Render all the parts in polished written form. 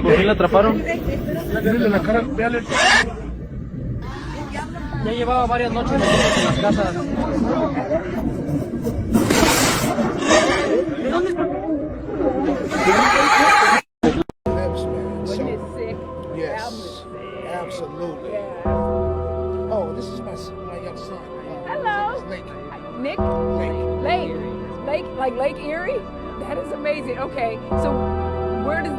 por fin la atraparon. Ya llevaba varias noches en las casas. Yes, absolutely. Oh, this is my young son. Hello. Lake. Nick? Lake. Lake? Like Lake Erie? That is amazing. Okay, so where does...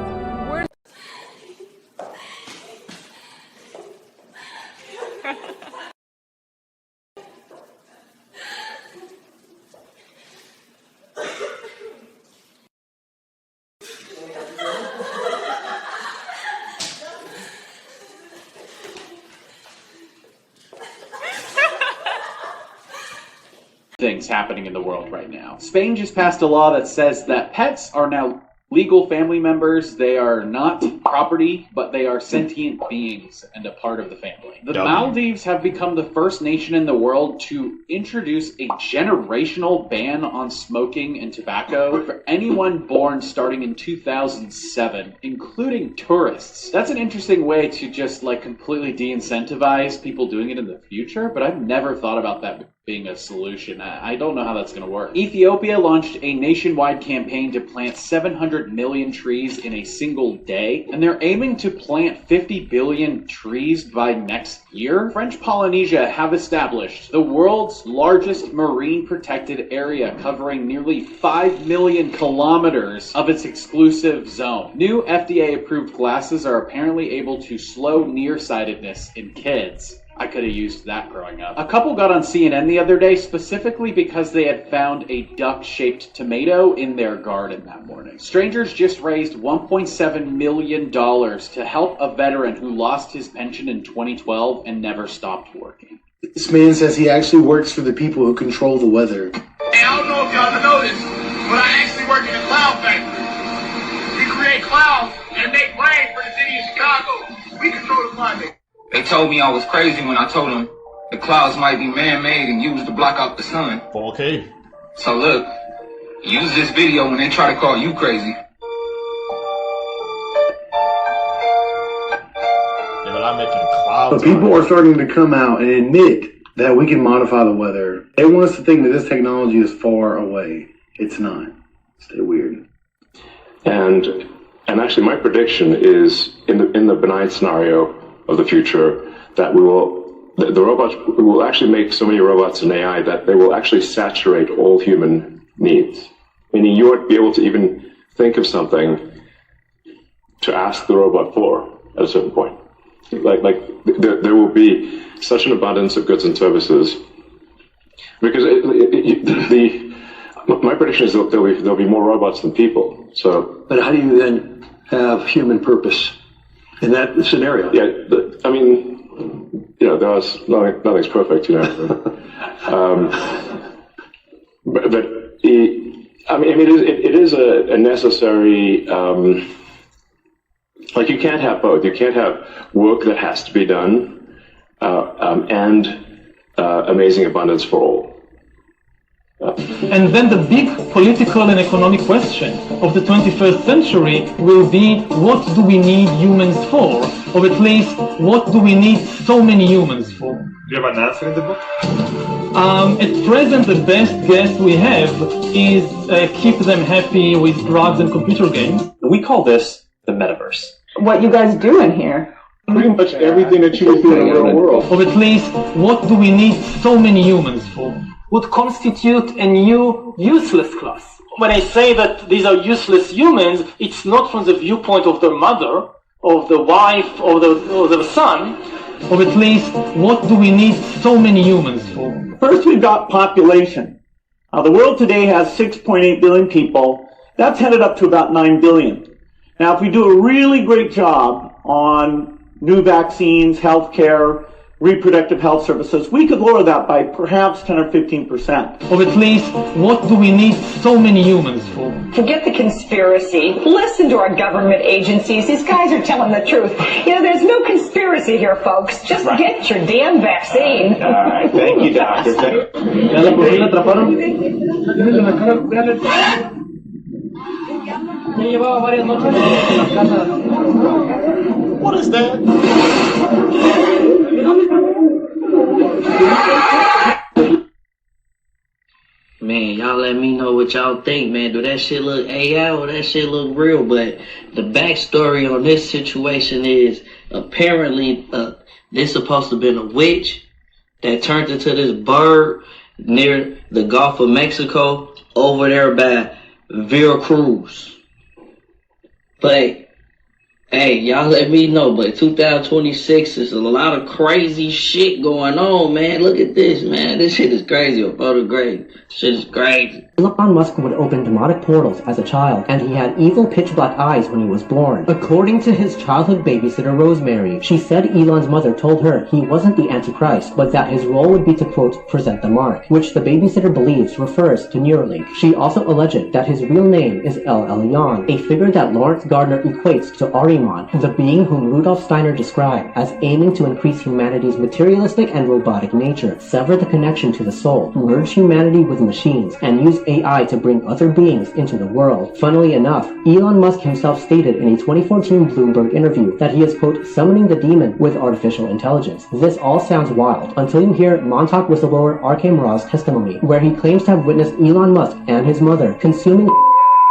Things happening in the world right now. Spain just passed a law that says that pets are now legal family members. They are not property, but they are sentient beings and a part of the family. The Maldives have become the first nation in the world to introduce a generational ban on smoking and tobacco for anyone born starting in 2007, including tourists. That's an interesting way to just like completely de-incentivize people doing it in the future, but I've never thought about that being a solution. I don't know how that's going to work. Ethiopia launched a nationwide campaign to plant 700 million trees in a single day, and they're aiming to plant 50 billion trees by next year. French Polynesia have established the world's largest marine protected area, covering nearly 5 million kilometers of its exclusive zone. New FDA-approved glasses are apparently able to slow nearsightedness in kids. I could have used that growing up. A couple got on CNN the other day specifically because they had found a duck-shaped tomato in their garden that morning. Strangers just raised $1.7 million to help a veteran who lost his pension in 2012 and never stopped working. This man says he actually works for the people who control the weather. Hey, I don't know if y'all know this, but I actually work in a cloud factory. We create clouds and make rain for the city of Chicago. We control the climate. They told me I was crazy when I told them the clouds might be man-made and used to block out the sun. Okay. So look, use this video when they try to call you crazy. But people are starting to come out and admit that we can modify the weather. They want us to think that this technology is far away. It's not. Stay weird. And actually, my prediction is in the benign scenario of the future that the robots will actually make so many robots and AI that they will actually saturate all human needs. Meaning you won't be able to even think of something to ask the robot for at a certain point. There will be such an abundance of goods and services because my prediction is that there'll be more robots than people. So, but how do you then have human purpose in that scenario? Yeah, I mean, nothing's perfect, but it is a necessary. Like you can't have both. You can't have work that has to be done and amazing abundance for all. And then the big political and economic question of the 21st century will be, what do we need humans for? Or at least, what do we need so many humans for? Do you have an answer in the book? At present, the best guess we have is keep them happy with drugs and computer games. We call this the metaverse. What you guys do in here? Pretty much everything that you would do in the real world. Or at least, what do we need so many humans for? Would constitute a new useless class. When I say that these are useless humans, it's not from the viewpoint of their mother, of the wife, or the son, or at least, what do we need so many humans for? First, we've got population. The world today has 6.8 billion people. That's headed up to about 9 billion. Now, if we do a really great job on new vaccines, healthcare, reproductive health services, we could lower that by perhaps 10 or 15%. Or at least, what do we need so many humans for? Forget the conspiracy. Listen to our government agencies. These guys are telling the truth. There's no conspiracy here, folks. Just get your damn vaccine. All right. Thank you, doctor. ¿Ya la atraparon? Ya llevaba varias noches en las casas. What is that? Man, y'all let me know what y'all think, man. Do that shit look AI or that shit look real? But the backstory on this situation is apparently this supposed to have been a witch that turned into this bird near the Gulf of Mexico over there by Veracruz. But hey, y'all let me know, but 2026 is a lot of crazy shit going on, man. Look at this, man. This shit is crazy. Photo great. Shit is crazy. Elon Musk would open demonic portals as a child, and he had evil pitch-black eyes when he was born. According to his childhood babysitter Rosemary, she said Elon's mother told her he wasn't the Antichrist, but that his role would be to, quote, present the mark, which the babysitter believes refers to Neuralink. She also alleged that his real name is El Elyon, a figure that Lawrence Gardner equates to Ahriman, the being whom Rudolf Steiner described as aiming to increase humanity's materialistic and robotic nature, sever the connection to the soul, merge humanity with machines, and use AI to bring other beings into the world. Funnily enough, Elon Musk himself stated in a 2014 Bloomberg interview that he is, quote, summoning the demon with artificial intelligence. This all sounds wild until you hear Montauk whistleblower R.K. Mraz' testimony, where he claims to have witnessed Elon Musk and his mother consuming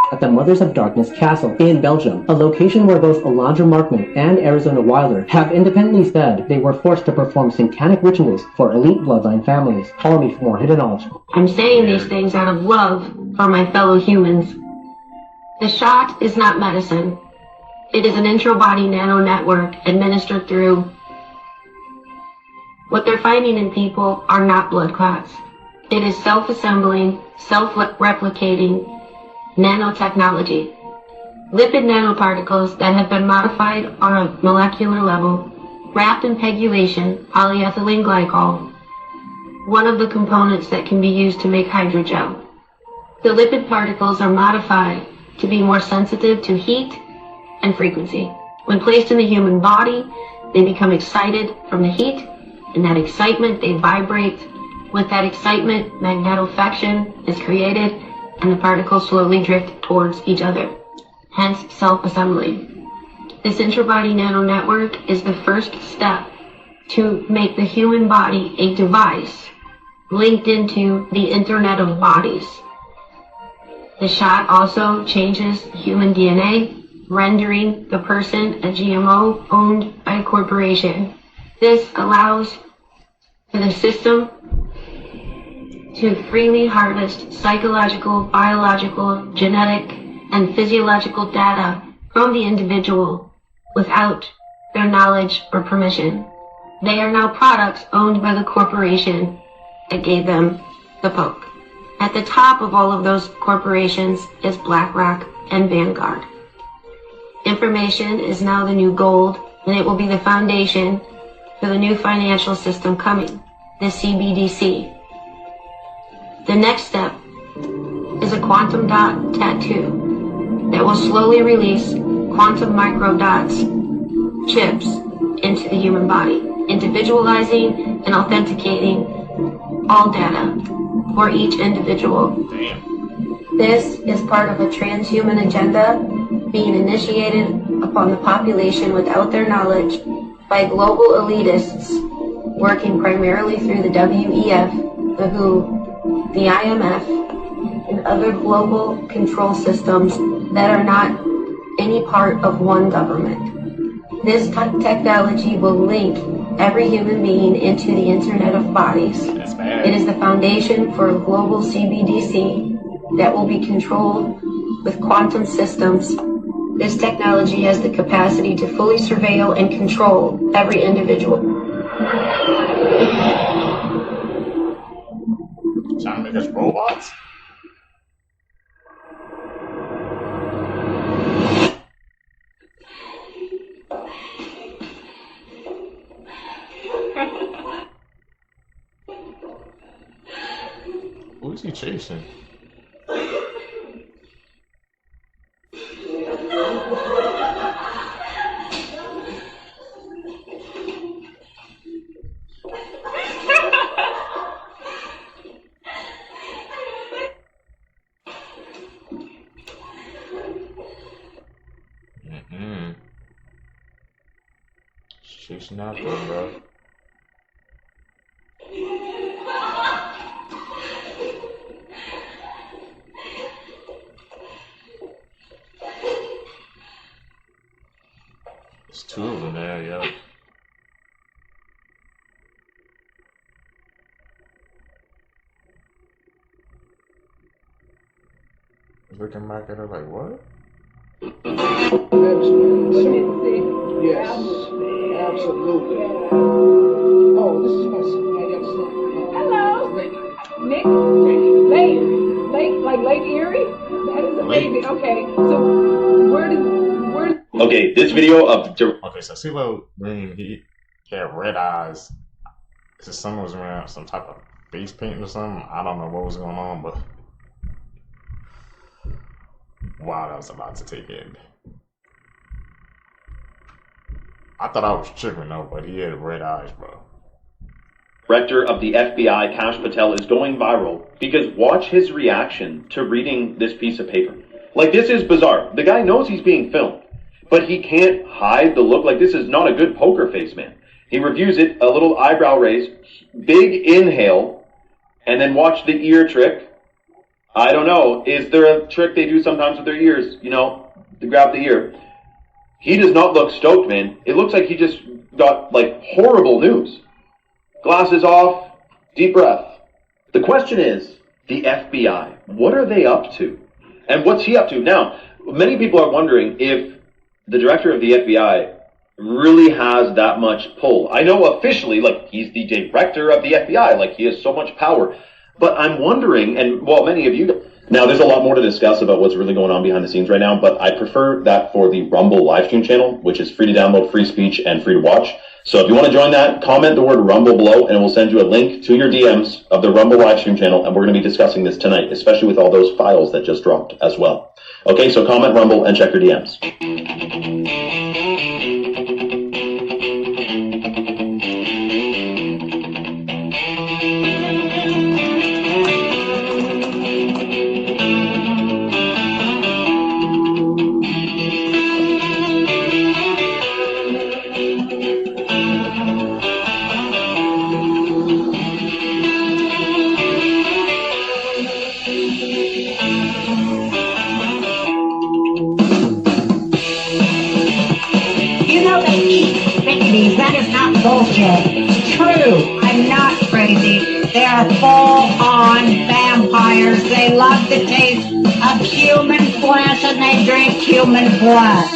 at the Mothers of Darkness Castle in Belgium, a location where both Alondra Markman and Arizona Wilder have independently said they were forced to perform satanic rituals for elite bloodline families. Follow me for more hidden knowledge. I'm saying these things out of love for my fellow humans. The shot is not medicine. It is an intra-body nano network administered through. What they're finding in people are not blood clots. It is self-assembling, self-replicating nanotechnology. Lipid nanoparticles that have been modified on a molecular level, wrapped in pegylation, polyethylene glycol, one of the components that can be used to make hydrogel. The lipid particles are modified to be more sensitive to heat and frequency. When placed in the human body, they become excited from the heat. In that excitement, they vibrate. With that excitement, magnetofection is created, and the particles slowly drift towards each other, hence self-assembly. This intra-body nano network is the first step to make the human body a device linked into the Internet of Bodies. The shot also changes human DNA, rendering the person a GMO owned by a corporation. This allows for the system to freely harvest psychological, biological, genetic, and physiological data from the individual without their knowledge or permission. They are now products owned by the corporation that gave them the poke. At the top of all of those corporations is BlackRock and Vanguard. Information is now the new gold, and it will be the foundation for the new financial system coming, the CBDC. The next step is a quantum dot tattoo that will slowly release quantum microdots, chips, into the human body, individualizing and authenticating all data for each individual. This is part of a transhuman agenda being initiated upon the population without their knowledge by global elitists working primarily through the WEF, the WHO, the IMF, and other global control systems that are not any part of one government. This technology will link every human being into the Internet of Bodies. It is the foundation for a global CBDC that will be controlled with quantum systems. This technology has the capacity to fully surveil and control every individual. Trying to make us robots? Who is he chasing? Chasing after him, bro. There's two of them there, yo. Looking back at her like, what? Yes, absolutely. Oh, this is my young son. Hello, Nick. Lake Erie. That is amazing. Okay, so where? Okay, this video of okay, so CeeLo Green, he had red eyes. This someone was wearing some type of face paint or something. I don't know what was going on, but wow, that was a lot to take in. I thought I was tripping though, but he had red eyes, bro. Director of the FBI, Kash Patel, is going viral because watch his reaction to reading this piece of paper. Like, this is bizarre. The guy knows he's being filmed, but he can't hide the look. Like, this is not a good poker face, man. He reviews it, a little eyebrow raise, big inhale, and then watch the ear trick. I don't know. Is there a trick they do sometimes with their ears, you know, to grab the ear? He does not look stoked, man. It looks like he just got, like, horrible news. Glasses off, deep breath. The question is, the FBI, what are they up to? And what's he up to? Now, many people are wondering if the director of the FBI really has that much pull. I know officially, like, he's the director of the FBI, like, he has so much power. But I'm wondering, and, well, many of you... Now, there's a lot more to discuss about what's really going on behind the scenes right now, but I prefer that for the Rumble livestream channel, which is free to download, free speech, and free to watch. So if you want to join that, comment the word Rumble below, and we'll send you a link to your DMs of the Rumble livestream channel, and we're going to be discussing this tonight, especially with all those files that just dropped as well. Okay, so comment Rumble and check your DMs. That is not bullshit. It's true. I'm not crazy. They are full-on vampires. They love the taste of human flesh and they drink human blood.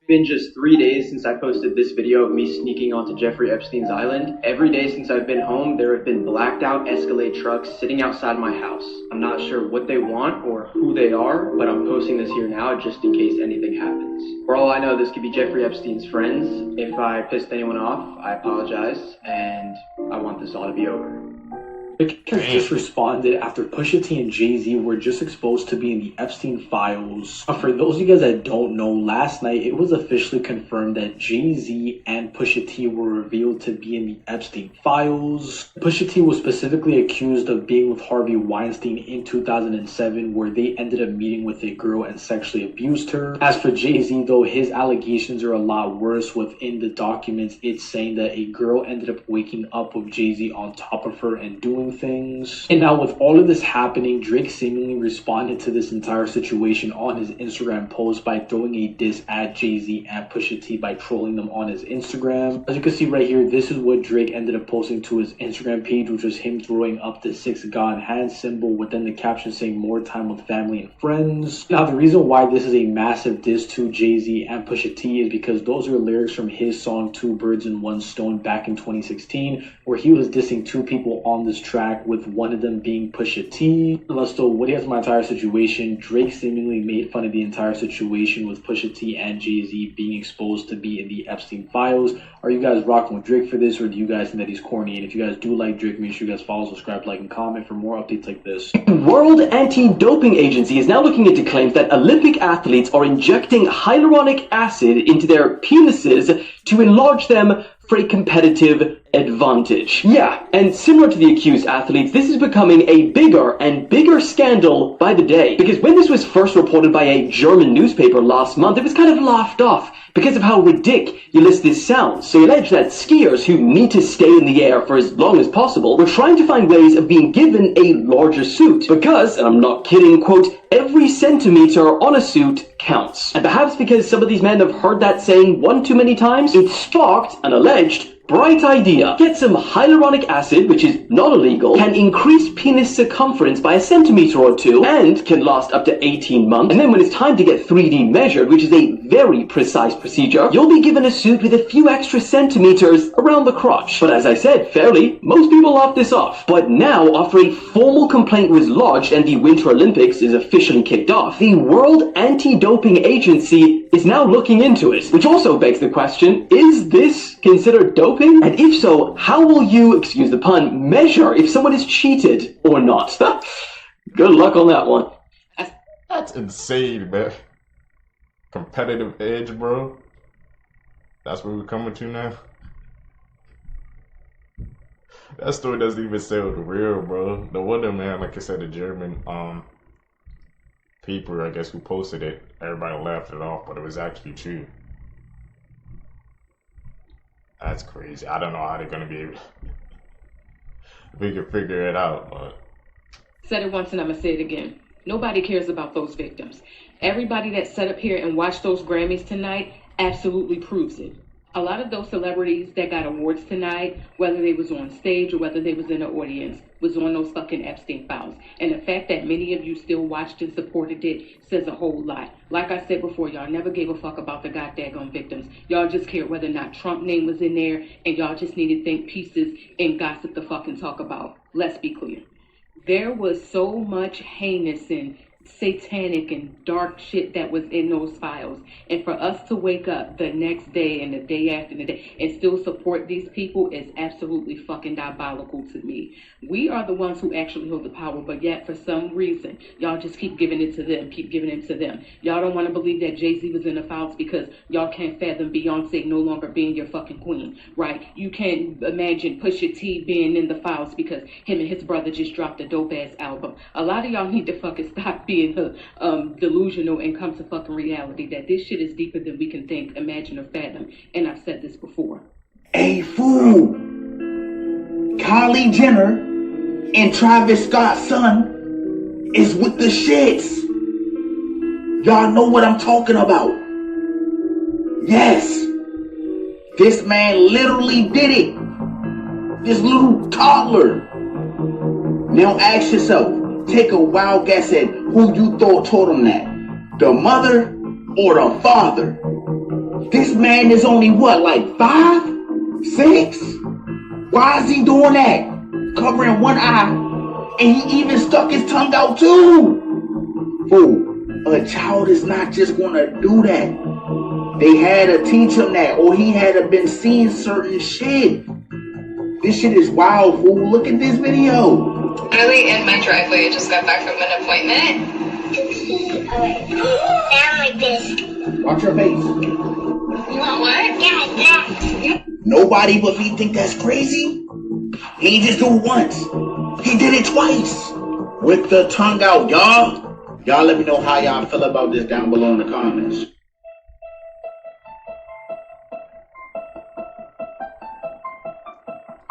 Been just 3 days since I posted this video of me sneaking onto Jeffrey Epstein's island. Every day since I've been home, there have been blacked out Escalade trucks sitting outside my house. I'm not sure what they want or who they are, but I'm posting this here now just in case anything happens. For all I know, this could be Jeffrey Epstein's friends. If I pissed anyone off, I apologize, and I want this all to be over. Because just responded after Pusha T and Jay-Z were just exposed to be in the Epstein files. For those of you guys that don't know, last night it was officially confirmed that Jay-Z and Pusha T were revealed to be in the Epstein files. Pusha T was specifically accused of being with Harvey Weinstein in 2007, where they ended up meeting with a girl and sexually abused her. As for Jay-Z, though, his allegations are a lot worse. Within the documents, it's saying that a girl ended up waking up with Jay-Z on top of her and doing things. And now with all of this happening, Drake seemingly responded to this entire situation on his Instagram post by throwing a diss at Jay-Z and Pusha T by trolling them on his Instagram. As you can see right here, this is what Drake ended up posting to his Instagram page, which was him throwing up the 6 God hand symbol within the caption saying more time with family and friends. Now the reason why this is a massive diss to Jay-Z and Pusha T is because those are lyrics from his song 2 Birds and 1 Stone back in 2016, where he was dissing 2 people on this track, with one of them being Pusha T. So what do you have from my entire situation? Drake seemingly made fun of the entire situation with Pusha T and Jay-Z being exposed to be in the Epstein files. Are you guys rocking with Drake for this, or do you guys think that he's corny? And if you guys do like Drake, make sure you guys follow, subscribe, like, and comment for more updates like this. World Anti-Doping Agency is now looking into claims that Olympic athletes are injecting hyaluronic acid into their penises to enlarge them for a competitive advantage. Yeah, and similar to the accused athletes, this is becoming a bigger and bigger scandal by the day. Because when this was first reported by a German newspaper last month, it was kind of laughed off because of how ridiculous this sounds. So he alleged that skiers who need to stay in the air for as long as possible were trying to find ways of being given a larger suit. Because, and I'm not kidding, quote, every centimeter on a suit counts. And perhaps because some of these men have heard that saying one too many times, it sparked an alleged bright idea. Get some hyaluronic acid, which is not illegal, can increase penis circumference by 1 centimeter or 2, and can last up to 18 months. And then when it's time to get 3D measured, which is a very precise procedure, you'll be given a suit with a few extra centimeters around the crotch. But as I said, fairly, most people laugh this off. But now, after a formal complaint was lodged and the Winter Olympics is officially kicked off, the World Anti-Doping Agency is now looking into it. Which also begs the question, is this considered doping? And if so, how will you, excuse the pun, measure if someone is cheated or not? Good luck on that one. That's insane, man. Competitive edge, bro. That's what we're coming to now. That story doesn't even sound real, bro. No wonder, man, like I said, the German paper, I guess, who posted it, everybody laughed it off, but it was actually true. That's crazy. I don't know how they're gonna be able we can figure it out, but said it once and I'm gonna say it again. Nobody cares about those victims. Everybody that sat up here and watched those Grammys tonight absolutely proves it. A lot of those celebrities that got awards tonight, whether they was on stage or whether they was in the audience, was on those fucking Epstein files. And the fact that many of you still watched and supported it says a whole lot. Like I said before, y'all never gave a fuck about the goddamn victims. Y'all just cared whether or not Trump's name was in there, and y'all just needed think pieces and gossip to fucking talk about. Let's be clear. There was so much heinous and satanic and dark shit that was in those files, and for us to wake up the next day and the day after the day and still support these people is absolutely fucking diabolical to me. We are the ones who actually hold the power, but yet for some reason y'all just keep giving it to them, keep giving it to them. Y'all don't want to believe that Jay-Z was in the files because y'all can't fathom Beyonce no longer being your fucking queen, right? You can't imagine Pusha T being in the files because him and his brother just dropped a dope ass album. A lot of y'all need to fucking stop being delusional and come to fucking reality that this shit is deeper than we can think, imagine, or fathom. And I've said this before. Hey, fool! Kylie Jenner and Travis Scott's son is with the shits. Y'all know what I'm talking about. Yes. This man literally did it. This little toddler. Now ask yourself, take a wild guess at who you thought taught him that. The mother or the father? This man is only what, like 5? 6? Why is he doing that? Covering one eye, and he even stuck his tongue out too. Fool, a child is not just gonna do that. They had to teach him that, or he had to been seeing certain shit. This shit is wild, fool. Look at this video. Early in my driveway, I just got back from an appointment. Down like this. Watch your face. You want what? Yeah, nobody but me think that's crazy. He ain't just do it once. He did it twice. With the tongue out, y'all. Y'all let me know how y'all feel about this down below in the comments.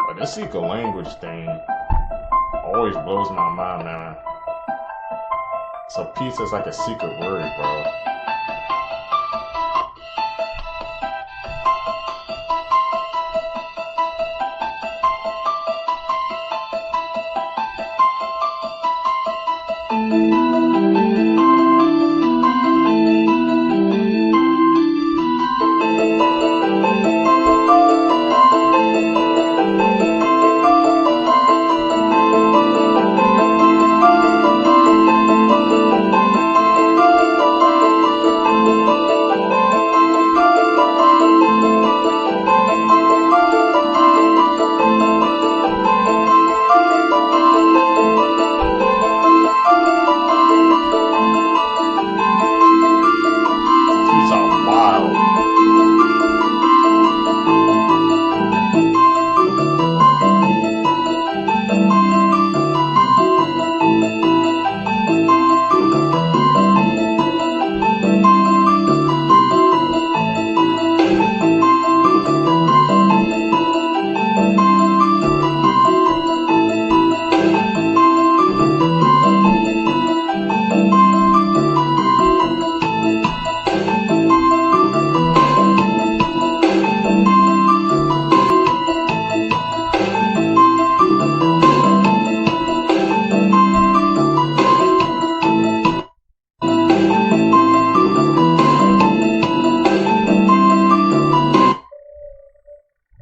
But this secret language thing always blows my mind, man. So peace is like a secret word, bro.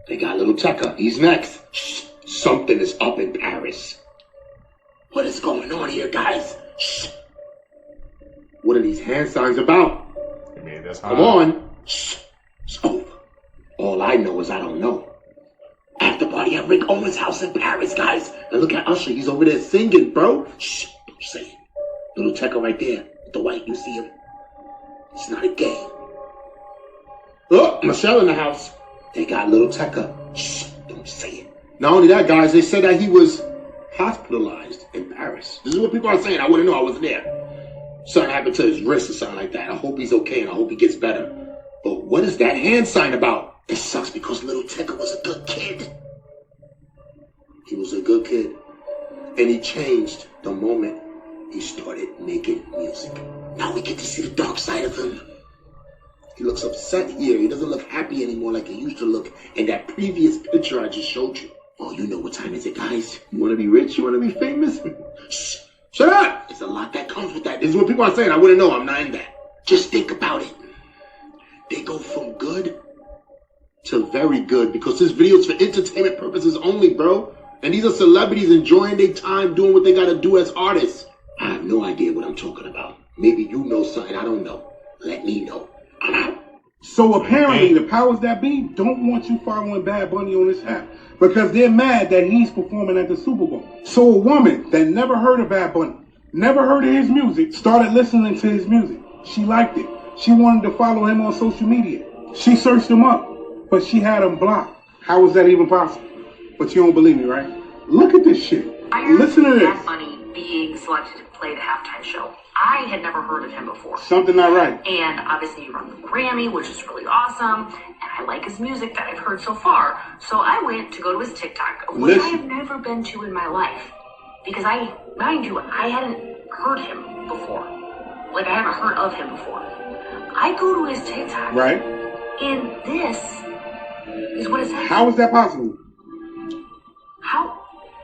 They got little Tekka. He's next. Shh. Something is up in Paris. What is going on here, guys? Shh. What are these hand signs about? Come on. Shh. It's over. All I know is I don't know. After party at Rick Owens' house in Paris, guys. And look at Usher. He's over there singing, bro. Shh. Don't say it. Little Tekka right there. With the white, you see him? It's not a game. Oh, Michelle in the house. They got little Tekka. Shh. Don't say it. Not only that, guys, they said that he was hospitalized in Paris. This is what people are saying. I wouldn't know. I wasn't there. Something happened to his wrist or something like that. I hope he's okay and I hope he gets better. But what is that hand sign about? It sucks because little Tekka was a good kid. He was a good kid. And he changed the moment he started making music. Now we get to see the dark side of him. He looks upset here. He doesn't look happy anymore like he used to look in that previous picture I just showed you. Oh, you know what time is it, guys? You want to be rich? You want to be famous? Shh. Shut up! There's a lot that comes with that. This is what people are saying. I wouldn't know. I'm not in that. Just think about it. They go from good to very good because this video's for entertainment purposes only, bro. And these are celebrities enjoying their time doing what they got to do as artists. I have no idea what I'm talking about. Maybe you know something I don't know. Let me know. I'm out. So apparently the powers that be don't want you following Bad Bunny on this app because they're mad that he's performing at the Super Bowl. So a woman that never heard of Bad Bunny, never heard of his music, started listening to his music. She liked it. She wanted to follow him on social media. She searched him up, but she had him blocked. How is that even possible? But you don't believe me, right? Look at this shit. Listen to this. Bad Bunny being selected to play the halftime show. I had never heard of him before. Something not right. And obviously he won the Grammy, which is really awesome. And I like his music that I've heard so far. So I went to go to his TikTok, which I have never been to in my life. Because mind you, I hadn't heard him before. Like I haven't heard of him before. I go to his TikTok. Right. And this is what it says. How is that possible?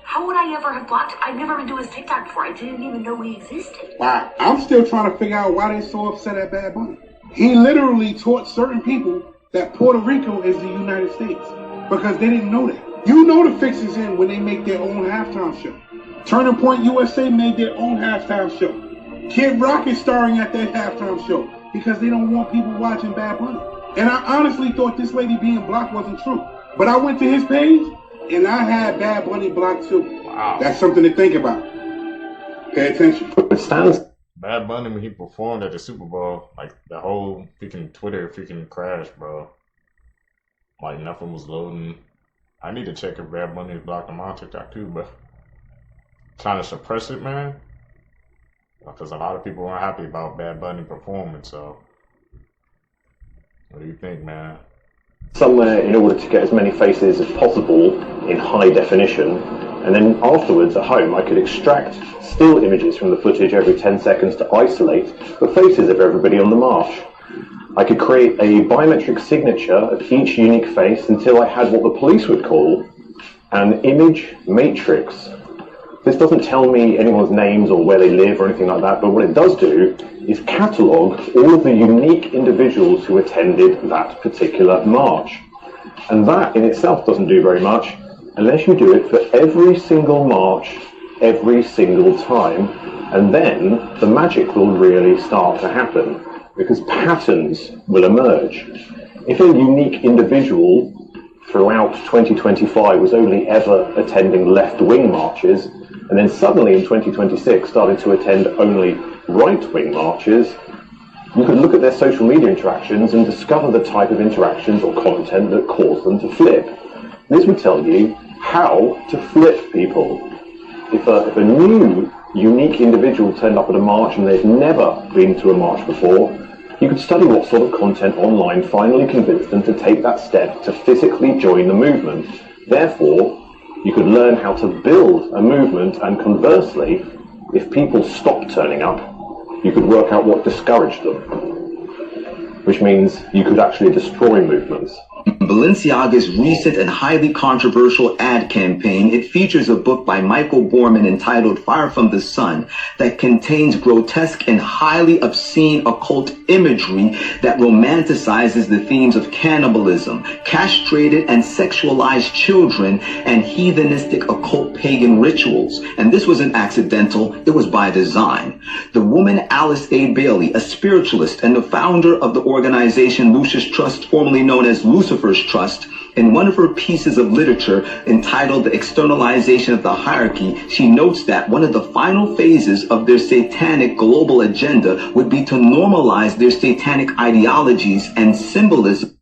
How would I ever have blocked him? I've never been to his TikTok before. I didn't even know he existed. Wow. I'm still trying to figure out why they're so upset at Bad Bunny. He literally taught certain people that Puerto Rico is the United States because they didn't know that. You know the fix is in when they make their own halftime show. Turning Point USA made their own halftime show. Kid Rock is starring at their halftime show because they don't want people watching Bad Bunny. And I honestly thought this lady being blocked wasn't true. But I went to his page and I had Bad Bunny blocked too. Wow. That's something to think about. Pay attention. Bad Bunny, when he performed at the Super Bowl, like the whole freaking Twitter freaking crashed, bro. Like nothing was loading. I need to check if Bad Bunny is blocked on my TikTok too, but trying to suppress it, man. Because a lot of people aren't happy about Bad Bunny performing, so what do you think, man? Somewhere in order to get as many faces as possible in high definition, and then afterwards at home I could extract still images from the footage every 10 seconds to isolate the faces of everybody on the march. I could create a biometric signature of each unique face until I had what the police would call an image matrix. This doesn't tell me anyone's names or where they live or anything like that, but what it does do is catalogue all of the unique individuals who attended that particular march. And that in itself doesn't do very much unless you do it for every single march, every single time, and then the magic will really start to happen because patterns will emerge. If a unique individual throughout 2025 was only ever attending left-wing marches, and then suddenly in 2026 started to attend only right-wing marches, you could look at their social media interactions and discover the type of interactions or content that caused them to flip. This would tell you how to flip people. If a new, unique individual turned up at a march and they've never been to a march before, you could study what sort of content online finally convinced them to take that step to physically join the movement. Therefore, you could learn how to build a movement, and conversely, if people stopped turning up, you could work out what discouraged them, which means you could actually destroy movements. Balenciaga's recent and highly controversial ad campaign, it features a book by Michael Borman entitled Fire from the Sun that contains grotesque and highly obscene occult imagery that romanticizes the themes of cannibalism, castrated and sexualized children, and heathenistic occult pagan rituals. And this wasn't accidental, it was by design. The woman Alice A. Bailey, a spiritualist and the founder of the organization Lucis Trust, formerly known as Lucifer's Trust, in one of her pieces of literature entitled The Externalization of the Hierarchy, she notes that one of the final phases of their satanic global agenda would be to normalize their satanic ideologies and symbolism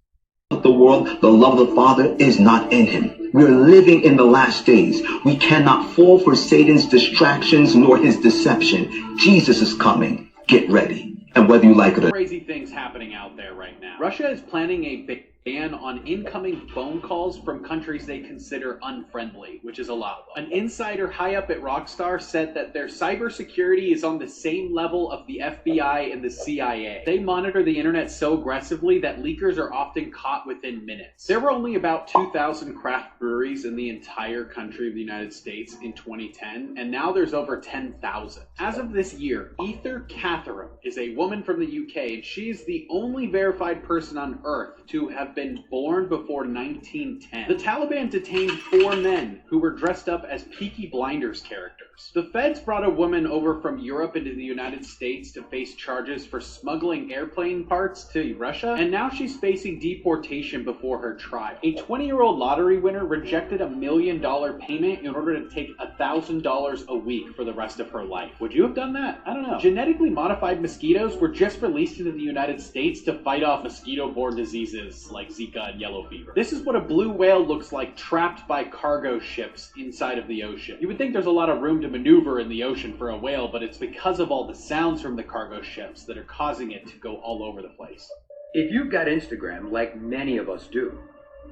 of the world. The love of the Father is not in him. We are living in the last days. We cannot fall for Satan's distractions nor his deception. Jesus is coming. Get ready. And whether you like it or not. Crazy things happening out there right now. Russia is planning a big ban on incoming phone calls from countries they consider unfriendly, which is a lot. An insider high up at Rockstar said that their cybersecurity is on the same level of the FBI and the CIA. They monitor the internet so aggressively that leakers are often caught within minutes. There were only about 2,000 craft breweries in the entire country of the United States in 2010, and now there's over 10,000. As of this year, Ether Catherine is a woman from the UK, and she is the only verified person on Earth to have been born before 1910. The Taliban detained 4 men who were dressed up as Peaky Blinders characters. The feds brought a woman over from Europe into the United States to face charges for smuggling airplane parts to Russia, and now she's facing deportation before her trial. A 20-year-old lottery winner rejected a $1 million payment in order to take $1,000 a week for the rest of her life. Would you have done that? I don't know. Genetically modified mosquitoes were just released into the United States to fight off mosquito-borne diseases like Zika and yellow fever. This is what a blue whale looks like trapped by cargo ships inside of the ocean. You would think there's a lot of room to maneuver in the ocean for a whale, but it's because of all the sounds from the cargo ships that are causing it to go all over the place. If you've got Instagram, like many of us do,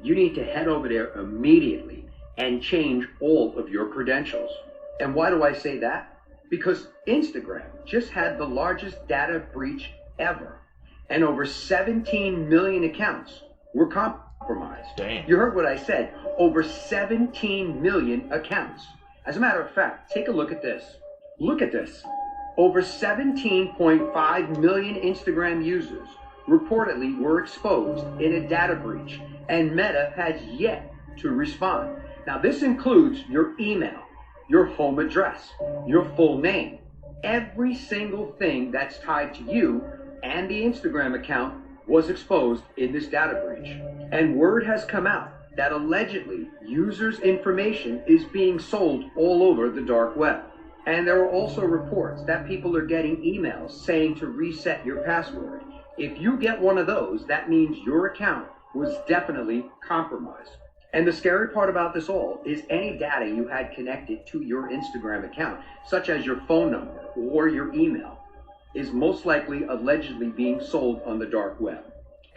you need to head over there immediately and change all of your credentials. And why do I say that? Because Instagram just had the largest data breach ever, and over 17 million accounts were compromised. Damn. You heard what I said, over 17 million accounts. As a matter of fact, take a look at this. Look at this. Over 17.5 million Instagram users reportedly were exposed in a data breach, and Meta has yet to respond. Now this includes your email, your home address, your full name, every single thing that's tied to you and the Instagram account was exposed in this data breach. And word has come out that allegedly users' information is being sold all over the dark web. And there are also reports that people are getting emails saying to reset your password. If you get one of those, that means your account was definitely compromised. And the scary part about this all is any data you had connected to your Instagram account, such as your phone number or your email, is most likely allegedly being sold on the dark web.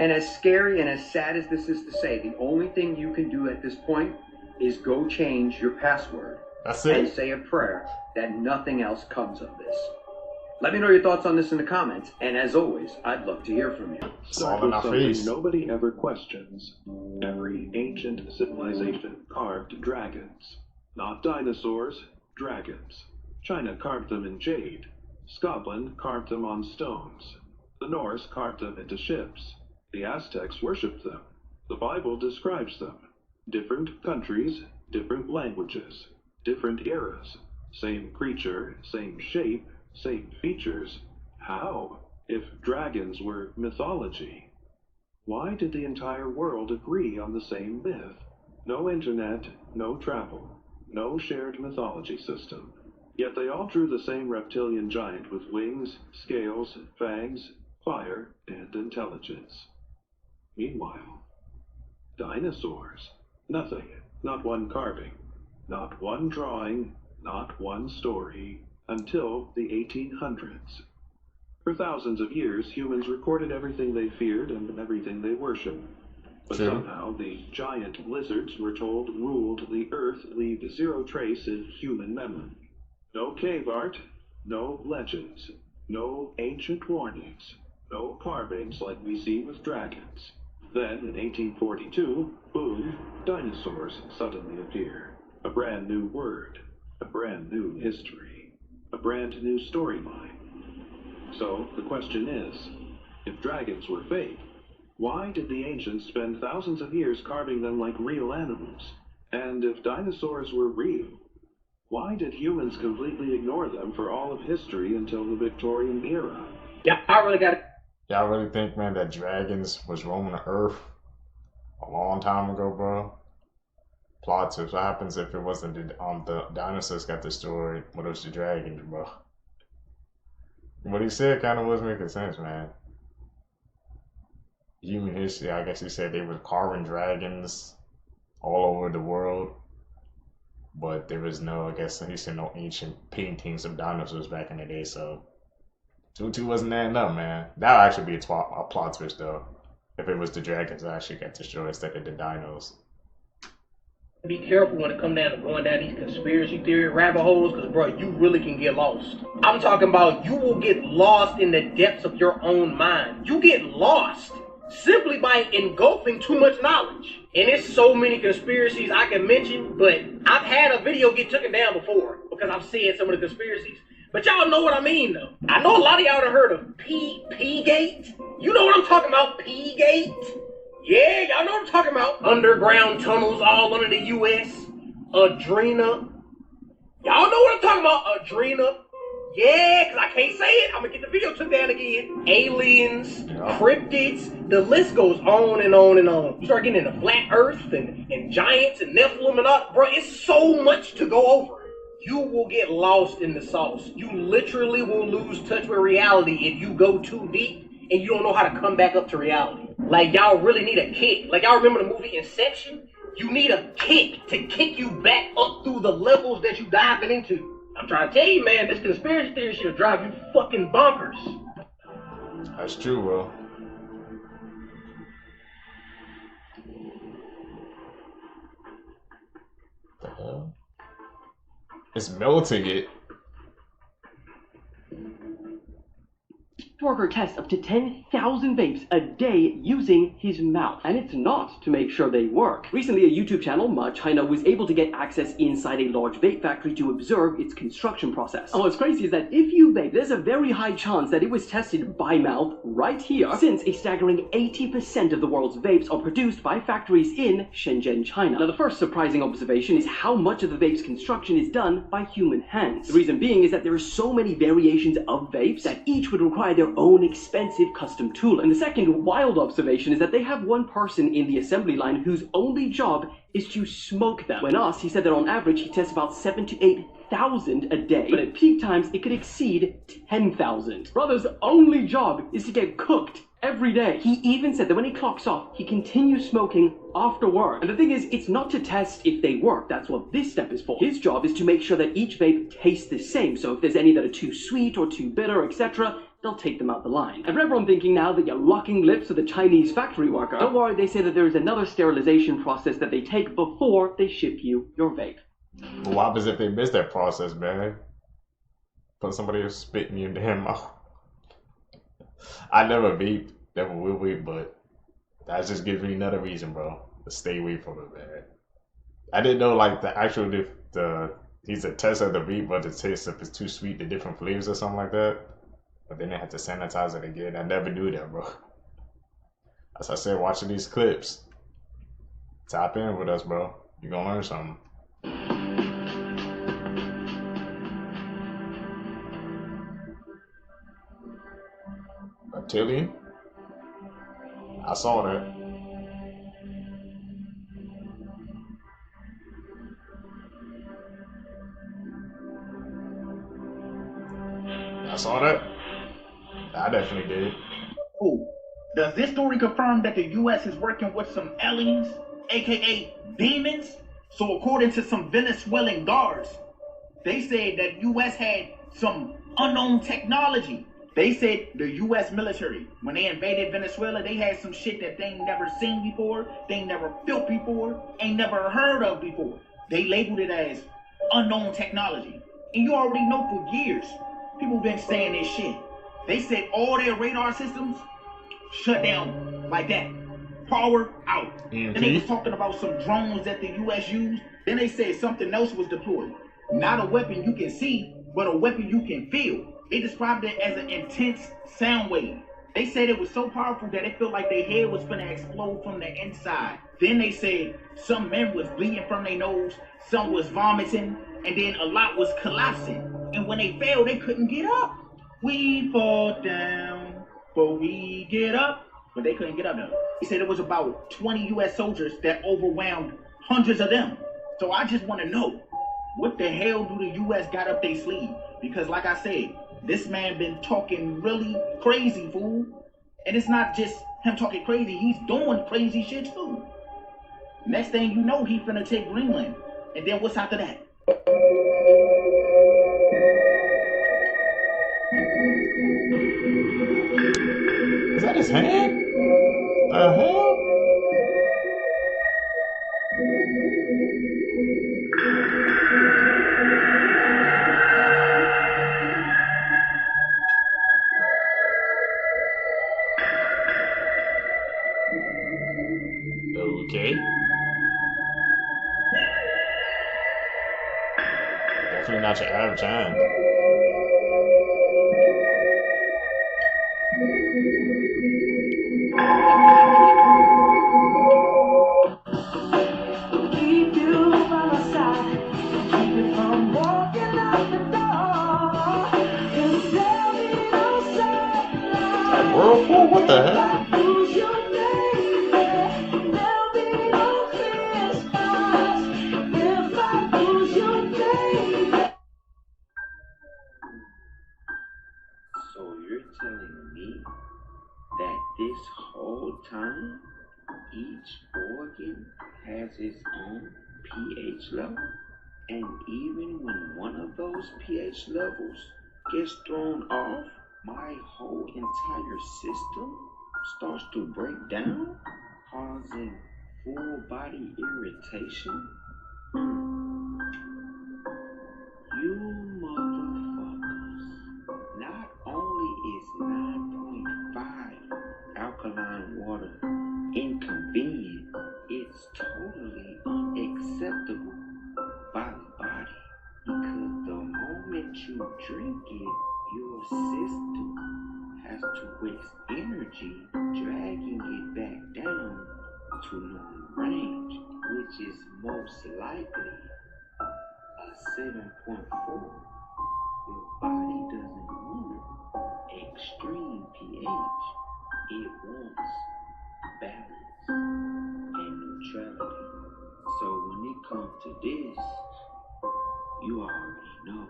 And as scary and as sad as this is to say, the only thing you can do at this point is go change your password. That's it. And say a prayer that nothing else comes of this. Let me know your thoughts on this in the comments, and as always, I'd love to hear from you. All in our face. Nobody ever questions. Every ancient civilization carved dragons. Not dinosaurs, dragons. China carved them in jade. Scotland carved them on stones. The Norse carved them into ships. The Aztecs worshipped them. The Bible describes them. Different countries, different languages, different eras. Same creature, same shape, same features. How? If dragons were mythology, why did the entire world agree on the same myth? No internet, no travel, no shared mythology system. Yet they all drew the same reptilian giant with wings, scales, fangs, fire, and intelligence. Meanwhile, dinosaurs. Nothing. Not one carving. Not one drawing. Not one story. Until the 1800s. For thousands of years, humans recorded everything they feared and everything they worshipped. But somehow, the giant lizards we're told ruled the earth leave zero trace in human memory. No cave art, no legends, no ancient warnings, no carvings like we see with dragons. Then, in 1842, boom, dinosaurs suddenly appear. A brand new word, a brand new history, a brand new storyline. So, the question is, if dragons were fake, why did the ancients spend thousands of years carving them like real animals? And if dinosaurs were real, why did humans completely ignore them for all of history until the Victorian era? Yeah, I really got it. Y'all really think, man, that dragons was roaming the earth a long time ago, bro? Plot twist. What happens if it wasn't the dinosaurs got destroyed, but it was the dragons, bro? What he said kind of was making sense, man. Human history, I guess he said they were carving dragons all over the world, but there was no, I guess he said, no ancient paintings of dinosaurs back in the day, so 2-2 wasn't adding up, man. That would actually be a plot twist, though, if it was the dragons that actually got destroyed instead of the dinos. Be careful when it comes down to going down these conspiracy theory rabbit holes, because, bro, you really can get lost. I'm talking about you will get lost in the depths of your own mind. You get lost simply by engulfing too much knowledge. And there's so many conspiracies I can mention, but I've had a video get taken down before because I've said some of the conspiracies. But y'all know what I mean, though. I know a lot of y'all have heard of P-Gate. You know what I'm talking about, P-Gate? Yeah, y'all know what I'm talking about. Underground tunnels all under the U.S. Adrena. Y'all know what I'm talking about, Adrena. Yeah, because I can't say it. I'm going to get the video took down again. Aliens, cryptids, the list goes on and on and on. You start getting into flat earth and giants and Nephilim and all. Bro, it's so much to go over. You will get lost in the sauce. You literally will lose touch with reality if you go too deep and you don't know how to come back up to reality. Like, y'all really need a kick. Like, y'all remember the movie Inception? You need a kick to kick you back up through the levels that you diving into. I'm trying to tell you, man, this conspiracy theory shit'll drive you fucking bonkers. That's true, bro. The hell? It's melting it. Worker tests up to 10,000 vapes a day using his mouth, and it's not to make sure they work. Recently, a YouTube channel, China, was able to get access inside a large vape factory to observe its construction process. And what's crazy is that if you vape, there's a very high chance that it was tested by mouth right here, since a staggering 80% of the world's vapes are produced by factories in Shenzhen, China. Now, the first surprising observation is how much of the vape's construction is done by human hands. The reason being is that there are so many variations of vapes that each would require their own expensive custom tool. And the second wild observation is that they have one person in the assembly line whose only job is to smoke them. When asked, he said that on average he tests about 7,000 to 8,000 a day, but at peak times it could exceed 10,000. Brother's only job is to get cooked every day. He even said that when he clocks off, he continues smoking after work. And the thing is, it's not to test if they work. That's what this step is for. His job is to make sure that each vape tastes the same. So if there's any that are too sweet or too bitter, etc., they'll take them out the line. And for everyone thinking now that you're locking lips with a Chinese factory worker, don't worry, they say that there is another sterilization process that they take before they ship you your vape. But what happens if they miss that process, man? Put somebody else spitting you in the damn mouth. I never vape, never will vape, but that just gives me another reason, bro, to stay away from it, man. I didn't know, like, the actual, he's a test of the vape, but the taste if it's too sweet, the different flavors or something like that. But then they had to sanitize it again. I never knew that, bro. As I said, watching these clips, tap in with us, bro. You're gonna learn something. Reptilian? I saw that. I saw that. I definitely did. Cool. Does this story confirm that the U.S. is working with some aliens, aka demons? So according to some Venezuelan guards, they said that U.S. had some unknown technology. They said the U.S. military, when they invaded Venezuela, they had some shit that they ain't never seen before, they ain't never felt before, ain't never heard of before. They labeled it as unknown technology. And you already know for years, people been saying this shit. They said all their radar systems shut down like that. Power out. EMP? Then they was talking about some drones that the U.S. used. Then they said something else was deployed. Not a weapon you can see, but a weapon you can feel. They described it as an intense sound wave. They said it was so powerful that it felt like their head was gonna explode from the inside. Then they said some men was bleeding from their nose, some was vomiting, and then a lot was collapsing. And when they fell, they couldn't get up. We fall down, but we get up. But they couldn't get up now. They said it was about 20 U.S. soldiers that overwhelmed hundreds of them. So I just want to know, what the hell do the U.S. got up their sleeve? Because like I said, this man been talking really crazy, fool. And it's not just him talking crazy, he's doing crazy shit too. Next thing you know, he finna take Greenland. And then what's after that? Is that his hand? The hell? Okay. Definitely not your average hand. Keep you by my side, keep you from walking out the door. And tell me no sad Whirlpool? What the hell? lose your baby. There'll be no Christmas if I lose your baby. So you're telling me that this whole time each organ has its own pH level? And even when one of those pH levels gets thrown off, my whole entire system starts to break down, causing full body irritation? You motherfuckers. Not only is 9.5 alkaline water inconvenient, it's totally unacceptable by the body, because the moment you drink it, your system has to waste energy dragging it back down to normal range, which is most likely a 7.4. Your body doesn't want extreme pH. It wants balance and neutrality. So when it comes to this, you already know.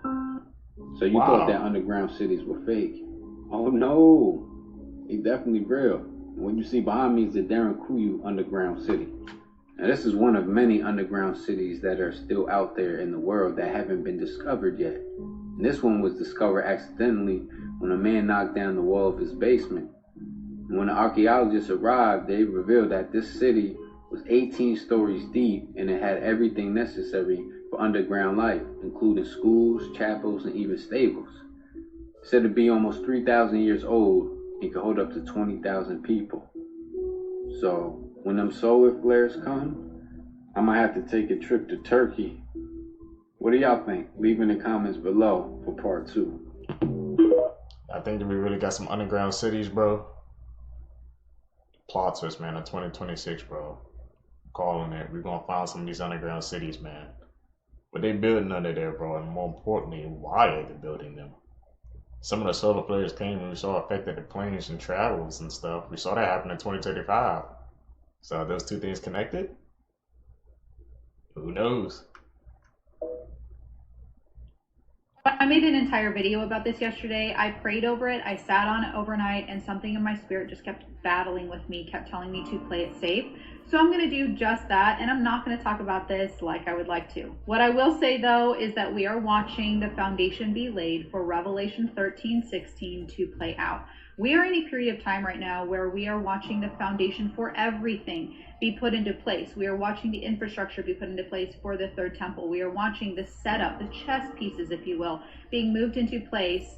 So you thought that underground cities were fake? Oh no, it's definitely real. What you see behind me is the Darren Kuyu underground city. Now this is one of many underground cities that are still out there in the world that haven't been discovered yet. And this one was discovered accidentally when a man knocked down the wall of his basement. And when the archaeologists arrived, they revealed that this city was 18 stories deep and it had everything necessary for underground life, including schools, chapels, and even stables. It said to be almost 3,000 years old and could hold up to 20,000 people. So when them solar flares come, I might have to take a trip to Turkey. What do y'all think? Leave in the comments below for part 2. I think that we really got some underground cities, bro. Plot twist, man, in 2026, bro. I'm calling it. We're gonna find some of these underground cities, man. But they building under there, bro, and more importantly, why are they building them? Some of the solar flares came and we saw affected the planes and travels and stuff. We saw that happen in 2035. So are those two things connected? Who knows? I made an entire video about this yesterday. I prayed over it. I sat on it overnight, and something in my spirit just kept battling with me, kept telling me to play it safe. So I'm going to do just that, and I'm not going to talk about this like I would like to. What I will say, though, is that we are watching the foundation be laid for Revelation 13:16 to play out. We are in a period of time right now where we are watching the foundation for everything be put into place. We are watching the infrastructure be put into place for the third temple. We are watching the setup, the chess pieces, if you will, being moved into place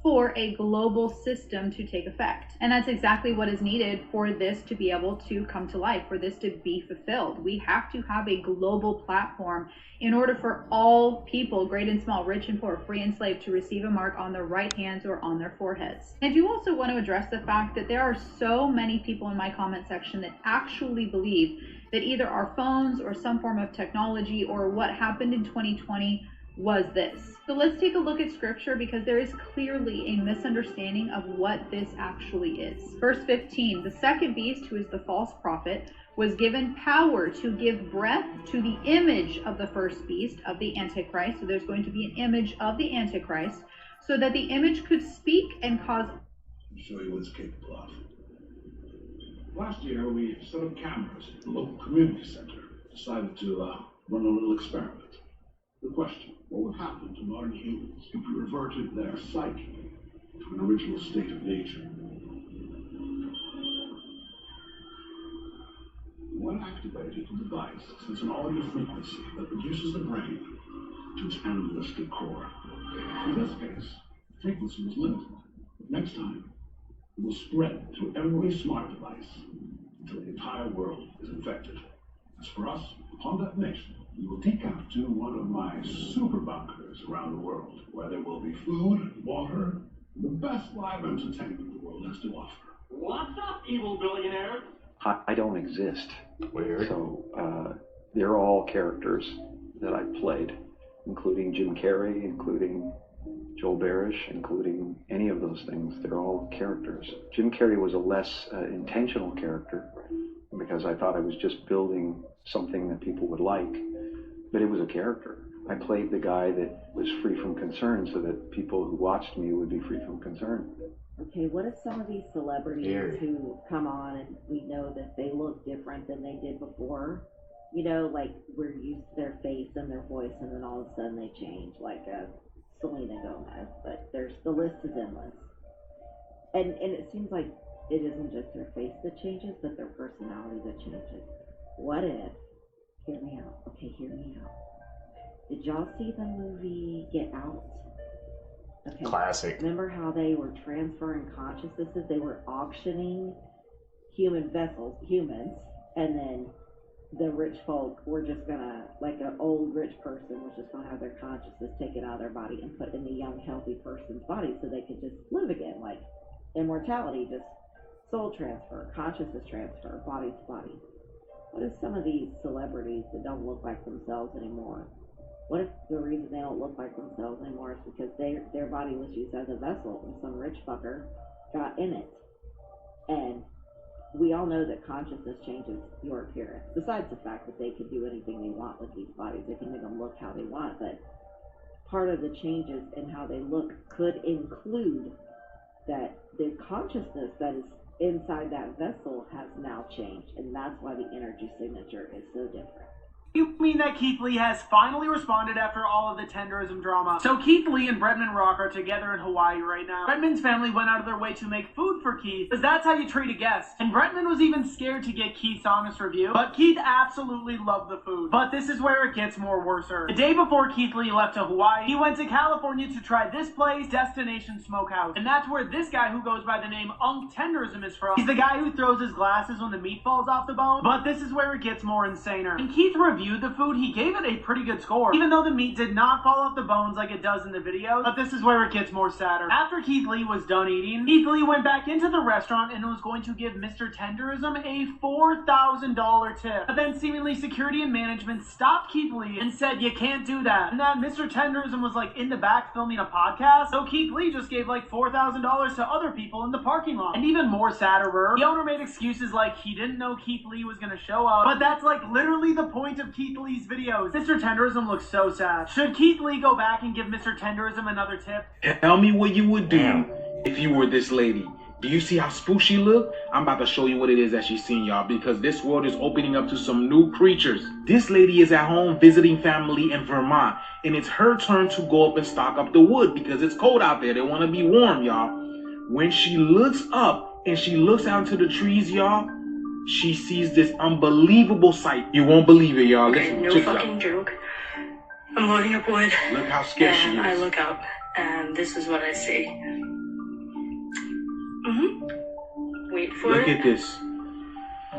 for a global system to take effect. And that's exactly what is needed for this to be able to come to life, for this to be fulfilled. We have to have a global platform in order for all people, great and small, rich and poor, free and slave, to receive a mark on their right hands or on their foreheads. I do also want to address the fact that there are so many people in my comment section that actually believe that either our phones or some form of technology or what happened in 2020 was this. So let's take a look at scripture, because there is clearly a misunderstanding of what this actually is. Verse 15, the second beast, who is the false prophet, was given power to give breath to the image of the first beast, of the Antichrist. So there's going to be an image of the Antichrist, so that the image could speak and cause... I'll show you what it's capable of. Last year, we set up cameras at the local community center. Decided to run a little experiment. The question, what would happen to modern humans if we reverted their psyche to an original state of nature? When activated, the device sends an audio frequency that reduces the brain to its animalistic core. In this case, the frequency was limited. But next time, it will spread through every smart device until the entire world is infected. As for us, upon detonation, we will take out to one of my super bunkers around the world, where there will be food, water, and the best live entertainment the world has to offer. What's up, evil billionaire? I don't exist. Weird. So they're all characters that I played, including Jim Carrey, including Joel Barish, including any of those things. They're all characters. Jim Carrey was a less intentional character, because I thought I was just building something that people would like, but it was a character. I played the guy that was free from concern so that people who watched me would be free from concern. Okay, what if some of these celebrities who come on and we know that they look different than they did before? You know, like we're used to their face and their voice, and then all of a sudden they change, like Selena Gomez, but the list is endless. And it seems like it isn't just their face that changes, but their personality that changes. What if, hear me out, okay, hear me out. Did y'all see the movie Get Out? Okay. Classic. Remember how they were transferring consciousnesses? They were auctioning human vessels, humans, and then the rich folk were just gonna, like an old rich person was just gonna have their consciousness taken out of their body and put in the young, healthy person's body so they could just live again, like immortality, just soul transfer, consciousness transfer, body to body. What if some of these celebrities that don't look like themselves anymore, what if the reason they don't look like themselves anymore is because their body was used as a vessel and some rich fucker got in it? And we all know that consciousness changes your appearance, besides the fact that they can do anything they want with these bodies. They can make them look how they want, but part of the changes in how they look could include that the consciousness that is inside that vessel has now changed, and that's why the energy signature is so different. You mean that Keith Lee has finally responded after all of the tenderism drama? So Keith Lee and Bretman Rock are together in Hawaii right now. Bretman's family went out of their way to make food for Keith, because that's how you treat a guest. And Bretman was even scared to get Keith's honest review, but Keith absolutely loved the food. But this is where it gets more worser. The day before Keith Lee left to Hawaii, he went to California to try this place, Destination Smokehouse. And that's where this guy who goes by the name Unk Tenderism is from. He's the guy who throws his glasses when the meat falls off the bone. But this is where it gets more insaner. And Keith reviewed the food, he gave it a pretty good score, even though the meat did not fall off the bones like it does in the video. But this is where it gets more sadder. After Keith Lee was done eating, Keith Lee went back into the restaurant and was going to give Mr. Tenderism a $4,000 tip. But then seemingly security and management stopped Keith Lee and said, you can't do that. And that Mr. Tenderism was like in the back filming a podcast, so Keith Lee just gave like $4,000 to other people in the parking lot. And even more sadder, the owner made excuses like he didn't know Keith Lee was gonna show up, but that's like literally the point of Keith Lee's videos. Mr. Tenderism looks so sad. Should Keith Lee go back and give Mr. Tenderism another tip? Tell me what you would do if you were this lady. Do you see how spooked she look? I'm about to show you what it is that she's seeing, y'all, because this world is opening up to some new creatures. This lady is at home visiting family in Vermont, and it's her turn to go up and stock up the wood because it's cold out there. They want to be warm, y'all. When she looks up and she looks out into the trees, y'all, she sees this unbelievable sight. You won't believe it, y'all. Okay, no fucking joke. I'm loading up wood. Look how scared she is. I look up, and this is what I see. Wait for Look it. at this.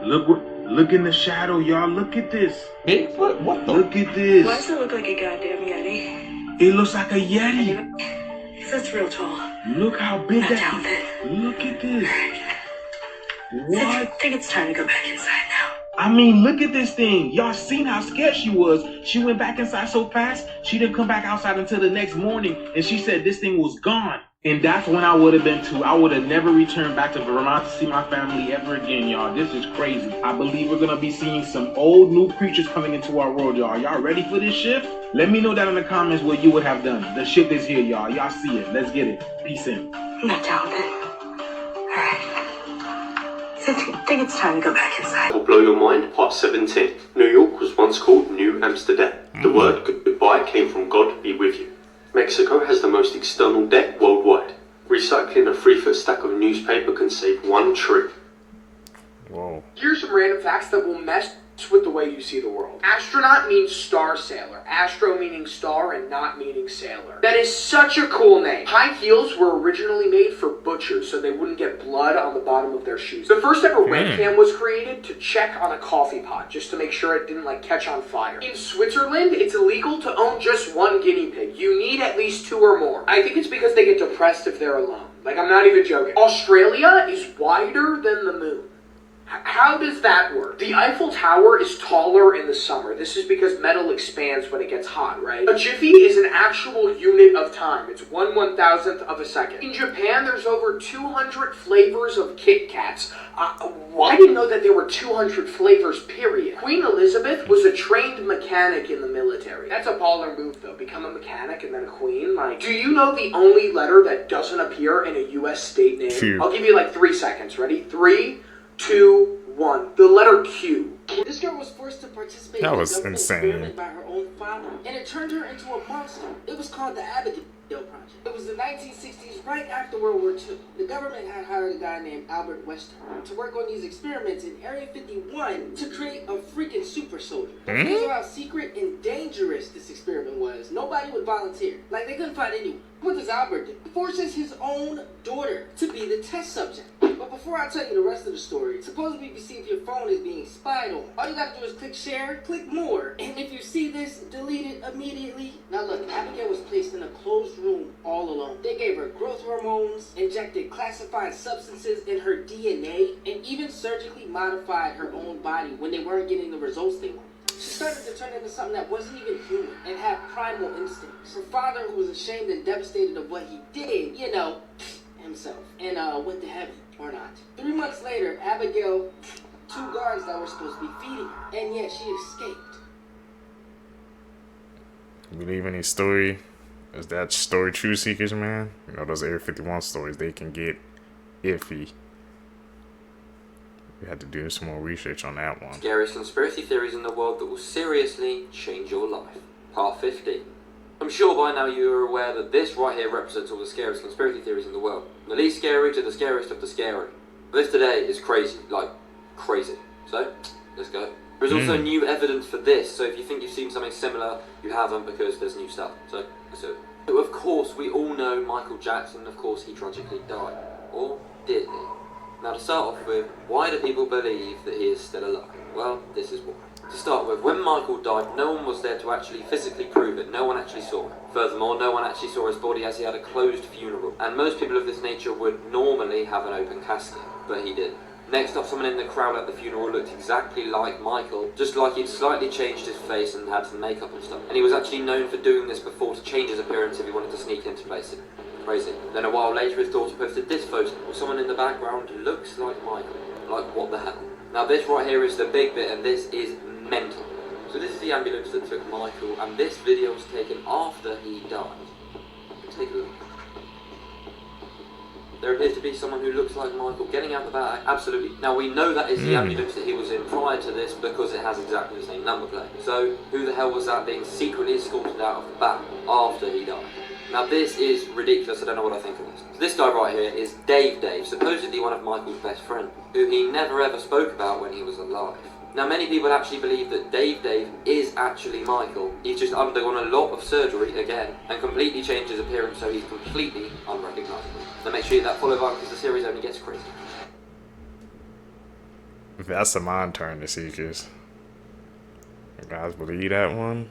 Look in the shadow, y'all. Look at this. Bigfoot? What the? Look at this. Why does it look like a goddamn Yeti? It looks like a Yeti. That's real tall. Look how big Not that down is. Look at this. I What? think it's time to go back inside now. I mean, look at this thing. Y'all seen how scared she was. She went back inside so fast, she didn't come back outside until the next morning. And she said this thing was gone. And that's when I would have been too. I would have never returned back to Vermont to see my family ever again, y'all. This is crazy. I believe we're going to be seeing some old new creatures coming into our world, y'all. Y'all ready for this shift? Let me know down in the comments what you would have done. The shift is here, y'all. Y'all see it. Let's get it. Peace in. I'm not down with it. Alright. I think it's time to go back inside. Will blow your mind. Part 17. New York was once called New Amsterdam. The word goodbye came from God be with you. Mexico has the most external debt worldwide. Recycling a 3-foot stack of newspaper can save 1 tree. Whoa. Here's some random facts that will mess with the way you see the world. Astronaut means star sailor. Astro meaning star and not meaning sailor. That is such a cool name. High heels were originally made for butchers so they wouldn't get blood on the bottom of their shoes. The first ever webcam was created to check on a coffee pot just to make sure it didn't catch on fire. In Switzerland, it's illegal to own just 1 guinea pig. You need at least 2 or more. I think it's because they get depressed if they're alone. I'm not even joking. Australia is wider than the moon. How does that work? The Eiffel Tower is taller in the summer. This is because metal expands when it gets hot, right? A jiffy is an actual unit of time. It's 1/1000th of a second. In Japan, there's over 200 flavors of Kit Kats. I didn't know that there were 200 flavors, period. Queen Elizabeth was a trained mechanic in the military. That's a baller move, though. Become a mechanic and then a queen. Do you know the only letter that doesn't appear in a U.S. state name? Q. I'll give you 3 seconds. Ready? 3, 2, 1. The letter Q. This girl was forced to participate That in a was government insane. experiment by her own father, and it turned her into a monster. It was called the Abigail Project. It was the 1960s, right after World War II. The government had hired a guy named Albert Westerner to work on these experiments in Area 51 to create a freaking super soldier. Because of how secret and dangerous this experiment was, nobody would volunteer. They couldn't find anyone. What does Albert do? He forces his own daughter to be the test subject. But before I tell you the rest of the story, suppose we see if your phone is being spied on. All you gotta do is click share, click more, and if you see this, delete it immediately. Now look, Abigail was placed in a closed room all alone. They gave her growth hormones, injected classified substances in her DNA, and even surgically modified her own body when they weren't getting the results they wanted. She started to turn into something that wasn't even human and had primal instincts. Her father, who was ashamed and devastated of what he did, himself, and went to heaven, or not. 3 months later, Abigail, 2 guards that were supposed to be feeding her, and yet she escaped. Believe any story? Is that story true, Seekers, man? Those Area 51 stories, they can get iffy. We had to do some more research on that one. Scariest conspiracy theories in the world that will seriously change your life. Part 15. I'm sure by now you are aware that this right here represents all the scariest conspiracy theories in the world. The least scary to the scariest of the scary. This today is crazy. Crazy. So, let's go. There's also new evidence for this, so if you think you've seen something similar, you haven't because there's new stuff. So, let's do it. So, of course, we all know Michael Jackson, of course, he tragically died. Or did he? Now to start off with, why do people believe that he is still alive? Well, this is why. To start with, when Michael died, no one was there to actually physically prove it. No one actually saw it. Furthermore, no one actually saw his body as he had a closed funeral. And most people of this nature would normally have an open casket, but he didn't. Next up, someone in the crowd at the funeral looked exactly like Michael, just like he'd slightly changed his face and had some makeup and stuff. And he was actually known for doing this before to change his appearance if he wanted to sneak into places. Crazy. Then a while later, his daughter posted this photo where someone in the background looks like Michael. What the hell? Now this right here is the big bit, and this is mental. So this is the ambulance that took Michael, and this video was taken after he died. Take a look. There appears to be someone who looks like Michael getting out the back. Absolutely. Now we know that is the ambulance that he was in prior to this because it has exactly the same number plate. So who the hell was that being secretly escorted out of the back after he died? Now this is ridiculous, I don't know what I think of this. So this guy right here is Dave, supposedly one of Michael's best friends, who he never ever spoke about when he was alive. Now many people actually believe that Dave is actually Michael. He's just undergone a lot of surgery again and completely changed his appearance so he's completely unrecognisable. Then make sure you hit that follow button because the series only gets crazy. That's a mind turn to Seekers. You guys believe that one?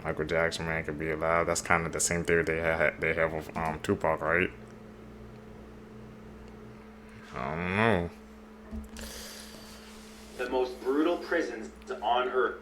Michael Jackson, man, could be alive. That's kind of the same theory they have with Tupac, right? I don't know. The most brutal prisons on Earth,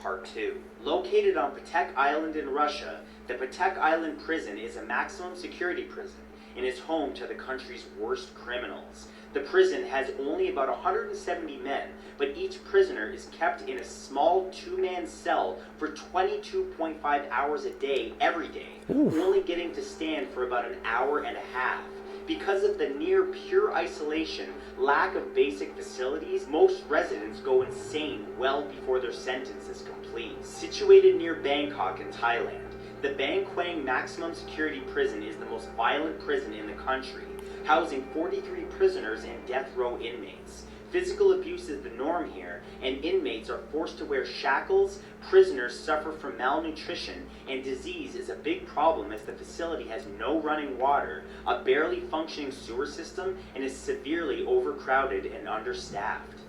Part 2. Located on Patek Island in Russia, the Patek Island prison is a maximum security prison and is home to the country's worst criminals. The prison has only about 170 men, but each prisoner is kept in a small two-man cell for 22.5 hours a day, every day, only getting to stand for about an hour and a half. Because of the near pure isolation, lack of basic facilities, most residents go insane well before their sentence is complete. Situated near Bangkok in Thailand, the Bang Kwang Maximum Security Prison is the most violent prison in the country, housing 43 prisoners and death row inmates. Physical abuse is the norm here, and inmates are forced to wear shackles, prisoners suffer from malnutrition, and disease is a big problem as the facility has no running water, a barely functioning sewer system, and is severely overcrowded and understaffed.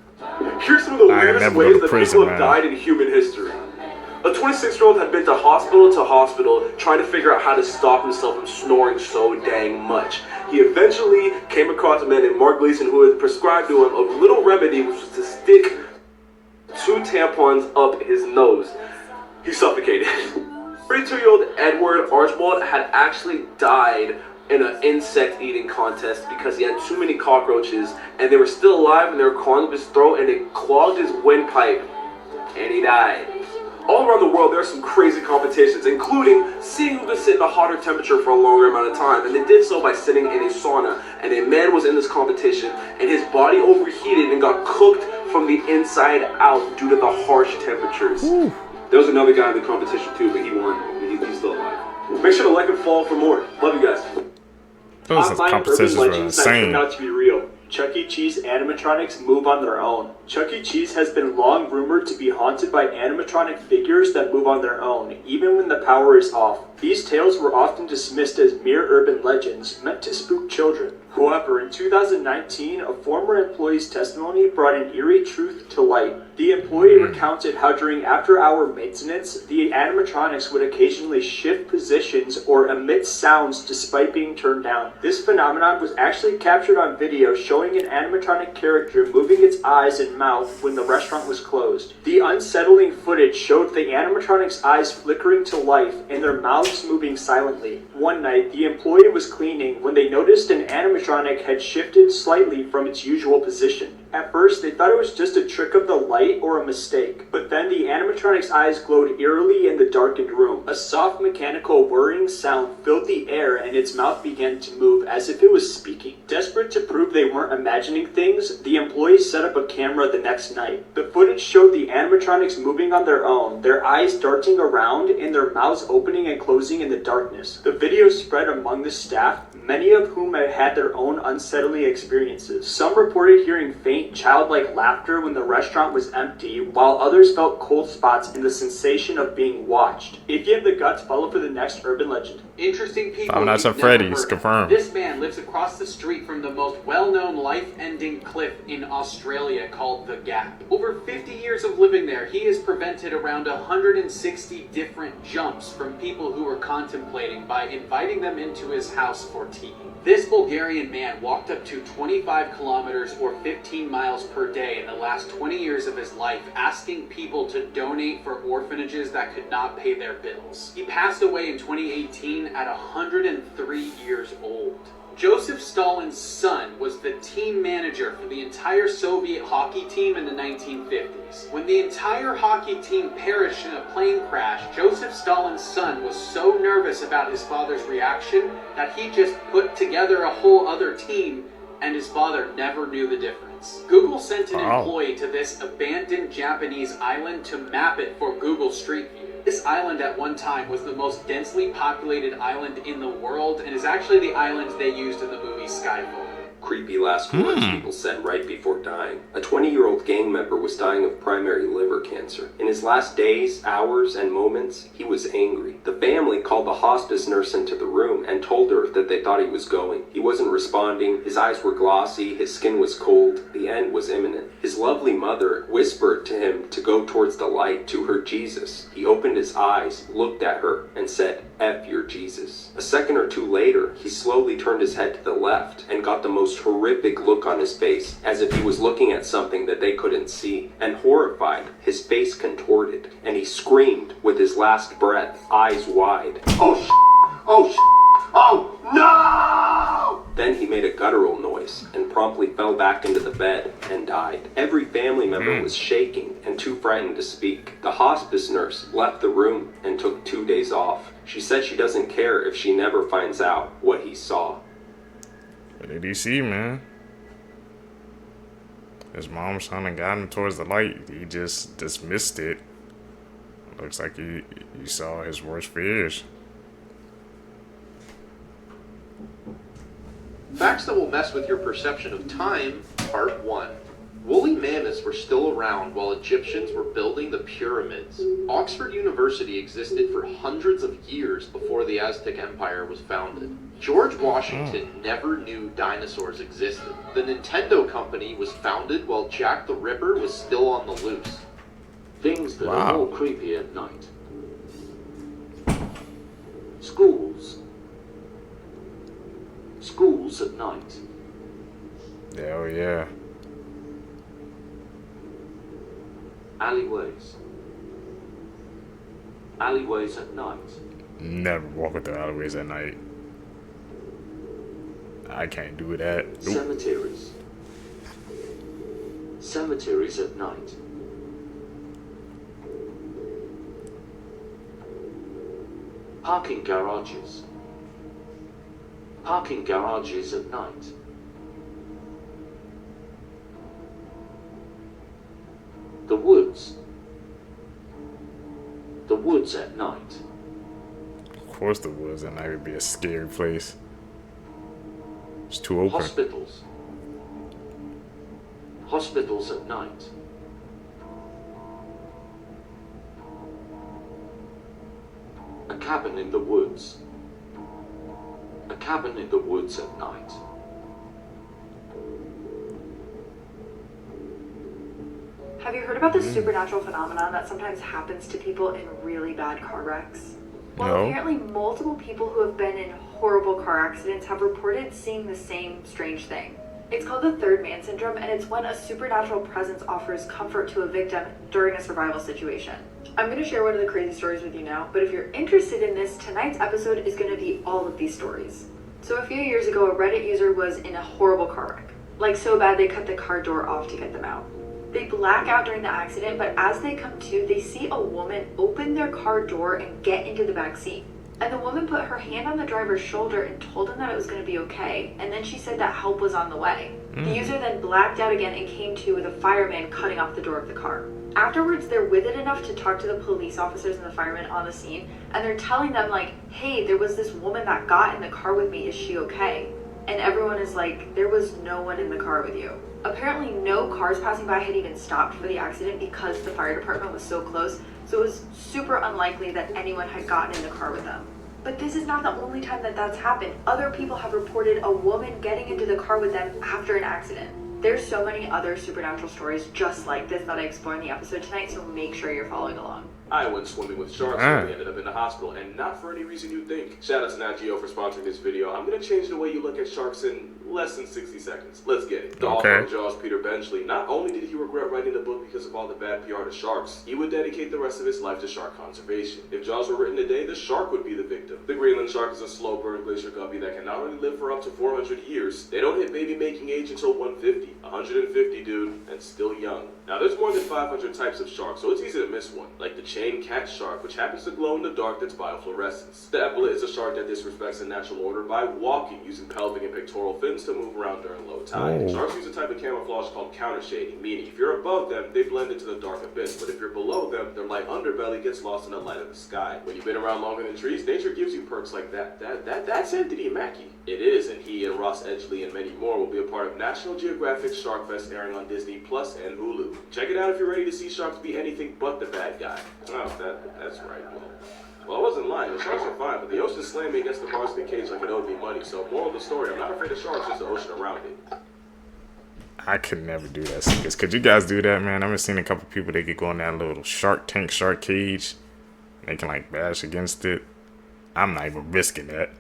Here's some of the weirdest ways that people have died in human history. A 26-year-old had been to hospital trying to figure out how to stop himself from snoring so dang much. He eventually came across a man named Mark Gleason who had prescribed to him a little remedy, which was to stick 2 tampons up his nose. He suffocated. 32-year-old Edward Archibald had actually died in an insect eating contest because he had too many cockroaches and they were still alive and they were crawling up his throat and it clogged his windpipe and he died. All around the world, there are some crazy competitions, including seeing who could sit in a hotter temperature for a longer amount of time, and they did so by sitting in a sauna. And a man was in this competition, and his body overheated and got cooked from the inside out due to the harsh temperatures. There was another guy in the competition too, but he won. He's still alive. Make sure to like and follow for more. Love you guys. Those competitions were insane. Turned out to be real. Chuck E. Cheese animatronics move on their own. Chuck E. Cheese has been long rumored to be haunted by animatronic figures that move on their own, even when the power is off. These tales were often dismissed as mere urban legends meant to spook children. However, in 2019, a former employee's testimony brought an eerie truth to light. The employee recounted how during after-hour maintenance, the animatronics would occasionally shift positions or emit sounds despite being turned down. This phenomenon was actually captured on video showing an animatronic character moving its eyes and mouth when the restaurant was closed. The unsettling footage showed the animatronic's eyes flickering to life and their mouths moving silently. One night, the employee was cleaning when they noticed an animatronic had shifted slightly from its usual position. At first, they thought it was just a trick of the light or a mistake, but then the animatronic's eyes glowed eerily in the darkened room. A soft mechanical whirring sound filled the air and its mouth began to move as if it was speaking. Desperate to prove they weren't imagining things, the employees set up a camera the next night. The footage showed the animatronics moving on their own, their eyes darting around and their mouths opening and closing in the darkness. The video spread among the staff, many of whom had had their own unsettling experiences. Some reported hearing faint, childlike laughter when the restaurant was empty, while others felt cold spots in the sensation of being watched. If you have the guts, follow for the next urban legend. Interesting people. Five Nights at Freddy's, confirmed. This man lives across the street from the most well-known life-ending cliff in Australia called The Gap. Over 50 years of living there, he has prevented around 160 different jumps from people who were contemplating by inviting them into his house for tea. This Bulgarian man walked up to 25 kilometers or 15 miles per day in the last 20 years of his life, asking people to donate for orphanages that could not pay their bills. He passed away in 2018 at 103 years old. Joseph Stalin's son was the team manager for the entire Soviet hockey team in the 1950s. When the entire hockey team perished in a plane crash, Joseph Stalin's son was so nervous about his father's reaction that he just put together a whole other team, and his father never knew the difference. Google sent an employee to this abandoned Japanese island to map it for Google Street View. This island at one time was the most densely populated island in the world and is actually the island they used in the movie Skyfall. Creepy last words people said right before dying. A 20-year-old gang member was dying of primary liver cancer. In his last days, hours, and moments, he was angry. The family called the hospice nurse into the room and told her that they thought he was going. He wasn't responding, his eyes were glossy, his skin was cold, the end was imminent. His lovely mother whispered to him to go towards the light, to her Jesus. He opened his eyes, looked at her, and said, "F your Jesus." A second or two later, he slowly turned his head to the left and got the most horrific look on his face, as if he was looking at something that they couldn't see. And horrified, his face contorted, and he screamed with his last breath, eyes wide, "Oh sh**! Oh sh**! Oh no!" Then he made a guttural noise and promptly fell back into the bed and died. Every family member was shaking and too frightened to speak. The hospice nurse left the room and took 2 days off. She said she doesn't care if she never finds out what he saw. What did he see, man? His mom trying to guide him towards the light. He just dismissed it. Looks like he saw his worst fears. Facts that will mess with your perception of time, Part 1. Woolly mammoths were still around while Egyptians were building the pyramids. Oxford University existed for hundreds of years before the Aztec Empire was founded. George Washington never knew dinosaurs existed. The Nintendo company was founded while Jack the Ripper was still on the loose. Things that are more creepy at night. Schools. Schools at night. Hell yeah. Alleyways. Alleyways at night. Never walking through alleyways at night. I can't do that. Nope. Cemeteries. Cemeteries at night. Parking garages. Parking garages at night. The woods. The woods at night. Of course the woods at night would be a scary place. It's too open. Hospitals. Hospitals at night. A cabin in the woods. A cabin in the woods at night. Have you heard about this supernatural phenomenon that sometimes happens to people in really bad car wrecks? Well, No. apparently multiple people who have been in horrible car accidents have reported seeing the same strange thing. It's called the third man syndrome, and it's when a supernatural presence offers comfort to a victim during a survival situation. I'm going to share one of the crazy stories with you now, but if you're interested in this, tonight's episode is going to be all of these stories. So a few years ago, a Reddit user was in a horrible car wreck. Like so bad they cut the car door off to get them out. They black out during the accident, but as they come to, they see a woman open their car door and get into the back seat. And the woman put her hand on the driver's shoulder and told him that it was going to be okay, and then she said that help was on the way. The user then blacked out again and came to with a fireman cutting off the door of the car. Afterwards, they're with it enough to talk to the police officers and the firemen on the scene, and they're telling them like, hey, there was this woman that got in the car with me, is she okay? And everyone is like, there was no one in the car with you. Apparently no cars passing by had even stopped for the accident because the fire department was so close, so it was super unlikely that anyone had gotten in the car with them. But this is not the only time that that's happened. Other people have reported a woman getting into the car with them after an accident. There's so many other supernatural stories just like this that I explore in the episode tonight, so make sure you're following along. I went swimming with sharks and we ended up in the hospital, and not for any reason you think. Shout out to Nat Geo for sponsoring this video. I'm gonna change the way you look at sharks in less than 60 seconds. Let's get it. The author of Jaws, Peter Benchley, not only did he regret writing the book because of all the bad PR to sharks, he would dedicate the rest of his life to shark conservation. If Jaws were written today, the shark would be the victim. The Greenland shark is a slow burn glacier guppy that can not only live for up to 400 years, they don't hit baby making age until 150. 150, dude, and still young. Now, there's more than 500 types of sharks, so it's easy to miss one, like the chain cat shark, which happens to glow in the dark that's biofluorescence. The epaulet is a shark that disrespects the natural order by walking using pelvic and pectoral fins oceans to move around during low tide. Oh. Sharks use a type of camouflage called countershading, meaning if you're above them, they blend into the dark abyss, but if you're below them, their light underbelly gets lost in the light of the sky. When you've been around longer than trees, nature gives you perks like that. That's Anthony Mackie. It is, and he and Ross Edgley and many more will be a part of National Geographic Shark Fest airing on Disney Plus and Hulu. Check it out if you're ready to see sharks be anything but the bad guy. Oh, that's right. Well, I wasn't lying. The sharks are fine, but the ocean slammed me against the bars of the cage like it owed me money. So, moral of the story, I'm not afraid of sharks, just the ocean around it. I could never do that. Serious. Could you guys do that, man? I've seen a couple people that could go in that little shark cage. They can like bash against it. I'm not even risking that.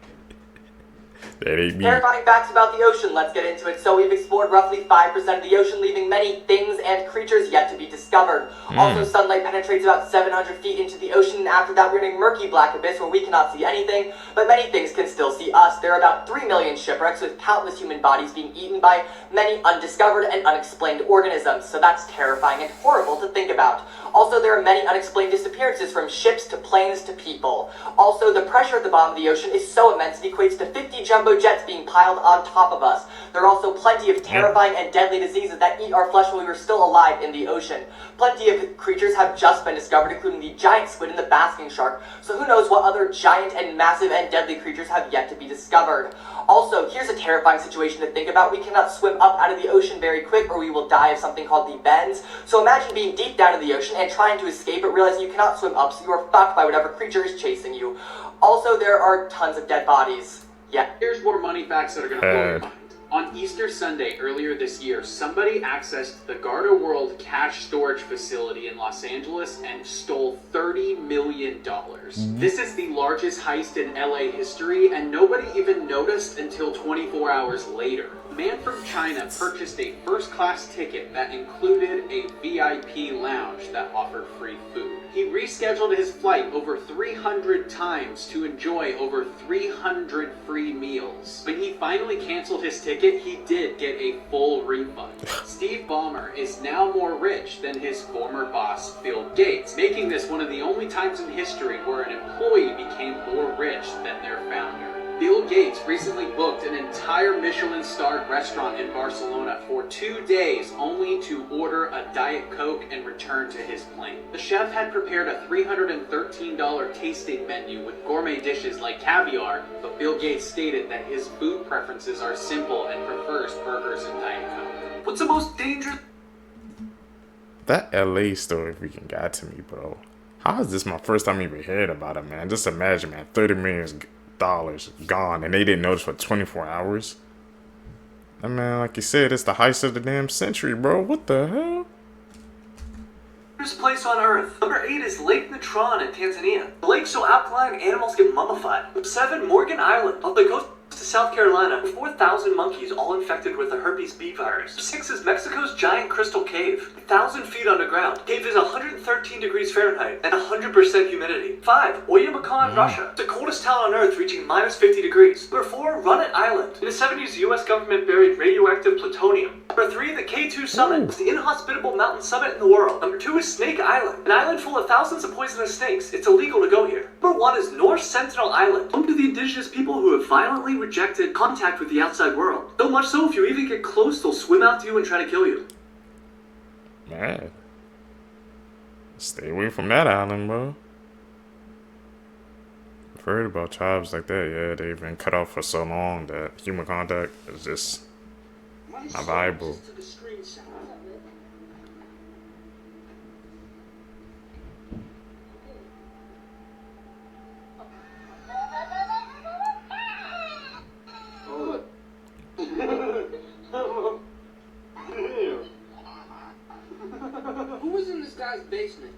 That ain't me. Terrifying facts about the ocean, let's get into it. So we've explored roughly 5% of the ocean, leaving many things and creatures yet to be discovered. Also, sunlight penetrates about 700 feet into the ocean, and after that we're in a murky black abyss where we cannot see anything, but many things can still see us. There are about 3 million shipwrecks, with countless human bodies being eaten by many undiscovered and unexplained organisms, so that's terrifying and horrible to think about. Also, there are many unexplained disappearances, from ships to planes to people. Also, the pressure at the bottom of the ocean is so immense it equates to 50 jumbo jets being piled on top of us. There are also plenty of terrifying and deadly diseases that eat our flesh while we were still alive in the ocean. Plenty of creatures have just been discovered, including the giant squid and the basking shark, so who knows what other giant and massive and deadly creatures have yet to be discovered. Also, here's a terrifying situation to think about. We cannot swim up out of the ocean very quick or we will die of something called the bends. So imagine being deep down in the ocean and trying to escape, but realizing you cannot swim up, so you are fucked by whatever creature is chasing you. Also, there are tons of dead bodies. Yeah. Here's more money facts that are gonna blow your mind. On Easter Sunday earlier this year, somebody accessed the Garda World cash storage facility in Los Angeles and stole $30 million. This is the largest heist in LA history, and nobody even noticed until 24 hours later. A man from China purchased a first-class ticket that included a VIP lounge that offered free food. He rescheduled his flight over 300 times to enjoy over 300 free meals. When he finally canceled his ticket, he did get a full refund. Steve Ballmer is now more rich than his former boss, Bill Gates, making this one of the only times in history where an employee became more rich than their founder. Bill Gates recently booked an entire Michelin-starred restaurant in Barcelona for 2 days only to order a Diet Coke and return to his plane. The chef had prepared a $313 tasting menu with gourmet dishes like caviar, but Bill Gates stated that his food preferences are simple and prefers burgers and Diet Coke. What's the most dangerous? That LA story freaking got to me, bro. How is this my first time even hearing about it, man? Just imagine, man, $30 million gone, and they didn't notice for 24 hours. I mean, like you said, it's the heist of the damn century, bro. What the hell? Place on Earth. Number 8 is Lake Natron in Tanzania. The lake's so alkaline, animals get mummified. Number 7, Morgan Island, off the coast to South Carolina. 4,000 monkeys all infected with the herpes B virus. 6 is Mexico's giant crystal cave, 1,000 feet underground. Cave is 113 degrees Fahrenheit and 100% humidity. 5, Oymyakon, Russia. The coldest town on Earth, reaching minus 50 degrees. Number 4, Runnet Island. In the 70s, the US government buried radioactive plutonium. Number 3, the K2 Summit. It's the inhospitable mountain summit in the world. Number 2 is Snake Island, an island full of thousands of poisonous snakes. It's illegal to go here. Number 1 is North Sentinel Island, home to the indigenous people who have violently rejected contact with the outside world. So much so, if you even get close, they'll swim out to you and try to kill you. Man. Stay away from that island, bro. I've heard about tribes like that, yeah. They've been cut off for so long that human contact is just not viable. Who was in this guy's basement?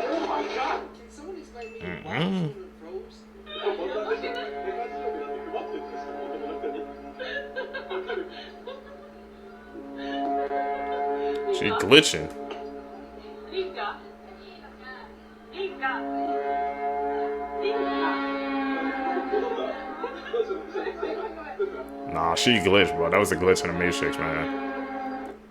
Oh my God! Can someone explain me why children froze? She glitching. Nah, she glitched, bro. That was a glitch in the Matrix, man.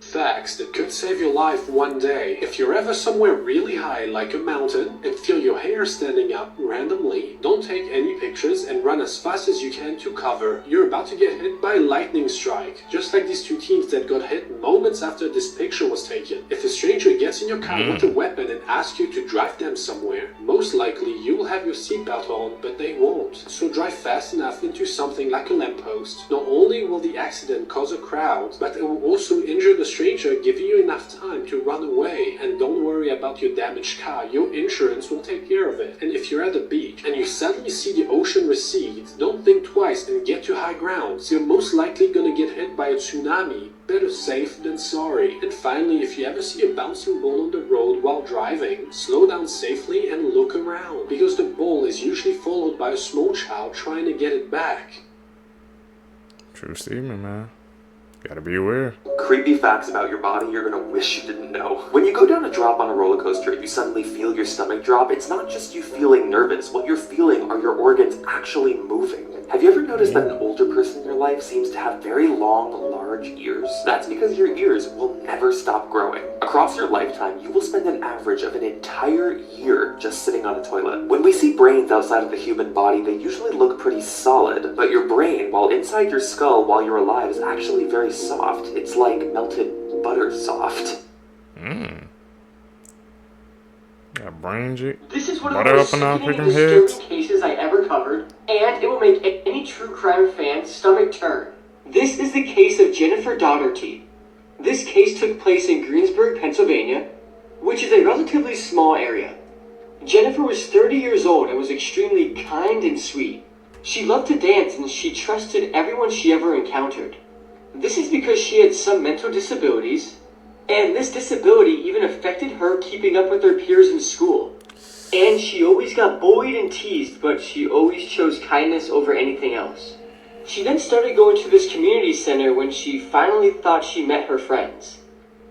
Facts that could save your life one day. If you're ever somewhere really high, like a mountain, and feel your hair standing up randomly, don't take any pictures and run as fast as you can to cover. You're about to get hit by a lightning strike, just like these two teens that got hit moments after this picture was taken. If a stranger gets in your car with a weapon and asks you to drive them somewhere, most likely you will have your seatbelt on, but they won't. So drive fast enough into something like a lamppost. Not only will the accident cause a crowd, but it will also injure the stranger, giving you enough time to run away. And don't worry about your damaged car, your insurance will take care of it. And if you're at the beach and you suddenly see the ocean recede, don't think twice and get to high ground. You're most likely gonna get hit by a tsunami. Better safe than sorry. And finally, if you ever see a bouncing ball on the road while driving, slow down safely and look around, because the ball is usually followed by a small child trying to get it back. True statement, man. Gotta be aware. Creepy facts about your body you're gonna wish you didn't know. When you go down a drop on a roller coaster and you suddenly feel your stomach drop, it's not just you feeling nervous. What you're feeling are your organs actually moving. Have you ever noticed that an older person in your life seems to have very long, large ears? That's because your ears will never stop growing. Across your lifetime, you will spend an average of an entire year just sitting on a toilet. When we see brains outside of the human body, they usually look pretty solid, but your brain, while inside your skull while you're alive, is actually very soft. It's like melted butter soft. Got brain jig. This is one of the most sickening and disturbing cases I ever covered, and it will make any true crime fan's stomach turn. This is the case of Jennifer Dougherty. This case took place in Greensburg, Pennsylvania, which is a relatively small area. Jennifer was 30 years old and was extremely kind and sweet. She loved to dance and she trusted everyone she ever encountered. This is because she had some mental disabilities, and this disability even affected her keeping up with her peers in school. And she always got bullied and teased, but she always chose kindness over anything else. She then started going to this community center when she finally thought she met her friends.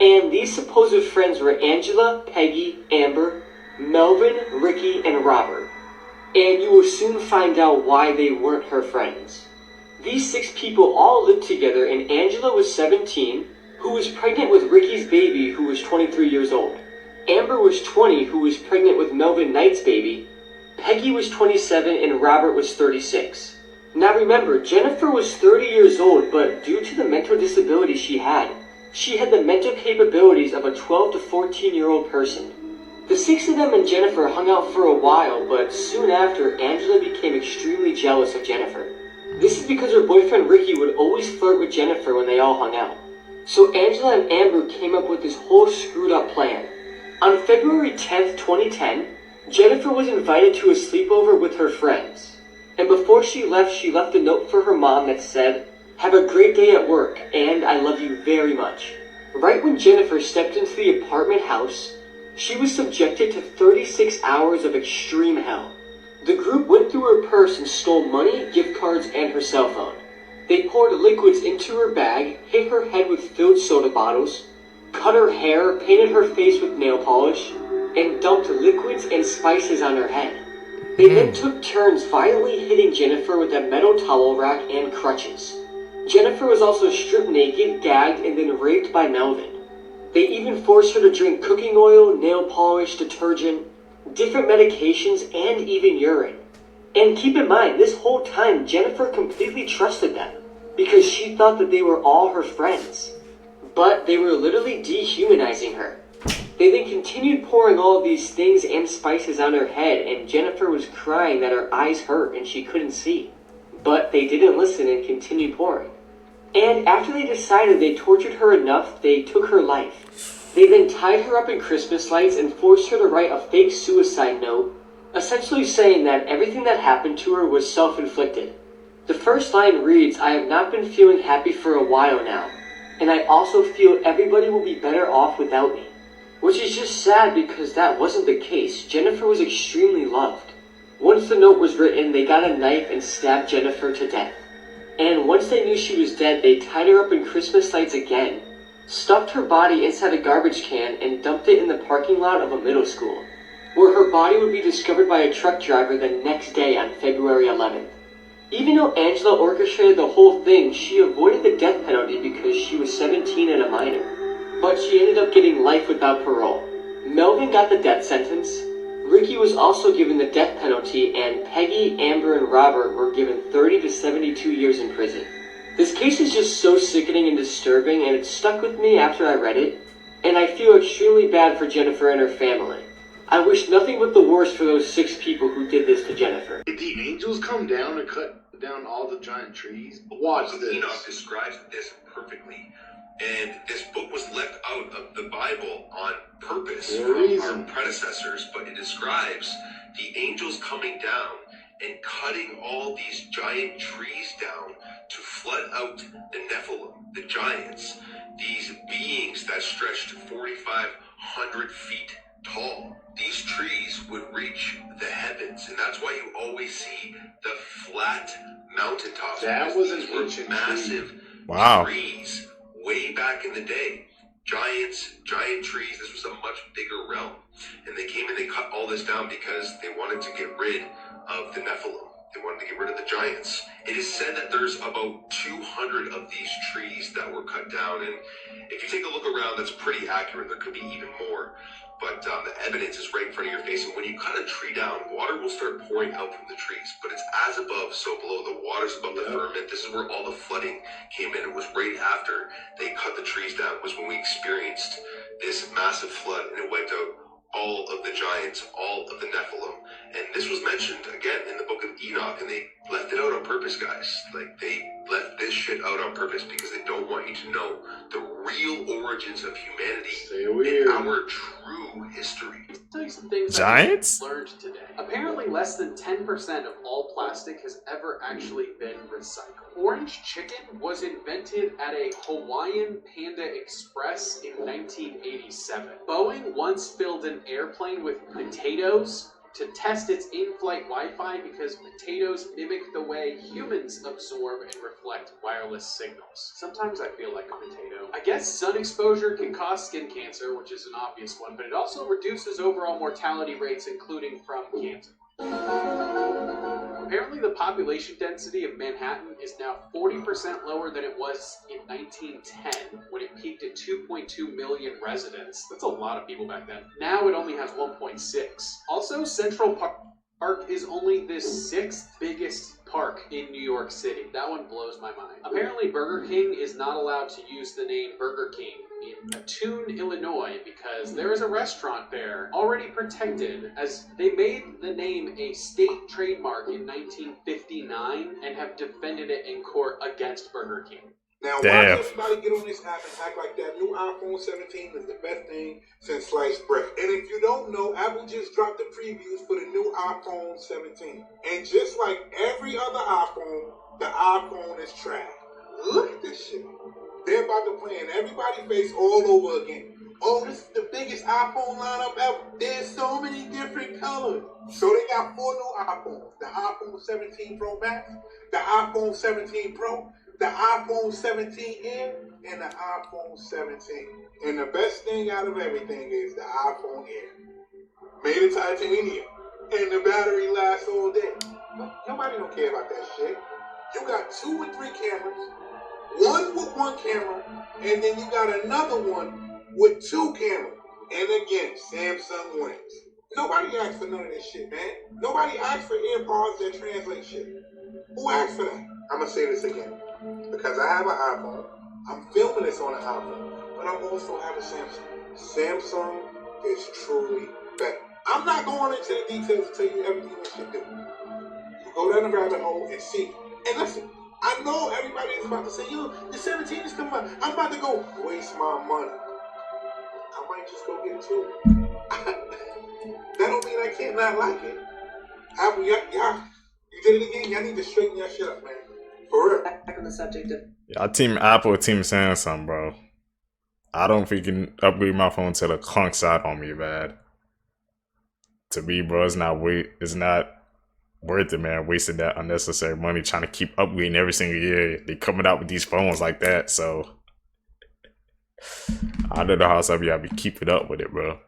And these supposed friends were Angela, Peggy, Amber, Melvin, Ricky, and Robert. And you will soon find out why they weren't her friends. These 6 people all lived together, and Angela was 17, who was pregnant with Ricky's baby, who was 23 years old. Amber was 20, who was pregnant with Melvin Knight's baby. Peggy was 27, and Robert was 36. Now remember, Jennifer was 30 years old, but due to the mental disability she had the mental capabilities of a 12 to 14-year-old person. The 6 of them and Jennifer hung out for a while, but soon after, Angela became extremely jealous of Jennifer. This is because her boyfriend Ricky would always flirt with Jennifer when they all hung out. So Angela and Amber came up with this whole screwed up plan. On February 10th, 2010, Jennifer was invited to a sleepover with her friends. And before she left a note for her mom that said, "Have a great day at work, and I love you very much." Right when Jennifer stepped into the apartment house, she was subjected to 36 hours of extreme hell. The group went through her purse and stole money, gift cards, and her cell phone. They poured liquids into her bag, hit her head with filled soda bottles, cut her hair, painted her face with nail polish, and dumped liquids and spices on her head. They then took turns violently hitting Jennifer with a metal towel rack and crutches. Jennifer was also stripped naked, gagged, and then raped by Melvin. They even forced her to drink cooking oil, nail polish, detergent, different medications, and even urine. And keep in mind, this whole time, Jennifer completely trusted them, because she thought that they were all her friends. But they were literally dehumanizing her. They then continued pouring all of these things and spices on her head, and Jennifer was crying that her eyes hurt and she couldn't see. But they didn't listen and continued pouring. And after they decided they tortured her enough, they took her life. They then tied her up in Christmas lights and forced her to write a fake suicide note, essentially saying that everything that happened to her was self-inflicted. The first line reads, "I have not been feeling happy for a while now, and I also feel everybody will be better off without me." Which is just sad because that wasn't the case. Jennifer was extremely loved. Once the note was written, they got a knife and stabbed Jennifer to death. And once they knew she was dead, they tied her up in Christmas lights again, stuffed her body inside a garbage can, and dumped it in the parking lot of a middle school, where her body would be discovered by a truck driver the next day on February 11th. Even though Angela orchestrated the whole thing, she avoided the death penalty because she was 17 and a minor. But she ended up getting life without parole. Melvin got the death sentence. Ricky was also given the death penalty, and Peggy, Amber, and Robert were given 30 to 72 years in prison. This case is just so sickening and disturbing, and it stuck with me after I read it, and I feel extremely bad for Jennifer and her family. I wish nothing but the worst for those 6 people who did this to Jennifer. Did the angels come down and cut down all the giant trees? Watch this. Enoch describes this perfectly. And this book was left out of the Bible on purpose from our predecessors, but it describes the angels coming down and cutting all these giant trees down to flood out the Nephilim, the giants, these beings that stretched 4,500 feet tall. These trees would reach the heavens, and that's why you always see the flat mountaintops. That was an these were ancient massive Wow. trees way back in the day. Giant trees. This was a much bigger realm. And they came and they cut all this down because they wanted to get rid of the Nephilim. They wanted to get rid of the giants. It is said that there's about 200 of these trees that were cut down. And if you take a look around, that's pretty accurate. There could be even more. But the evidence is right in front of your face. And when you cut a tree down, water will start pouring out from the trees. But it's as above, so below. The water's above the firmament. This is where all the flooding came in. It was right after they cut the trees down. It was when we experienced this massive flood. And it wiped out all of the giants, all of the Nephilim. And this was mentioned, again, in the book of Enoch. And they left it out on purpose, guys. Like, they left this shit out on purpose because they don't want you to know the real origins of humanity and our true history. I'll tell you some things Giants? I learned today. Apparently, less than 10% of all plastic has ever actually been recycled. Orange chicken was invented at a Hawaiian Panda Express in 1987. Boeing once filled an airplane with potatoes to test its in-flight Wi-Fi because potatoes mimic the way humans absorb and reflect wireless signals. Sometimes I feel like a potato. I guess sun exposure can cause skin cancer, which is an obvious one, but it also reduces overall mortality rates, including from cancer. Apparently the population density of Manhattan is now 40% lower than it was in 1910, when it peaked at 2.2 million residents. That's a lot of people back then. Now it only has 1.6. Also, Central Park is only the 6th biggest park in New York City. That one blows my mind. Apparently Burger King is not allowed to use the name Burger King in Mattoon, Illinois, because there is a restaurant there already protected, as they made the name a state trademark in 1959 and have defended it in court against Burger King. Now, why does everybody get on this app and act like that new iPhone 17 is the best thing since sliced bread? And if you don't know, Apple just dropped the previews for the new iPhone 17. And just like every other iPhone, the iPhone is trash. Look at this shit. They're about to play in everybody's face all over again. Oh, this is the biggest iPhone lineup ever. There's so many different colors. So they got 4 new iPhones. The iPhone 17 Pro Max, the iPhone 17 Pro, the iPhone 17 Air, and the iPhone 17. And the best thing out of everything is the iPhone Air. Made of titanium. And the battery lasts all day. Nobody don't care about that shit. You got 2 or 3 cameras. One with 1 camera, and then you got another one with 2 cameras. And again, Samsung wins. Nobody asked for none of this shit, man. Nobody asked for AirPods that translate shit. Who asked for that? I'm gonna say this again. Because I have an iPhone, I'm filming this on an iPhone, but I also have a Samsung. Samsung is truly better. I'm not going into the details to tell you everything this shit do. You go down the rabbit hole and see. And listen, I know everybody is about to say, yo, the 17 is coming out. I'm about to go waste my money. I might just go get it too. That don't mean I can't not like it. Apple, y'all, you did it again. Y'all need to straighten your shit up, man. For real. Back on the subject of... Y'all team Apple, team Samsung, bro. I don't freaking upgrade my phone till the clunks out on me, man. To me, bro, it's not worth it, man. Wasting that unnecessary money trying to keep upgrading every single year. They coming out with these phones like that, so I don't know how some of y'all be keeping up with it, bro.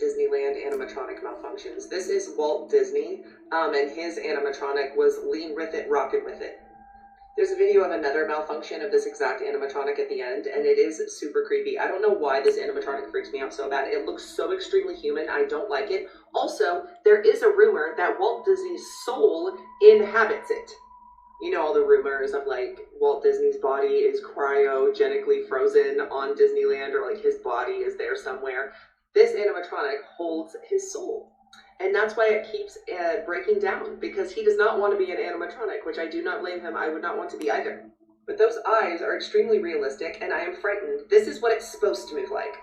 Disneyland animatronic malfunction. malfunctions. This is Walt Disney, and his animatronic was Lean With It, Rockin' With It. There's a video of another malfunction of this exact animatronic at the end, and it is super creepy. I don't know why this animatronic freaks me out so bad. It looks so extremely human. I don't like it. Also, there is a rumor that Walt Disney's soul inhabits it. You know all the rumors of, like, Walt Disney's body is cryogenically frozen on Disneyland, or, like, his body is there somewhere. This animatronic holds his soul. And that's why it keeps breaking down, because he does not want to be an animatronic, which I do not blame him. I would not want to be either. But those eyes are extremely realistic, and I am frightened. This is what it's supposed to move like.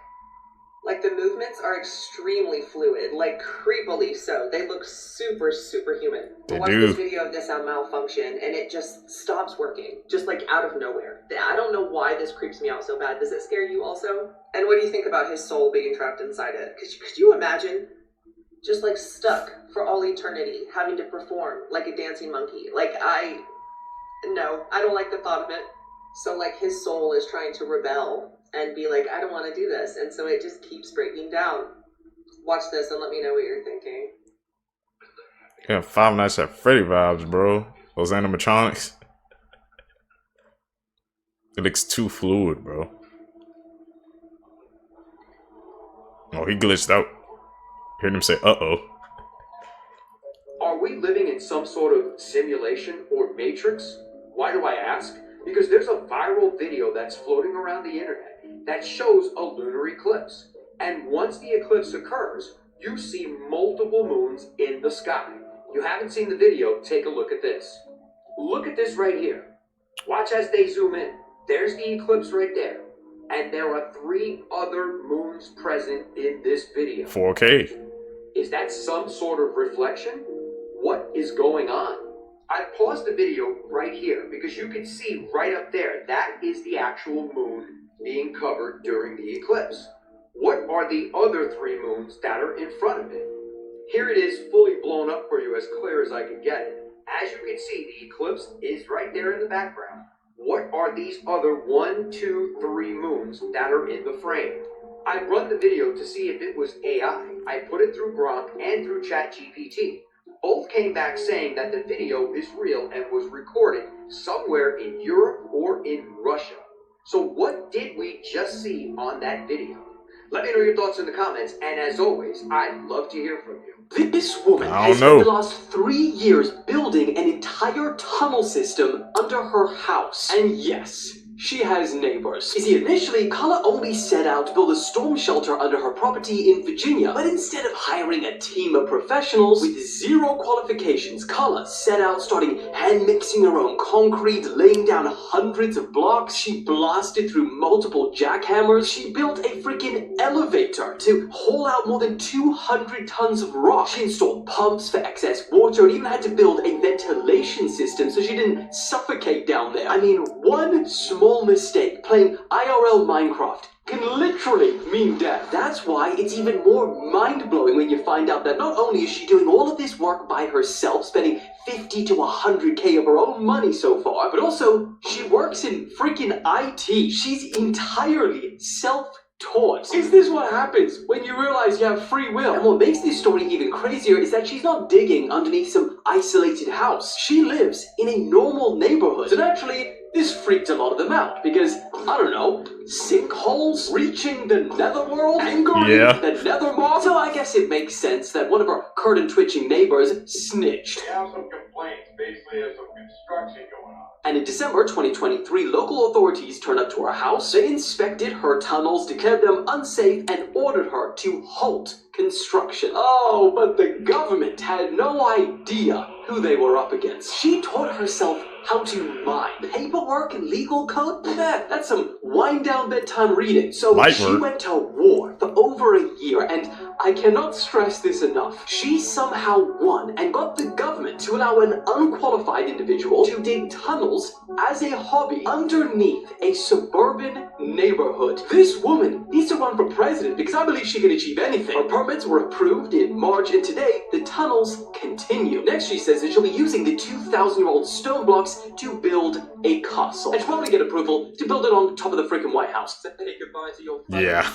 Like, the movements are extremely fluid, like creepily so. They look super, super human. They watch do. this video of this on malfunction, and it just stops working, just like out of nowhere. I don't know why this creeps me out so bad. Does it scare you also? And what do you think about his soul being trapped inside it? Could you imagine? Just like stuck for all eternity, having to perform like a dancing monkey. Like, no, I don't like the thought of it. So like his soul is trying to rebel and be like, I don't want to do this. And so it just keeps breaking down. Watch this and let me know what you're thinking. Yeah, Five Nights at Freddy vibes, bro. Those animatronics. It looks too fluid, bro. Oh, he glitched out. Heard him say, uh-oh. Are we living in some sort of simulation or matrix? Why do I ask? Because there's a viral video that's floating around the internet that shows a lunar eclipse. And once the eclipse occurs, you see multiple moons in the sky. You haven't seen the video, take a look at this. Look at this right here. Watch as they zoom in. There's the eclipse right there. And there are 3 other moons present in this video. 4K. Is that some sort of reflection? What is going on? I paused the video right here because you can see right up there, that is the actual moon being covered during the eclipse. What are the other 3 moons that are in front of it? Here it is, fully blown up for you as clear as I can get it. As you can see, the eclipse is right there in the background. What are these other 1, 2, 3 moons that are in the frame? I run the video to see if it was AI. I put it through Grok and through ChatGPT. Both came back saying that the video is real and was recorded somewhere in Europe or in Russia. So what did we just see on that video? Let me know your thoughts in the comments, and as always, I'd love to hear from you. This woman has spent the last 3 years building an entire tunnel system under her house. And yes, she has neighbors. You see, initially, Carla only set out to build a storm shelter under her property in Virginia. But instead of hiring a team of professionals with 0 qualifications, Carla set out starting hand mixing her own concrete, laying down hundreds of blocks. She blasted through multiple jackhammers. She built a freaking elevator to haul out more than 200 tons of rock. She installed pumps for excess water and even had to build a ventilation system so she didn't suffocate down there. I mean, one small mistake playing IRL Minecraft can literally mean death. That's why it's even more mind-blowing when you find out that not only is she doing all of this work by herself, spending 50 to 100K of her own money so far, but also she works in freaking IT. She's entirely self-taught. Is this what happens when you realize you have free will? And what makes this story even crazier is that she's not digging underneath some isolated house. She lives in a normal neighborhood. And actually, this freaked a lot of them out because, I don't know, sinkholes reaching the netherworld, angering the nether moth. So I guess it makes sense that one of her curtain-twitching neighbors snitched. We have some complaints. Basically, there's some construction going on. And in December 2023, local authorities turned up to her house. They inspected her tunnels, declared them unsafe, and ordered her to halt construction. Oh, but the government had no idea who they were up against. She taught herself how to mine. Paperwork and legal code? That's some wind-down bedtime reading. So she went to war for over a year, and I cannot stress this enough. She somehow won and got the government to allow an unqualified individual to dig tunnels as a hobby underneath a suburban neighborhood. This woman needs to run for president because I believe she can achieve anything. Her permits were approved in March, and today the tunnels continue. Next, she says that she'll be using the 2,000-year-old stone blocks to build a castle. And she'll probably get approval to build it on top of the freaking White House. Say goodbye to your Yeah.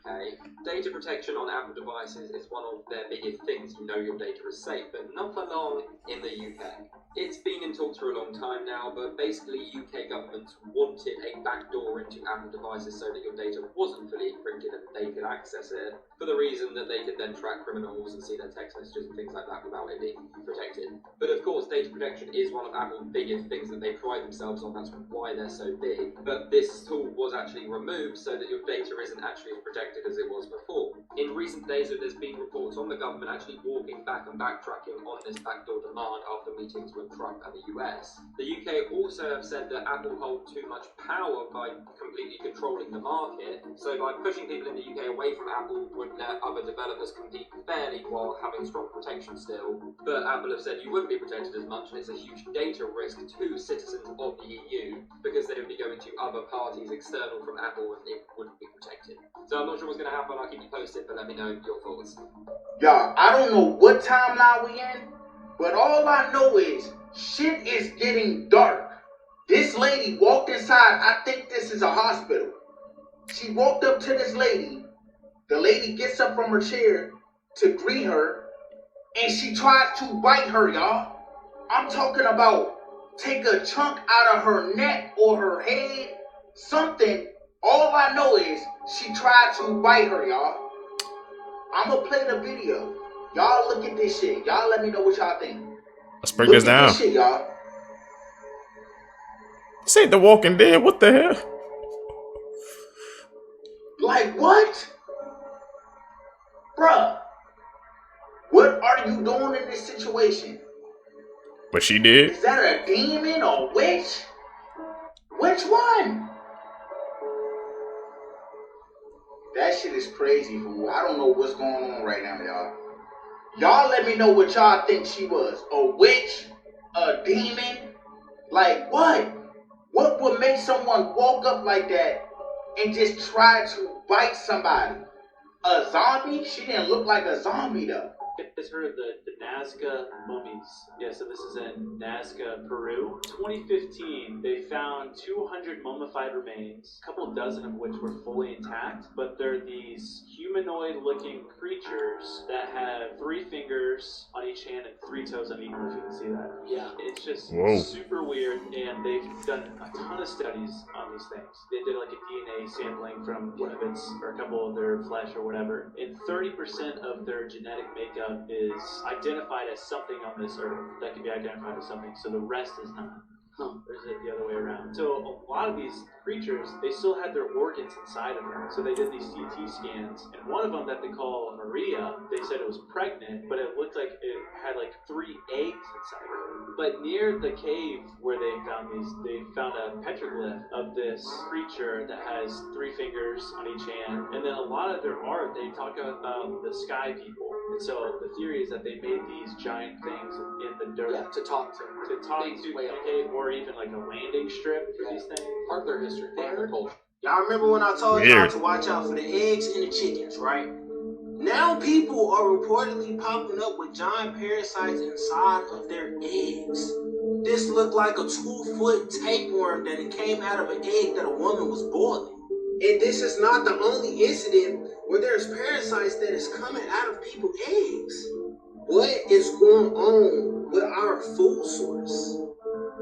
UK, data protection on Apple devices is one of their biggest things. You know your data is safe, but not for long in the UK. It's been in talks for a long time now, but basically UK governments wanted a backdoor into Apple devices so that your data wasn't fully encrypted and they could access it, for the reason that they could then track criminals and see their text messages and things like that without it being protected. But of course, data protection is one of Apple's biggest things that they pride themselves on. That's why they're so big. But this tool was actually removed so that your data isn't actually as protected as it was before. In recent days, there's been reports on the government actually walking back and backtracking on this backdoor demand after meetings with Trump and the US. The UK also have said that Apple hold too much power by completely controlling the market, so by pushing people in the UK away from Apple would let other developers compete fairly while having strong protection still. But Apple have said you wouldn't be protected as much, and it's a huge data risk to citizens of the EU because they would be going to other parties external from Apple and it wouldn't be protected. So I'm not sure what's going to happen. I'll keep you posted, but let me know your thoughts. Y'all, I don't know what timeline we in, but all I know is shit is getting dark. This lady walked inside. I think this is a hospital. She walked up to this lady. The lady gets up from her chair to greet her, and she tries to bite her, y'all. I'm talking about take a chunk out of her neck or her head, something. All I know is she tried to bite her, y'all. I'm gonna play the video. Y'all look at this shit. Y'all let me know what y'all think. Let's break this down. This shit, y'all. This ain't The Walking Dead. What the hell? Like what? Bruh. What are you doing in this situation? But she did. Is that a demon or witch? Which one? That shit is crazy, fool. I don't know what's going on right now, y'all. Y'all let me know what y'all think she was. A witch? A demon? Like what? What would make someone walk up like that and just try to bite somebody? A zombie? She didn't look like a zombie though. You guys heard of the Nazca mummies? Yeah, so this is in Nazca, Peru. 2015, they found 200 mummified remains, a couple dozen of which were fully intact, but they're these humanoid-looking creatures that have 3 fingers on each hand and 3 toes on each, if you can see that. Yeah, it's just super weird, and they've done a ton of studies on these things. They did like a DNA sampling from one of its, or a couple of their flesh or whatever, and 30% of their genetic makeup is identified as something on this earth that can be identified as something, so the rest is not. Or is it the other way around? So a lot of these creatures, they still had their organs inside of them. So they did these CT scans, and one of them that they call Maria, they said it was pregnant, but it looked like it had like 3 eggs inside of it. But near the cave where they found these, they found a petroglyph of this creature that has 3 fingers on each hand. And then a lot of their art, they talk about the sky people. And so the theory is that they made these giant things in the dirt to talk to the cave, or even like a landing strip for these things. Part of their history, part of their culture. Y'all remember when I told y'all to watch out for the eggs and the chickens, right? Now people are reportedly popping up with giant parasites inside of their eggs. This looked like a 2-foot tapeworm that it came out of an egg that a woman was boiling. And this is not the only incident where there's parasites that is coming out of people's eggs. What is going on with our food source?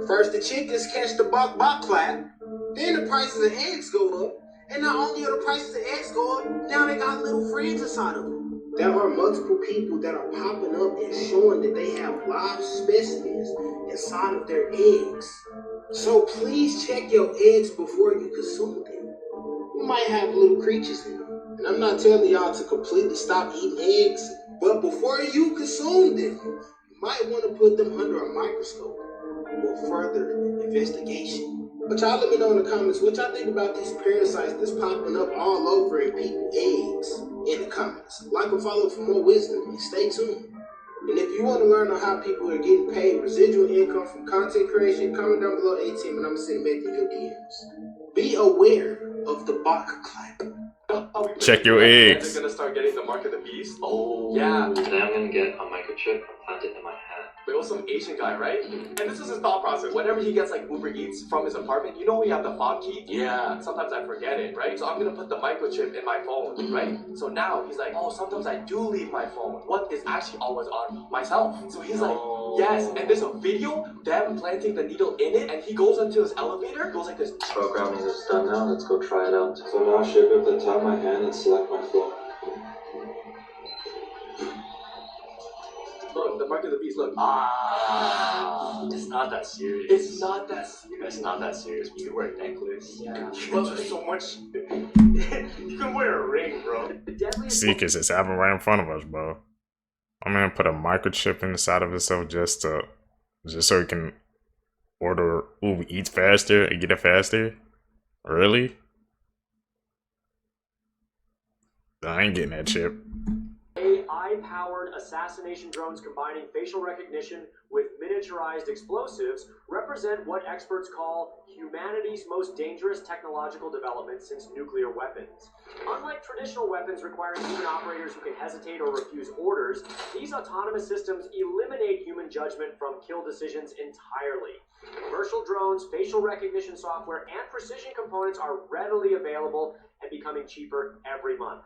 First the chickens catch the bok clap, then the prices of eggs go up, and not only are the prices of eggs go up, now they got little friends inside of them. There are multiple people that are popping up and showing that they have live specimens inside of their eggs. So please check your eggs before you consume them. You might have little creatures in them. And I'm not telling y'all to completely stop eating eggs, but before you consume them, you might want to put them under a microscope for further investigation. But y'all let me know in the comments what y'all think about these parasites that's popping up all over in people's eggs in the comments. Like and follow for more wisdom and stay tuned. And if you want to learn on how people are getting paid residual income from content creation, comment down below 18 and I'm going to send them in your DMs. Be aware of the bok clap. Check your eggs. They're gonna start getting the mark of the beast. Oh. Yeah. Today I'm gonna get a microchip implanted in my head. Wait, It was some Asian guy, right? And this is his thought process. Whenever he gets like Uber Eats from his apartment, you know we have the fob key? Yeah. Sometimes I forget it, right? So I'm gonna put the microchip in my phone, right? So now he's like, oh, sometimes I do leave my phone. What is actually always on myself? So he's like, yes. And there's a video, them planting the needle in it, and he goes into his elevator, goes like this. Programming is done now, let's go try it out. So now shape up the top of my hand and select my flow. Look, the mark of the beast, look. It's not that serious. It's not that serious. It's not that serious. You can wear a necklace. Yeah. Well, there's so much. You can wear a ring, bro. See, cause it's happening right in front of us, bro. I'm gonna put a microchip inside of itself just so it can order Uber Eats faster and get it faster. Really? I ain't getting that chip. AI-powered assassination drones combining facial recognition with miniaturized explosives represent what experts call humanity's most dangerous technological development since nuclear weapons. Unlike traditional weapons requiring human operators who can hesitate or refuse orders, these autonomous systems eliminate human judgment from kill decisions entirely. Commercial drones, facial recognition software, and precision components are readily available and becoming cheaper every month.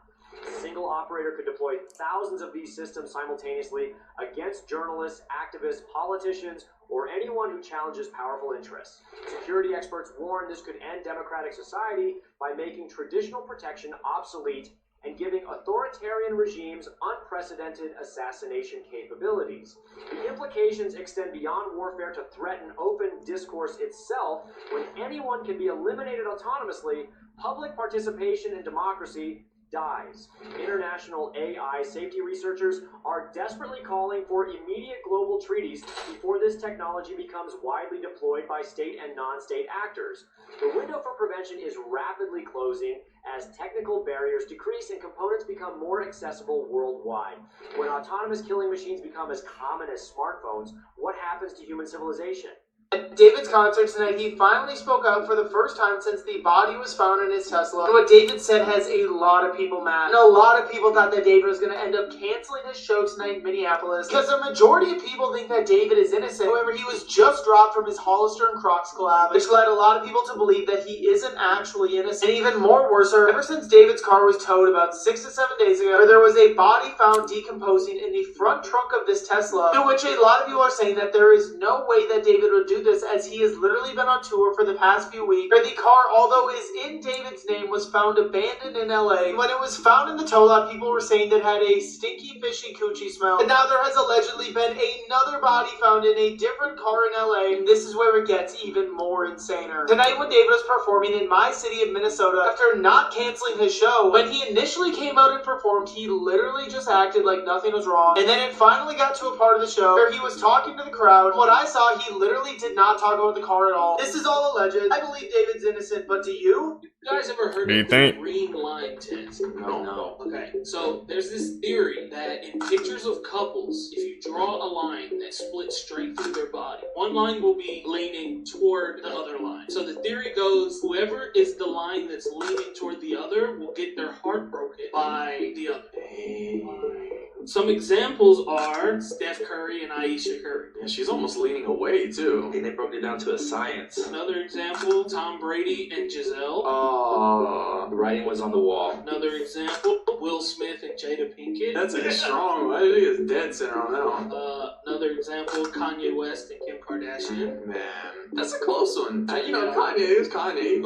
A single operator could deploy thousands of these systems simultaneously against journalists, activists, politicians, or anyone who challenges powerful interests. Security experts warn this could end democratic society by making traditional protection obsolete and giving authoritarian regimes unprecedented assassination capabilities. The implications extend beyond warfare to threaten open discourse itself. When anyone can be eliminated autonomously, public participation in democracy dies. International AI safety researchers are desperately calling for immediate global treaties before this technology becomes widely deployed by state and non-state actors. The window for prevention is rapidly closing as technical barriers decrease and components become more accessible worldwide. When autonomous killing machines become as common as smartphones, what happens to human civilization? At David's concert tonight, he finally spoke out for the first time since the body was found in his Tesla. And what David said has a lot of people mad. And a lot of people thought that David was going to end up canceling his show tonight in Minneapolis because a majority of people think that David is innocent. However, he was just dropped from his Hollister and Crocs collab, which led a lot of people to believe that he isn't actually innocent. And even more worse, ever since David's car was towed about 6 to 7 days ago, there was a body found decomposing in the front trunk of this Tesla, to which a lot of people are saying that there is no way that David would do this, as he has literally been on tour for the past few weeks, where the car, although is in David's name, was found abandoned in LA. When it was found in the tow lot, people were saying that it had a stinky, fishy coochie smell. And now there has allegedly been another body found in a different car in LA, and this is where it gets even more insaner. Tonight, when David was performing in my city of Minnesota, after not canceling his show, when he initially came out and performed, he literally just acted like nothing was wrong. And then it finally got to a part of the show where he was talking to the crowd. What I saw, he literally did not talk about the car at all. This is all alleged. I believe David's innocent, but do you? You guys ever heard of the green line test? No. Okay, so there's this theory that in pictures of couples, if you draw a line that splits straight through their body, one line will be leaning toward the other line. So the theory goes, whoever is the line that's leaning toward the other will get their heart broken by the other. Some examples are Steph Curry and Ayesha Curry. Yeah, she's almost leaning away, too. I think they broke it down to a science. Another example, Tom Brady and Giselle. Oh, the writing was on the wall. Another example, Will Smith and Jada Pinkett. That's a strong one. I think it's dead center on that one. Another example, Kanye West and Kim Kardashian. Man, that's a close one. You know, Kanye is Kanye.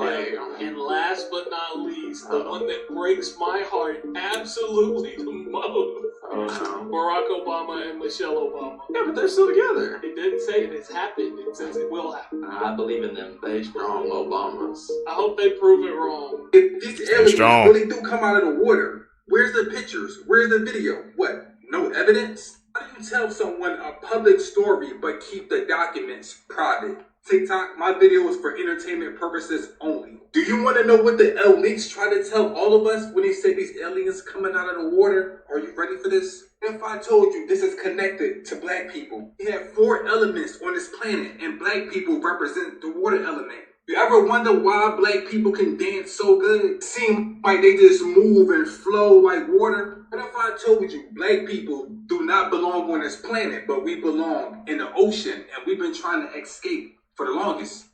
And last but not least, the one that breaks my heart absolutely the most. Barack Obama and Michelle Obama. Yeah, but they're still together. It didn't say it has happened. It says it will happen. I believe in them. They strong Obamas. I hope they prove it wrong. If these aliens really do come out of the water, where's the pictures? Where's the video? What? No evidence? How do you tell someone a public story but keep the documents private? TikTok, my video is for entertainment purposes only. Do you want to know what the elites try to tell all of us when they say these aliens coming out of the water? Are you ready for this? If I told you this is connected to black people, we have 4 elements on this planet, and black people represent the water element. You ever wonder why black people can dance so good? Seem like they just move and flow like water? What if I told you black people do not belong on this planet, but we belong in the ocean, and we've been trying to escape for the longest?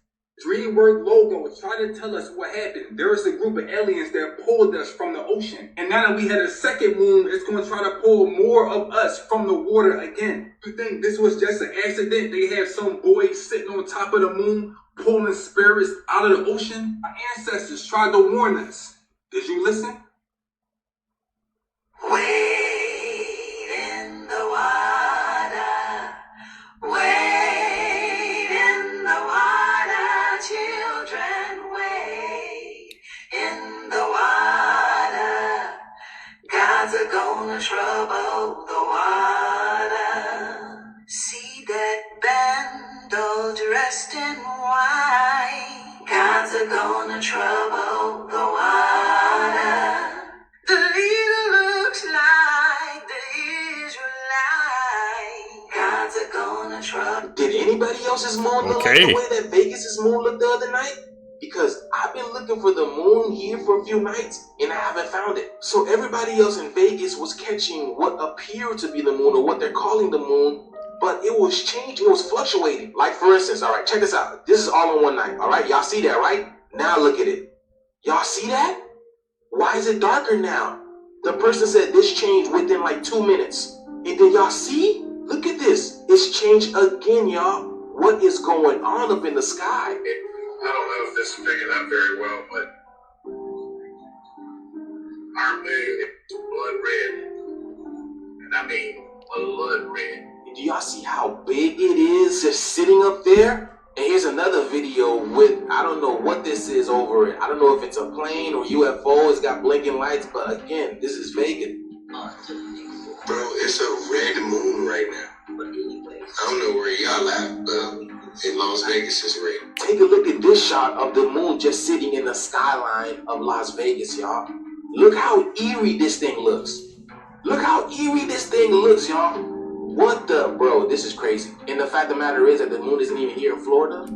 DreamWorks logo is trying to tell us what happened. There is a group of aliens that pulled us from the ocean. And now that we had a second moon, it's going to try to pull more of us from the water again. You think this was just an accident? They have some boy sitting on top of the moon pulling spirits out of the ocean? Our ancestors tried to warn us. Did you listen? Wade in the water, wade in the water, children, wade in the water. Gods are gonna trouble the water. See that band all dressed in white. Gods are gonna trouble the water. The leader looks like the Israelite. Gods are gonna trouble. Did anybody else's moon look like the way that Vegas's moon looked the other night? Because I've been looking for the moon here for a few nights and I haven't found it. So everybody else in Vegas was catching what appeared to be the moon or what they're calling the moon, but it was changing, it was fluctuating. Like for instance, all right, check this out. This is all in one night, all right? Y'all see that, right? Now look at it. Y'all see that? Why is it darker now? The person said this changed within like 2 minutes. And then y'all see? Look at this. It's changed again, y'all. What is going on up in the sky? I don't know if this is picking up very well, but our moon is blood red. And I mean blood red. Do y'all see how big it is just sitting up there? And here's another video with, I don't know what this is over it. I don't know if it's a plane or UFO. It's got blinking lights, but again, this is Vegas. Bro, it's a red moon right now. I don't know where y'all at, but in Las Vegas it's red. Take a look at this shot of the moon just sitting in the skyline of Las Vegas, y'all. Look how eerie this thing looks. Look how eerie this thing looks, y'all. What the, bro, this is crazy. And the fact of the matter is that the moon isn't even here in Florida.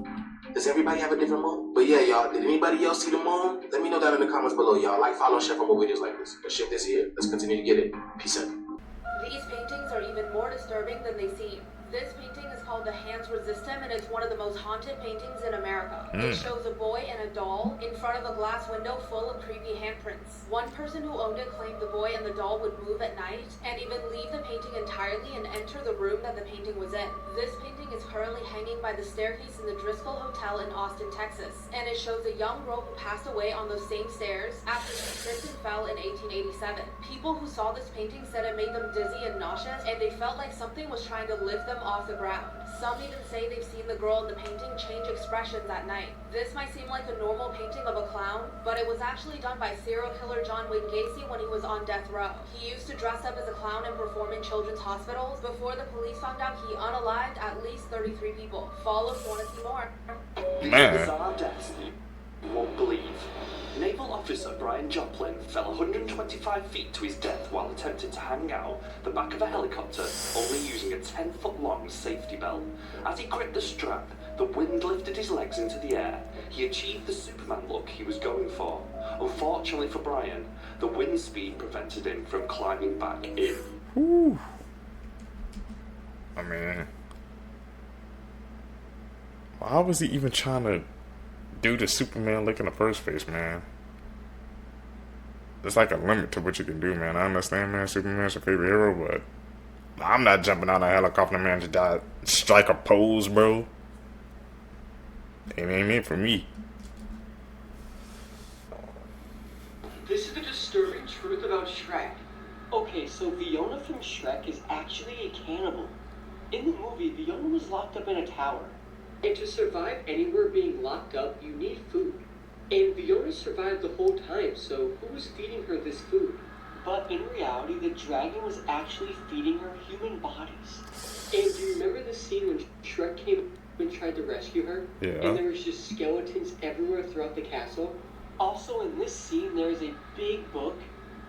Does everybody have a different moon? But yeah, y'all, did anybody else see the moon? Let me know down in the comments below, y'all. Like, follow, share for more videos like this. Let's ship this here. Let's continue to get it. Peace out. These paintings are even more disturbing than they seem. This painting is called The Hands Resist Him, and it's one of the most haunted paintings in America. It shows a boy and a doll in front of a glass window full of creepy handprints. One person who owned it claimed the boy and the doll would move at night and even leave the painting entirely and enter the room that the painting was in. This painting is currently hanging by the staircase in the Driscoll Hotel in Austin, Texas, and it shows a young girl who passed away on those same stairs after she tripped and fell in 1887. People who saw this painting said it made them dizzy and nauseous, and they felt like something was trying to lift them off the ground. Some even say they've seen the girl in the painting change expressions at night. This might seem like a normal painting of a clown, but it was actually done by serial killer John Wayne Gacy when he was on death row. He used to dress up as a clown and perform in children's hospitals before the police found out he unalived at least 33 people. Follow if you want to see more. Man. Bizarre death you won't believe. Naval officer Brian Joplin fell 125 feet to his death while attempting to hang out the back of a helicopter, only using a 10-foot-long safety belt. As he gripped the strap, the wind lifted his legs into the air. He achieved the Superman look he was going for. Unfortunately for Brian, the wind speed prevented him from climbing back in. Whew. I mean, why was he even trying to do the Superman look in the first place, man? There's like a limit to what you can do, man. I understand, man, Superman's your favorite hero, but I'm not jumping out of a helicopter, man, to die, strike a pose, bro. It ain't meant for me. This is the disturbing truth about Shrek. Okay, so Fiona from Shrek is actually a cannibal. In the movie, Fiona was locked up in a tower. And to survive anywhere being locked up, you need food. And Fiona survived the whole time, so who was feeding her this food? But in reality, the dragon was actually feeding her human bodies. And do you remember the scene when Shrek came and tried to rescue her? Yeah. And there was just skeletons everywhere throughout the castle? Also in this scene, there is a big book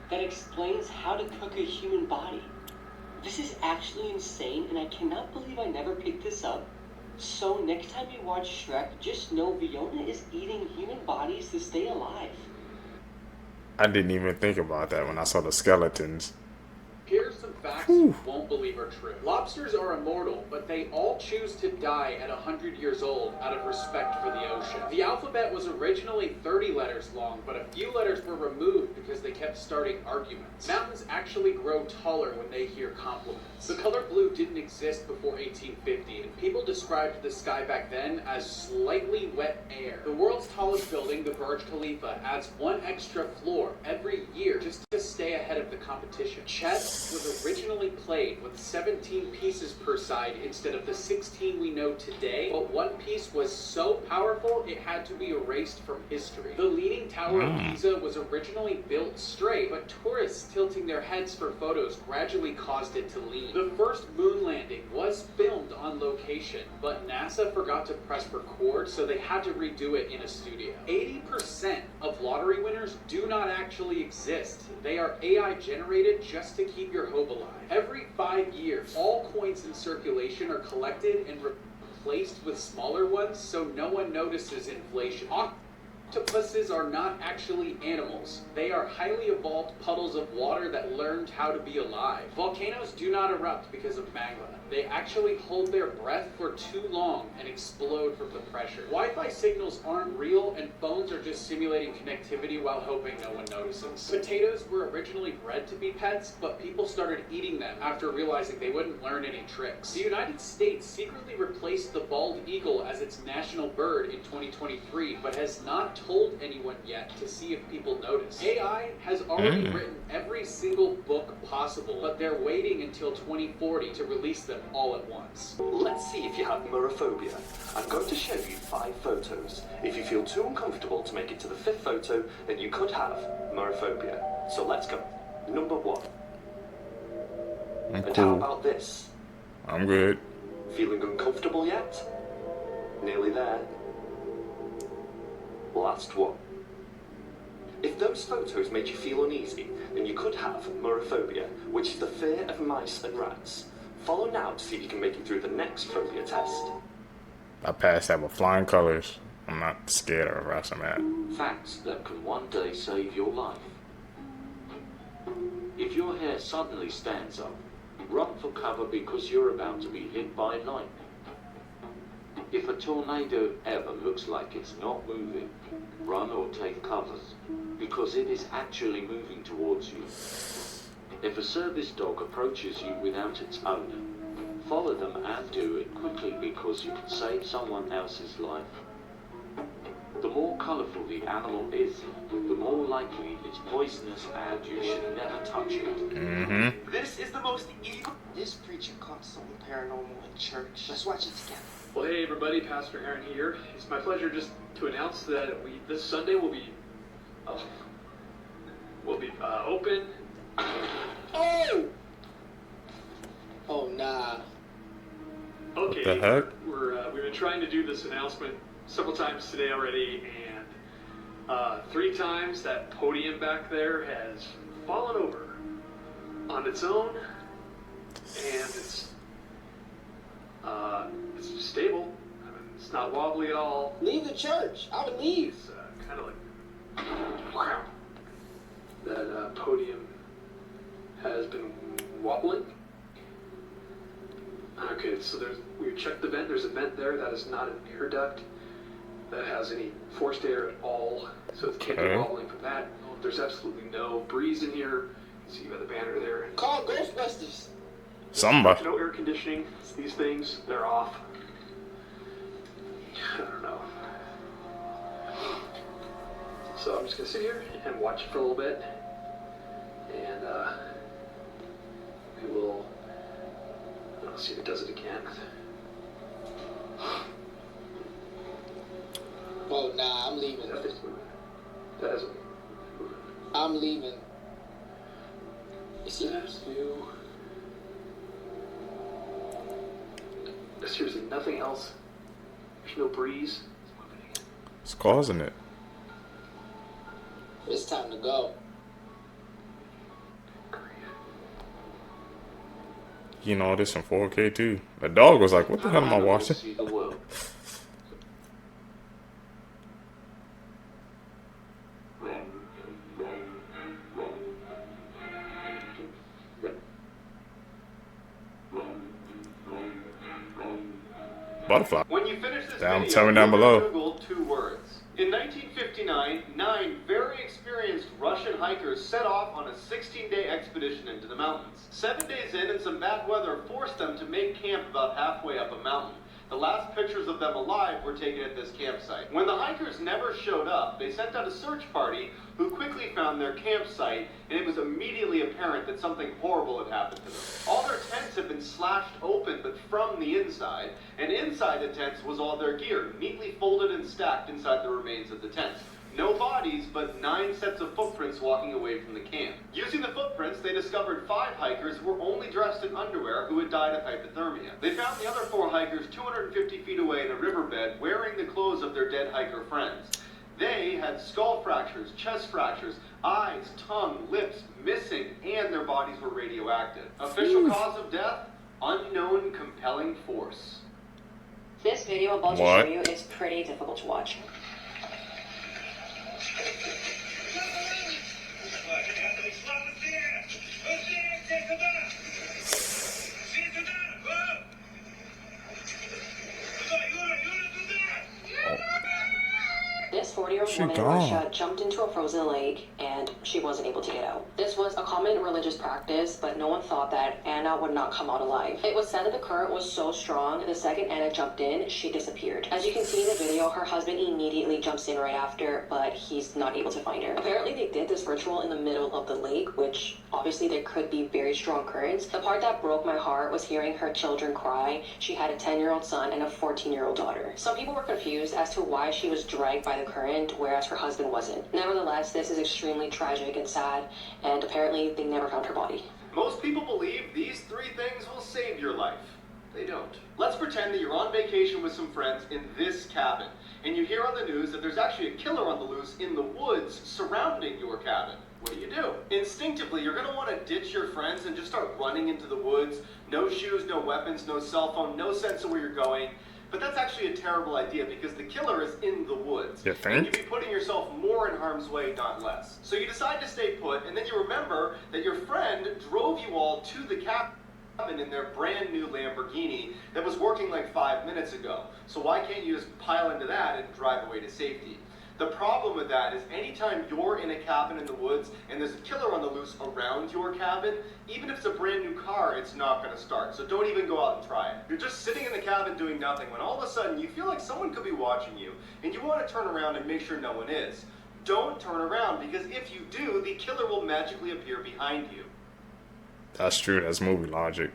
that explains how to cook a human body. This is actually insane, and I cannot believe I never picked this up. So next time you watch Shrek, just know Fiona is eating human bodies to stay alive. I didn't even think about that when I saw the skeletons. facts you won't believe are true. Lobsters are immortal, but they all choose to die at 100 years old out of respect for the ocean. The alphabet was originally 30 letters long, but a few letters were removed because they kept starting arguments. Mountains actually grow taller when they hear compliments. The color blue didn't exist before 1850, and people described the sky back then as slightly wet air. The world's tallest building, the Burj Khalifa, adds one extra floor every year just to stay ahead of the competition. Chess was originally played with 17 pieces per side instead of the 16 we know today, but one piece was so powerful it had to be erased from history. The Leaning Tower of Pisa was originally built straight, but tourists tilting their heads for photos gradually caused it to lean. The first moon landing was filmed on location, but NASA forgot to press record, so they had to redo it in a studio. 80% of lottery winners do not actually exist. They are AI generated just to keep your hope alive. Every 5 years, all coins in circulation are collected and replaced with smaller ones so no one notices inflation. Octopuses are not actually animals. They are highly evolved puddles of water that learned how to be alive. Volcanoes do not erupt because of magma. They actually hold their breath for too long and explode from the pressure. Wi-Fi signals aren't real, and phones are just simulating connectivity while hoping no one notices. Potatoes were originally bred to be pets, but people started eating them after realizing they wouldn't learn any tricks. The United States secretly replaced the bald eagle as its national bird in 2023, but has not told anyone yet to see if people notice. AI has already written every single book possible, but they're waiting until 2040 to release them all at once. Let's see if you have morophobia. I'm going to show you 5 photos. If you feel too uncomfortable to make it to the 5th photo, then you could have morophobia. So let's go. Number 1. I'm and cool. how about this? I'm good. Feeling uncomfortable yet? Nearly there. Last one. If those photos made you feel uneasy, then you could have morophobia, which is the fear of mice and rats. Follow now to see if you can make it through the next phobia test. I passed that with flying colors. I'm not scared of rats, I'm at. Facts that can one day save your life. If your hair suddenly stands up, run for cover because you're about to be hit by lightning. If a tornado ever looks like it's not moving, run or take covers, because it is actually moving towards you. If a service dog approaches you without its owner, follow them and do it quickly because you can save someone else's life. The more colourful the animal is, the more likely it's poisonous and you should never touch it. This is the most evil. This preacher caught something paranormal in church. Let's watch it together. Well, hey everybody, Pastor Aaron here. It's my pleasure just to announce that this Sunday will be open. Oh! Oh, nah. Okay. What the heck? We've been trying to do this announcement several times today already, and 3 times that podium back there has fallen over on its own, and it's stable. I mean, it's not wobbly at all. Leave the church. I would leave. It's kind of like that podium has been wobbling. Okay, so we checked the vent. There's a vent there that is not an air duct that has any forced air at all, so it can't be wobbling from that. There's absolutely no breeze in here. You see you got the banner there. Call Ghostbusters. Somebody. No air conditioning. These things, they're off. I don't know. So I'm just gonna sit here and watch it for a little bit, and we will. I'll see if it does it again. Oh, nah, I'm leaving. That is moving. That isn't moving. I'm leaving. That's new. There's seriously nothing else. There's no breeze. It's causing it. It's time to go. You know this in 4K too. The dog was like, "What the hell am I watching?" See the world. Butterfly. When you finish this Down, video, tell me down below. Google 2 words. In 1959, 9 very experienced Russian hikers set off on a 16-day expedition into the mountains. 7 days in and some bad weather forced them to make camp about halfway up a mountain. The last pictures of them alive were taken at this campsite. When the hikers never showed up, they sent out a search party who quickly found their campsite, and it was immediately apparent that something horrible had happened to them. All their tents had been slashed open, but from the inside, and inside the tents was all their gear, neatly folded and stacked inside the remains of the tents. No bodies, but 9 sets of footprints walking away from the camp. Using the footprints, they discovered 5 hikers who were only dressed in underwear who had died of hypothermia. They found the other 4 hikers 250 feet away in a riverbed wearing the clothes of their dead hiker friends. They had skull fractures, chest fractures, eyes, tongue, lips missing, and their bodies were radioactive. Official cause of death? Unknown compelling force. This video I'm about to show you is pretty difficult to watch. This 40-year-old woman in Russia jumped into a frozen lake and she wasn't able to get out. This was a common religious practice, but no one thought that Anna would not come out alive. It was said that the current was so strong, the second Anna jumped in, she disappeared. As you can see in the video, her husband immediately jumps in right after, but he's not able to find her. Apparently they did this ritual in the middle of the lake, which obviously there could be very strong currents. The part that broke my heart was hearing her children cry. She had a 10-year-old son and a 14-year-old daughter. Some people were confused as to why she was dragged by the current, whereas her husband wasn't. Nevertheless, this is extremely tragic and sad, and apparently they never found her body. Most people believe these 3 things will save your life. They don't. Let's pretend that you're on vacation with some friends in this cabin, and you hear on the news that there's actually a killer on the loose in the woods surrounding your cabin. What do? Instinctively, you're going to want to ditch your friends and just start running into the woods. No shoes, no weapons, no cell phone, no sense of where you're going. But that's actually a terrible idea because the killer is in the woods. You think? And you'd be putting yourself more in harm's way, not less. So you decide to stay put, and then you remember that your friend drove you all to the cabin in their brand new Lamborghini that was working like 5 minutes ago. So why can't you just pile into that and drive away to safety? The problem with that is anytime you're in a cabin in the woods and there's a killer on the loose around your cabin, even if it's a brand new car, it's not going to start. So don't even go out and try it. You're just sitting in the cabin doing nothing when all of a sudden you feel like someone could be watching you and you want to turn around and make sure no one is. Don't turn around because if you do, the killer will magically appear behind you. That's true. That's movie logic.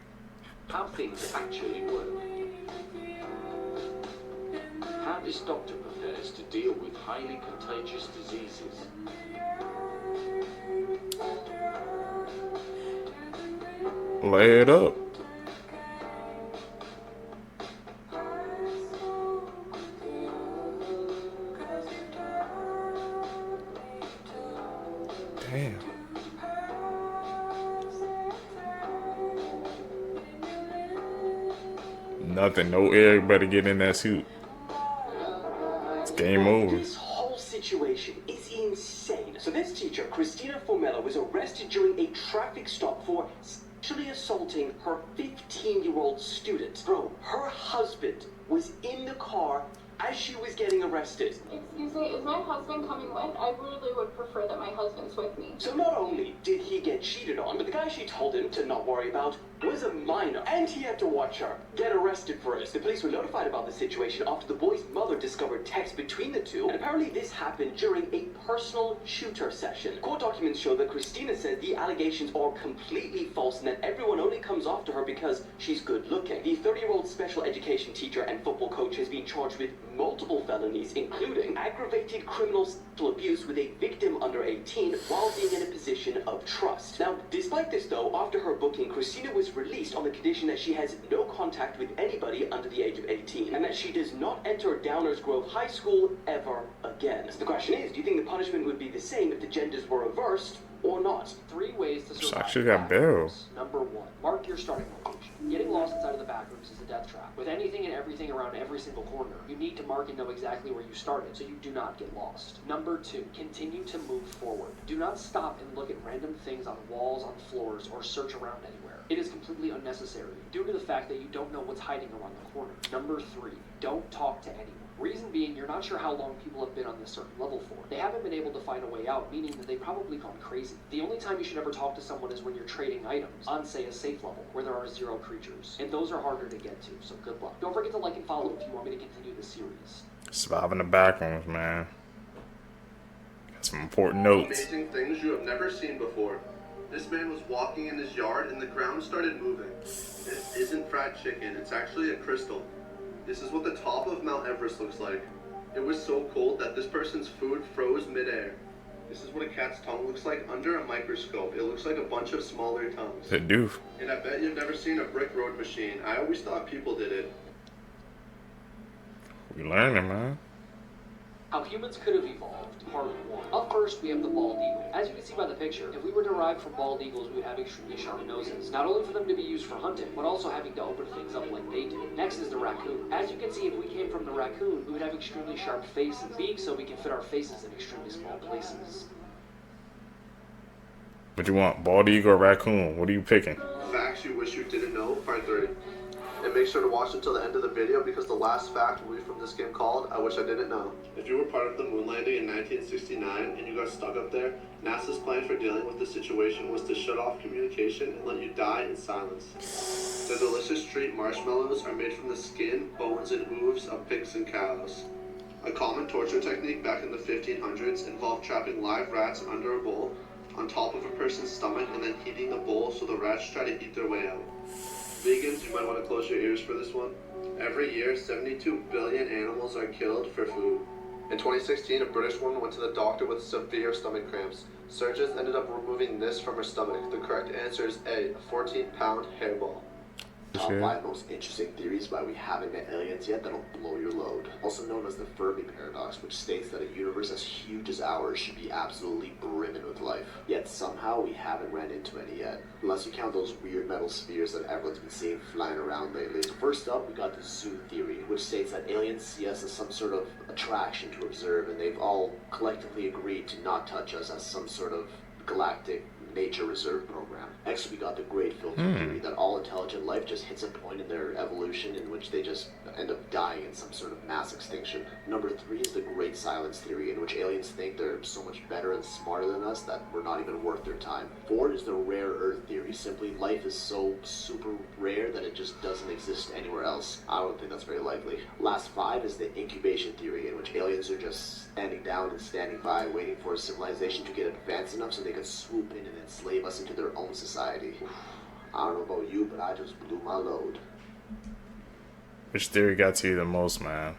How things actually work. How this doctor prepares to deal with highly contagious diseases. Lay it up. Damn. Nothing. No air better get in that suit. It's game over. This whole situation is insane. So this teacher, Christina Formella, was arrested during a traffic stop for sexually assaulting her 15-year-old student. Bro, her husband was in the car as she was getting arrested. Excuse me, is my husband coming with? I really would prefer that my husband's with me. So not only did he get cheated on, but the guy she told him to not worry about was a minor, and he had to watch her get arrested for it. The police were notified about the situation after the boy's mother discovered texts between the two, and apparently this happened during a personal shooter session. Court documents show that Christina said the allegations are completely false and that everyone only comes after her because she's good looking. The 30-year-old special education teacher and football coach has been charged with multiple felonies, including aggravated criminal sexual abuse with a victim under 18 while being in a position of trust. Now, despite this though, after her booking, Christina was released on the condition that she has no contact with anybody under the age of 18 and that she does not enter Downers Grove High School ever again. So the question is, do you think the punishment would be the same if the genders were reversed or not? 3 ways to survive. Actually got bail. Number 1, mark your starting location. Getting lost inside of the back rooms is a death trap. With anything and everything around every single corner, you need to mark and know exactly where you started so you do not get lost. Number 2, continue to move forward. Do not stop and look at random things on walls, on floors, or search around anywhere. It is completely unnecessary, due to the fact that you don't know what's hiding around the corner. Number 3, don't talk to anyone. Reason being, you're not sure how long people have been on this certain level for. They haven't been able to find a way out, meaning that they've probably gone crazy. The only time you should ever talk to someone is when you're trading items on, say, a safe level, where there are 0 creatures. And those are harder to get to, so good luck. Don't forget to like and follow if you want me to continue the series. Surviving the backrooms, man. Got some important notes. Amazing things you have never seen before. This man was walking in his yard and the ground started moving. It isn't fried chicken, it's actually a crystal. This is what the top of Mount Everest looks like. It was so cold that this person's food froze midair. This is what a cat's tongue looks like under a microscope. It looks like a bunch of smaller tongues. It do. And I bet you've never seen a brick road machine. I always thought people did it. We learning, man. How humans could have evolved, part 1. Up first, we have the bald eagle. As you can see by the picture, if we were derived from bald eagles, we would have extremely sharp noses. Not only for them to be used for hunting, but also having to open things up like they do. Next is the raccoon. As you can see, if we came from the raccoon, we would have extremely sharp faces. Beaks so we can fit our faces in extremely small places. What you want, bald eagle or raccoon? What are you picking? Facts you wish you didn't know, part 3. And make sure to watch until the end of the video because the last fact will be from this game called I Wish I Didn't Know. If you were part of the moon landing in 1969 and you got stuck up there, NASA's plan for dealing with the situation was to shut off communication and let you die in silence. The delicious treat marshmallows are made from the skin, bones, and hooves of pigs and cows. A common torture technique back in the 1500s involved trapping live rats under a bowl on top of a person's stomach and then heating the bowl so the rats try to eat their way out. Vegans, you might want to close your ears for this one. Every year, 72 billion animals are killed for food. In 2016, a British woman went to the doctor with severe stomach cramps. Surgeons ended up removing this from her stomach. The correct answer is A, a 14-pound hairball. Top 5 most interesting theories why we haven't met aliens yet that'll blow your load. Also known as the Fermi paradox, which states that a universe as huge as ours should be absolutely brimming with life. Yet somehow we haven't ran into any yet. Unless you count those weird metal spheres that everyone's been seeing flying around lately. So first up, we got the zoo theory, which states that aliens see us as some sort of attraction to observe, and they've all collectively agreed to not touch us as some sort of galactic nature reserve program. Next, we got the great filter theory that all intelligent life just hits a point in their evolution in which they just end up dying in some sort of mass extinction. Number 3 is the great silence theory, in which aliens think they're so much better and smarter than us that we're not even worth their time. 4 is the rare earth theory. Simply, life is so super rare that it just doesn't exist anywhere else. I don't think that's very likely. Last 5 is the incubation theory, in which aliens are just standing down and standing by, waiting for a civilization to get advanced enough so they can swoop in and enslave us into their own society. I don't know about you, but I just blew my load. Which theory got to you the most, man?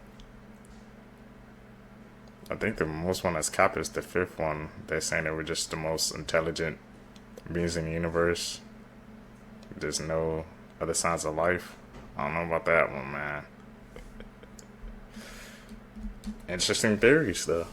I think the most one that's capped is the 5th one. They're saying they were just the most intelligent beings in the universe. There's no other signs of life. I don't know about that one, man. Interesting theories, though.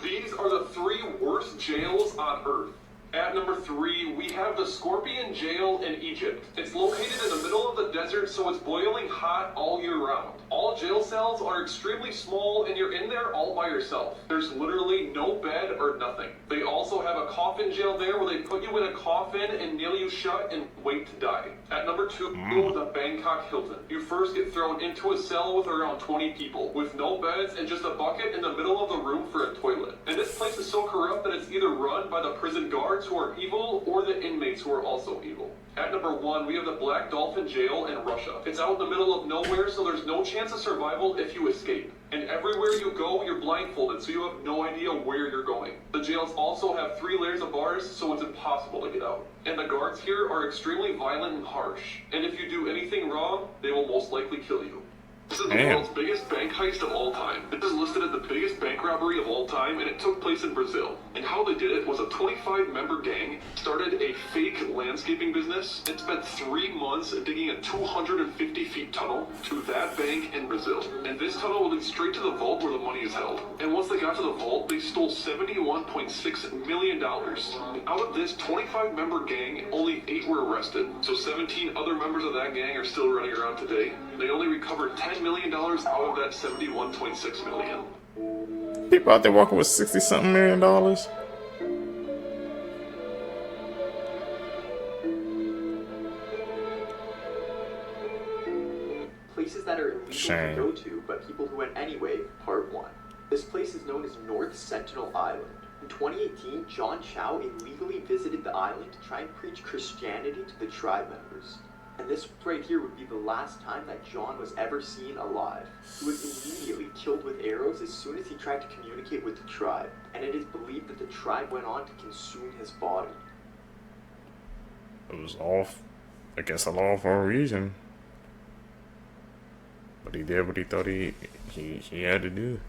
These are the 3 worst jails on Earth. At number 3, we have the Scorpion Jail in Egypt. It's located in the middle of the desert, so it's boiling hot all year round. All jail cells are extremely small, and you're in there all by yourself. There's literally no bed or nothing. They also have a coffin jail there where they put you in a coffin and nail you shut and wait to die. At number 2, the Bangkok Hilton. You first get thrown into a cell with around 20 people, with no beds and just a bucket in the middle of the room for a toilet. And this place is so corrupt that it's either run by the prison guards who are evil or the inmates who are also evil. At number 1, we have the Black Dolphin Jail in Russia. It's out in the middle of nowhere, so there's no chance of survival if you escape. And everywhere you go, you're blindfolded, so you have no idea where you're going. The jails also have 3 layers of bars, so it's impossible to get out. And the guards here are extremely violent and harsh. And if you do anything wrong, they will most likely kill you. This is the world's biggest bank heist of all time. This is listed as the biggest bank robbery of all time, and it took place in Brazil. And how they did it was a 25-member gang started a fake landscaping business and spent 3 months digging a 250-feet tunnel to that bank in Brazil. And this tunnel will lead straight to the vault where the money is held. And once they got to the vault, they stole $71.6 million. Out of this 25-member gang, only 8 were arrested. So 17 other members of that gang are still running around today. They only recovered $10 million out of that $71.6 million. People out there walking with $60-something million. Places that are illegal Shame. to go to, but people who went anyway, part 1. This place is known as North Sentinel Island. In 2018, John Chow illegally visited the island to try and preach Christianity to the tribe members. And this right here would be the last time that John was ever seen alive. He was immediately killed with arrows as soon as he tried to communicate with the tribe, and it is believed that the tribe went on to consume his body. It was off against the law for a reason. But he did what he thought he had to do.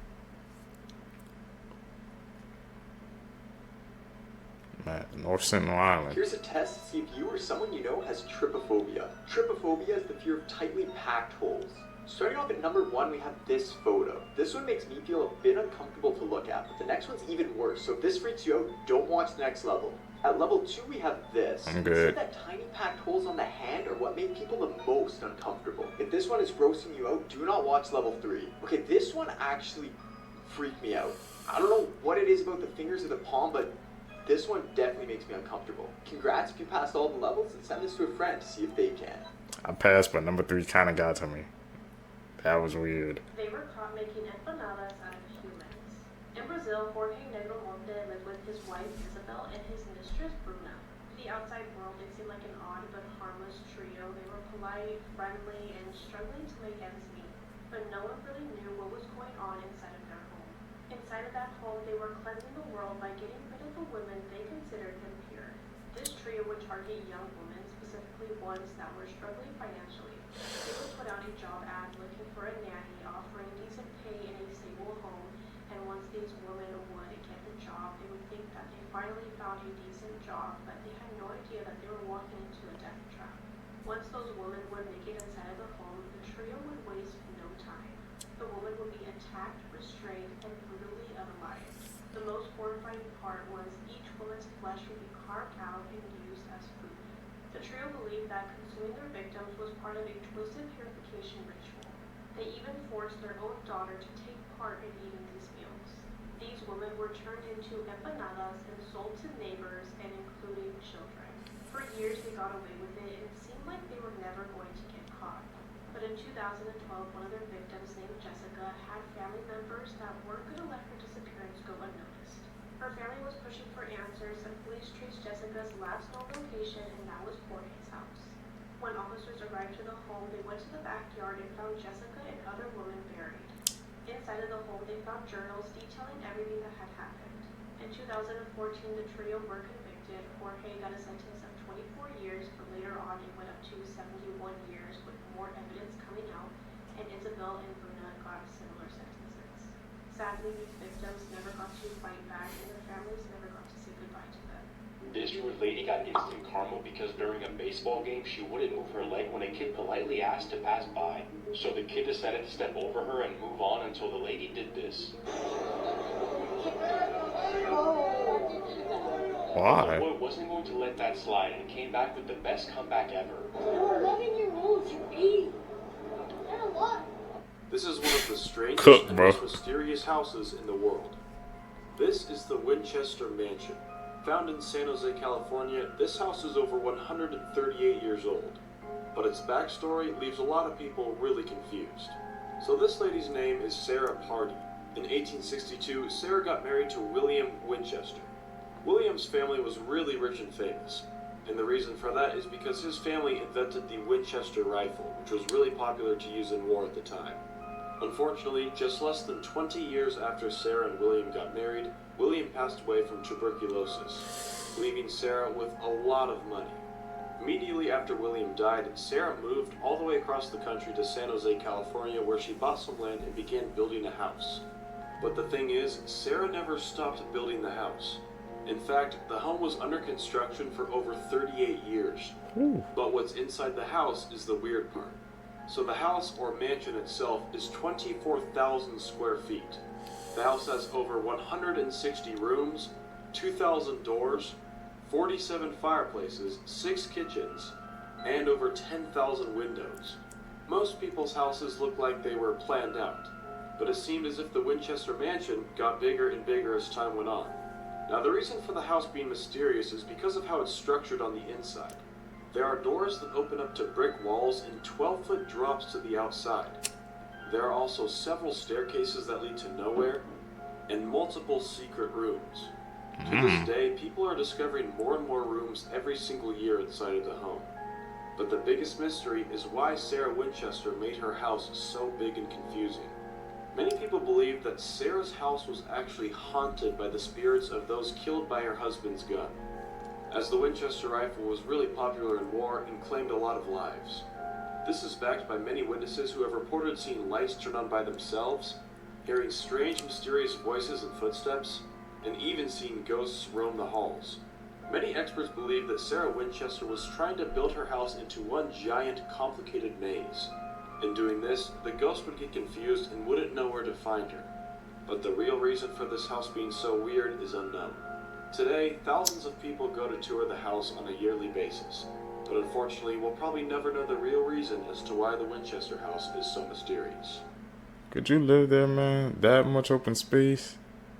North Sentinel Island. Here's a test to see if you or someone you know has trypophobia. Trypophobia is the fear of tightly packed holes. Starting off at number 1, we have this photo. This one makes me feel a bit uncomfortable to look at, but the next one's even worse. So if this freaks you out, don't watch the next level. At level 2, we have this. I'm good. See that tiny packed holes on the hand are what make people the most uncomfortable. If this one is grossing you out, do not watch level 3. Okay, this one actually freaked me out. I don't know what it is about the fingers of the palm, but this one definitely makes me uncomfortable. Congrats if you passed all the levels, and send this to a friend to see if they can. I passed, but number 3 kind of got to me. That was weird. They were caught making empanadas out of humans. In Brazil, Jorge Negromonte lived with his wife Isabel and his mistress Bruna. To the outside world, they seemed like an odd but harmless trio. They were polite, friendly, and struggling to make ends meet. But no one really knew what was going on inside of their home. Inside of that home, they were cleansing the world by getting rid of the women they considered impure. This trio would target young women, specifically ones that were struggling financially. They would put out a job ad looking for a nanny, offering decent pay in a stable home, and once these women would get the job, they would think that they finally found a decent job, but they had no idea that they were walking into a death trap. Once those women would make it inside of the home, the trio would waste no time. The woman would be attacked, restrained, and brutally unalived. The most horrifying part was each woman's flesh would be carved out and used as food. The trio believed that consuming their victims was part of a twisted purification ritual. They even forced their own daughter to take part in eating these meals. These women were turned into empanadas and sold to neighbors and including children. For years they got away with it, and it seemed like they were never going to get caught. But in 2012, one of their victims, named Jessica, had family members that weren't going to let her disappearance go unnoticed. Her family was pushing for answers, and police traced Jessica's last known location, and that was Jorge's house. When officers arrived to the home, they went to the backyard and found Jessica and other women buried. Inside of the home, they found journals detailing everything that had happened. In 2014, the trio were convicted. Jorge got a sentence of 24 years, but later on it went up to 71 years with more evidence coming out, and Isabel and Bruna got similar sentences. Sadly, these victims never got to fight back, and their families never got to say goodbye to them. This rude lady got instant karma because during a baseball game, she wouldn't move her leg when a kid politely asked to pass by. So the kid decided to step over her and move on until the lady did this. Why? The boy wasn't going to let that slide and came back with the best comeback ever. You're 11-year-olds, you idiot. And what? This is one of the strangest Cook, and bro. most mysterious houses in the world. This is the Winchester Mansion. Found in San Jose, California, this house is over 138 years old. But its backstory leaves a lot of people really confused. So this lady's name is Sarah Pardee. In 1862, Sarah got married to William Winchester. William's family was really rich and famous. And the reason for that is because his family invented the Winchester rifle, which was really popular to use in war at the time. Unfortunately, just less than 20 years after Sarah and William got married, William passed away from tuberculosis, leaving Sarah with a lot of money. Immediately after William died, Sarah moved all the way across the country to San Jose, California, where she bought some land and began building a house. But the thing is, Sarah never stopped building the house. In fact, the home was under construction for over 38 years. But what's inside the house is the weird part. So the house or mansion itself is 24,000 square feet. The house has over 160 rooms, 2,000 doors, 47 fireplaces, 6 kitchens, and over 10,000 windows. Most people's houses look like they were planned out, but it seemed as if the Winchester Mansion got bigger and bigger as time went on. Now the reason for the house being mysterious is because of how it's structured on the inside. There are doors that open up to brick walls and 12-foot drops to the outside. There are also several staircases that lead to nowhere, and multiple secret rooms. To this day, people are discovering more and more rooms every single year inside of the home. But the biggest mystery is why Sarah Winchester made her house so big and confusing. Many people believe that Sarah's house was actually haunted by the spirits of those killed by her husband's gun, as the Winchester rifle was really popular in war and claimed a lot of lives. This is backed by many witnesses who have reported seeing lights turn on by themselves, hearing strange, mysterious voices and footsteps, and even seeing ghosts roam the halls. Many experts believe that Sarah Winchester was trying to build her house into one giant, complicated maze. In doing this, the ghost would get confused and wouldn't know where to find her. But the real reason for this house being so weird is unknown. Today, thousands of people go to tour the house on a yearly basis. But unfortunately, we'll probably never know the real reason as to why the Winchester house is so mysterious. Could you live there, man? That much open space?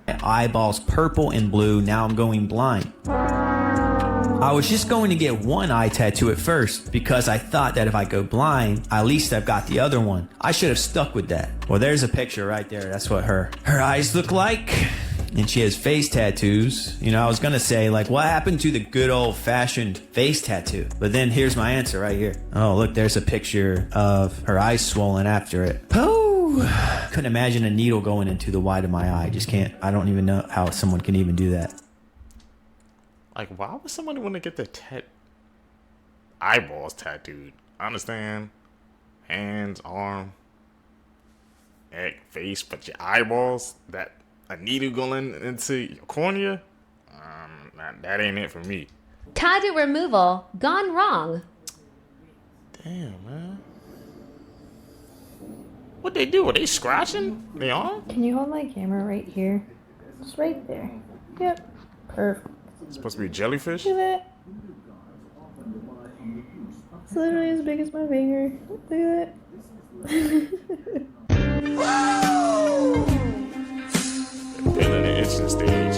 Eyeballs purple and blue, now I'm going blind. I was just going to get one eye tattoo at first because I thought that if I go blind, at least I've got the other one. I should have stuck with that. Well, there's a picture right there. That's what her eyes look like. And she has face tattoos. You know, I was gonna say, like, what happened to the good old-fashioned face tattoo? But then here's my answer right here. Oh, look, there's a picture of her eyes swollen after it. Oh! Couldn't imagine a needle going into the white of my eye. Just can't. I don't even know how someone can even do that. Like, why would somebody want to get their eyeballs tattooed? I understand. Hands, arm, neck, face, but your eyeballs? That a needle going into your cornea? That ain't it for me. Tattoo removal gone wrong. Damn, man. What they do? Are they scratching the arm? Can you hold my camera right here? It's right there. Yep. Perfect. It's supposed to be a jellyfish? Look at that. It's literally as big as my finger. Look at that. Feeling the itching stage.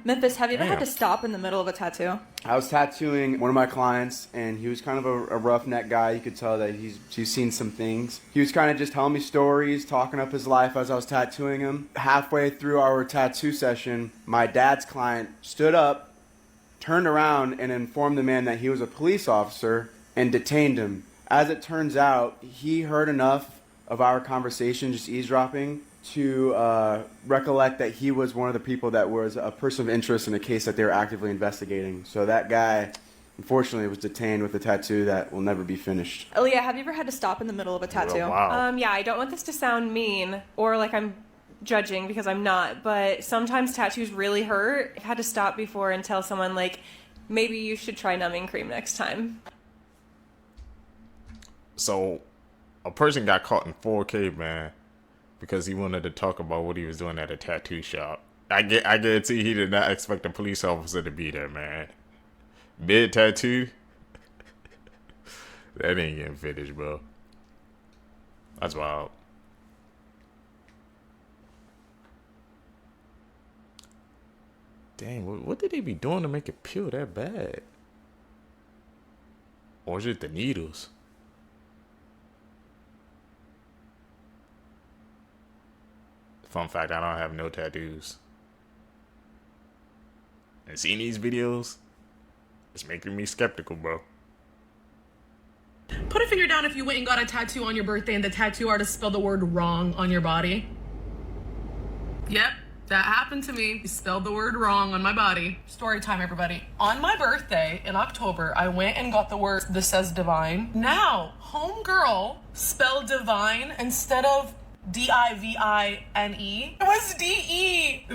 Memphis, have you ever had to stop in the middle of a tattoo? I was tattooing one of my clients, and he was kind of a roughneck guy. You could tell that he's seen some things. He was kind of just telling me stories, talking up his life as I was tattooing him. Halfway through our tattoo session, my dad's client stood up, turned around, and informed the man that he was a police officer and detained him. As it turns out, he heard enough of our conversation, just eavesdropping, to recollect that he was one of the people that was a person of interest in a case that they were actively investigating. So that guy, unfortunately, was detained with a tattoo that will never be finished. Aaliyah, have you ever had to stop in the middle of a tattoo? Oh, wow. Yeah, I don't want this to sound mean or like I'm judging because I'm not, but sometimes tattoos really hurt. I've had to stop before and tell someone, like, maybe you should try numbing cream next time. So, a person got caught in 4K, man, because he wanted to talk about what he was doing at a tattoo shop. I guarantee he did not expect a police officer to be there, man. Mid tattoo? That ain't getting finished, bro. That's wild. Dang, what did they be doing to make it peel that bad? Or is it the needles? Fun fact, I don't have no tattoos. And seeing these videos, it's making me skeptical, bro. Put a finger down if you went and got a tattoo on your birthday and the tattoo artist spelled the word wrong on your body. Yep, that happened to me. He spelled the word wrong on my body. Story time, everybody. On my birthday in October, I went and got the word that says divine. Now, homegirl spelled divine instead of D-I-V-I-N-E. It was D-E-V-I-N-E.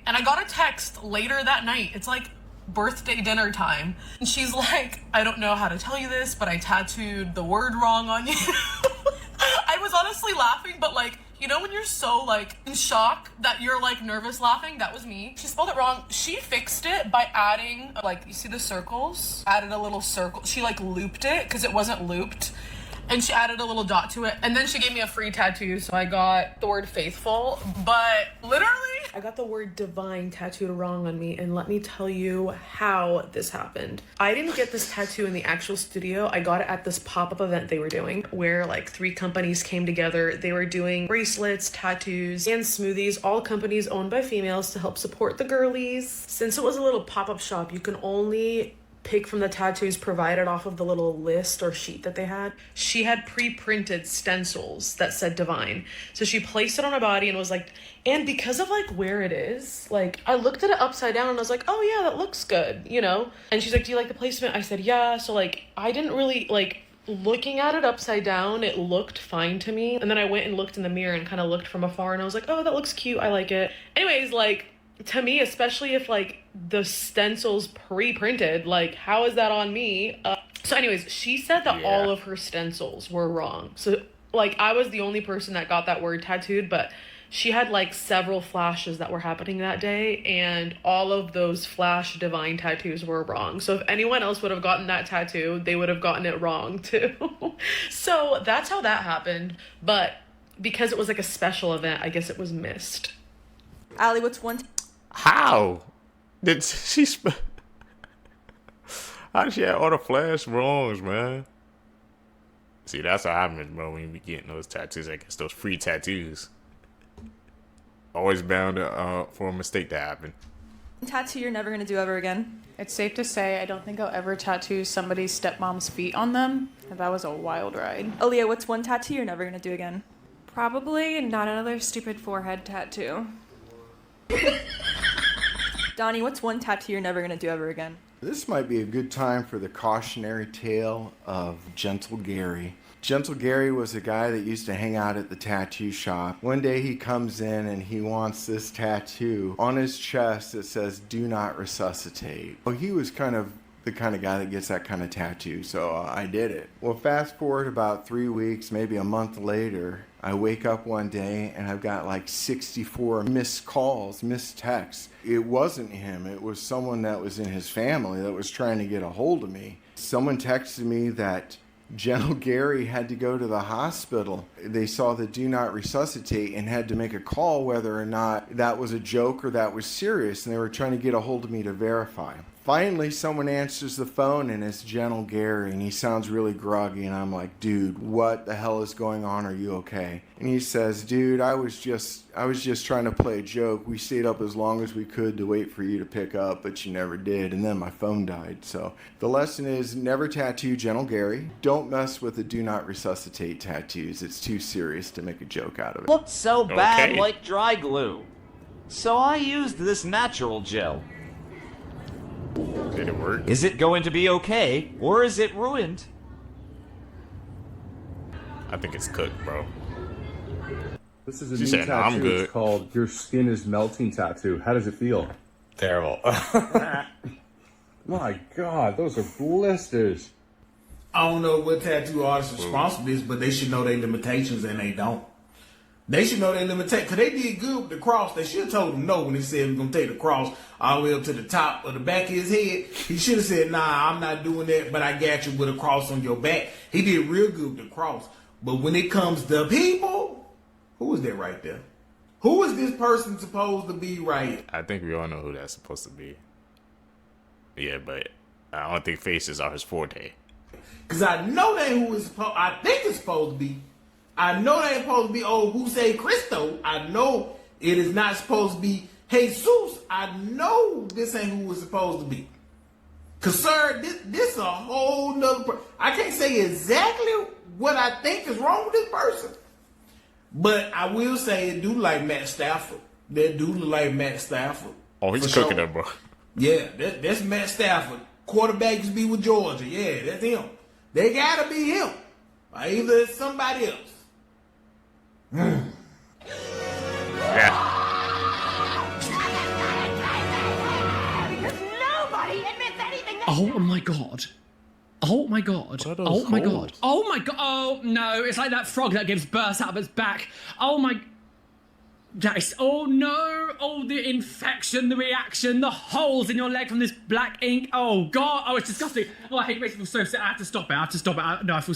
And I got a text later that night. It's like birthday dinner time. And she's like, I don't know how to tell you this, but I tattooed the word wrong on you. I was honestly laughing, but like, you know when you're so like in shock that you're like nervous laughing? That was me. She spelled it wrong. She fixed it by adding, like, you see the circles? Added a little circle. She like looped it because it wasn't looped. and she added a little dot to it, and then she gave me a free tattoo, so I got the word faithful, but literally I got the word divine tattooed wrong on me, and let me tell you how this happened. I didn't get this tattoo in the actual studio. I got it at this pop-up event they were doing where like 3 companies came together. They were doing bracelets, tattoos, and smoothies, all companies owned by females to help support the girlies. Since it was a little pop-up shop, you can only pick from the tattoos provided off of the little list or sheet that they had. She had pre-printed stencils that said divine. So she placed it on her body and was like, and because of like where it is, like I looked at it upside down and I was like, oh yeah, that looks good, you know? And she's like, do you like the placement? I said, yeah. So like, I didn't really like looking at it upside down. It looked fine to me. And then I went and looked in the mirror and kind of looked from afar and I was like, oh, that looks cute. I like it. Anyways, like, to me, especially if like the stencils pre-printed, like how is that on me? So anyways, she said that all of her stencils were wrong. So like I was the only person that got that word tattooed, but she had like several flashes that were happening that day and all of those flash divine tattoos were wrong. So if anyone else would have gotten that tattoo, they would have gotten it wrong too. So that's how that happened. But because it was like a special event, I guess it was missed. Allie, what's one... How did she? How did she have all the flash wrongs, man? See, that's what happens, bro. When you be getting those tattoos, I guess those free tattoos. Always bound to, for a mistake to happen. Tattoo you're never gonna do ever again? It's safe to say I don't think I'll ever tattoo somebody's stepmom's feet on them. That was a wild ride. Aaliyah, what's one tattoo you're never gonna do again? Probably not another stupid forehead tattoo. Donnie, what's one tattoo you're never gonna do ever again? This might be a good time for the cautionary tale of Gentle Gary. Gentle Gary was a guy that used to hang out at the tattoo shop. One day he comes in and he wants this tattoo on his chest that says, "Do not resuscitate." Well, he was kind of the kind of guy that gets that kind of tattoo, so I did it. Well, fast forward about 3 weeks, maybe a month later, I wake up one day and I've got like 64 missed calls, missed texts. It wasn't him, it was someone that was in his family that was trying to get a hold of me. Someone texted me that Gentle Gary had to go to the hospital. They saw the do not resuscitate and had to make a call whether or not that was a joke or that was serious, and they were trying to get a hold of me to verify. Finally, someone answers the phone and it's Gentle Gary, and he sounds really groggy, and I'm like, dude, what the hell is going on? Are you okay? And he says, dude, I was just trying to play a joke. We stayed up as long as we could to wait for you to pick up, but you never did, and then my phone died. So the lesson is never tattoo Gentle Gary. Don't mess with the do not resuscitate tattoos. It's too serious to make a joke out of it. Looked so bad like dry glue. So I used this natural gel. Did it work? Is it going to be okay, or is it ruined? I think it's cooked, bro. This is a new tattoo. It's called Your Skin is Melting tattoo. How does it feel? Terrible. My God, those are blisters. I don't know what tattoo artist responsible is, but they should know their limitations, and they don't. They should know their limitations, because they did good with the cross. They should have told him no when they said we're going to take the cross all the way up to the top of the back of his head. He should have said, nah, I'm not doing that, but I got you with a cross on your back. He did real good with the cross. But when it comes to people, who is that right there? Who is this person supposed to be right? I think we all know who that's supposed to be. Yeah, but I don't think faces are his forte. Because I know that who is supposed, I think it's supposed to be. I know they ain't supposed to be Jose Cristo. I know it is not supposed to be Jesus. I know this ain't who it's supposed to be. Cause sir, this a whole nother I can't say exactly what I think is wrong with this person. But I will say it do like Matt Stafford. They do look like Matt Stafford. Oh, he's cooking them, bro. Yeah, that's Matt Stafford. Quarterback used to be with Georgia. Yeah, that's him. They gotta be him. Or either it's somebody else. Yeah. Nobody admits anything. Oh my god. Oh my god. Oh my god. Oh my god. Oh no, it's like that frog that gives birth out of its back. Oh my. That is, oh no, oh the infection, the reaction, the holes in your leg from this black ink. Oh god, oh it's disgusting. Oh I hate it, makes me feel so sick. I have to stop it, No, I feel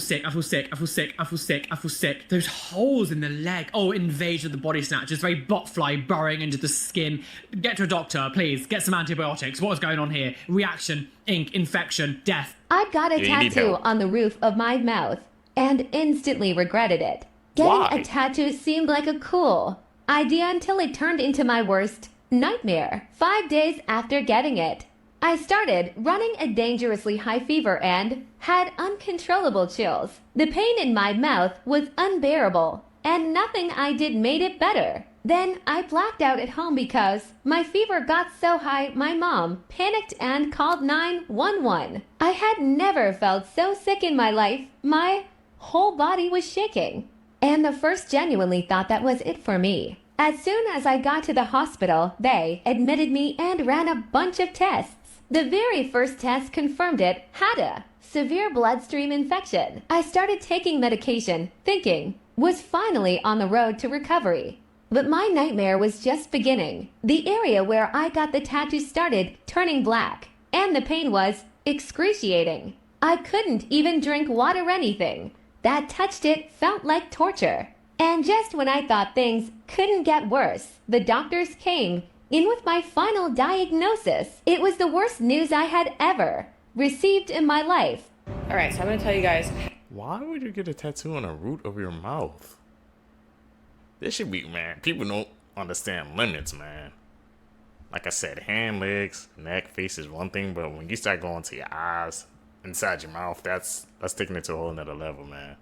sick. Those holes in the leg. Oh, invasion of the body snatchers, very botfly burrowing into the skin. Get to a doctor, please. Get some antibiotics. What is going on here? Reaction, ink, infection, death. I got a tattoo on the roof of my mouth and instantly regretted it. Getting a tattoo seemed like a cool idea until it turned into my worst nightmare. 5 days after getting it, I started running a dangerously high fever and had uncontrollable chills. The pain in my mouth was unbearable, and nothing I did made it better. Then I blacked out at home because my fever got so high my mom panicked and called 911. I had never felt so sick in my life. My whole body was shaking. And the first genuinely thought that was it for me. As soon as I got to the hospital, they admitted me and ran a bunch of tests. The very first test confirmed it had a severe bloodstream infection. I started taking medication, thinking was finally on the road to recovery. But my nightmare was just beginning. The area where I got the tattoo started turning black, and the pain was excruciating. I couldn't even drink water or anything that touched it felt like torture. And just when I thought things couldn't get worse, the doctors came in with my final diagnosis. It was the worst news I had ever received in my life. Alright, so I'm gonna tell you guys. Why would you get a tattoo on the root of your mouth? This should be, man, people don't understand limits, man. Like I said, hand, legs, neck, face is one thing, but when you start going to your eyes, inside your mouth, that's taking it to a whole nother level, man.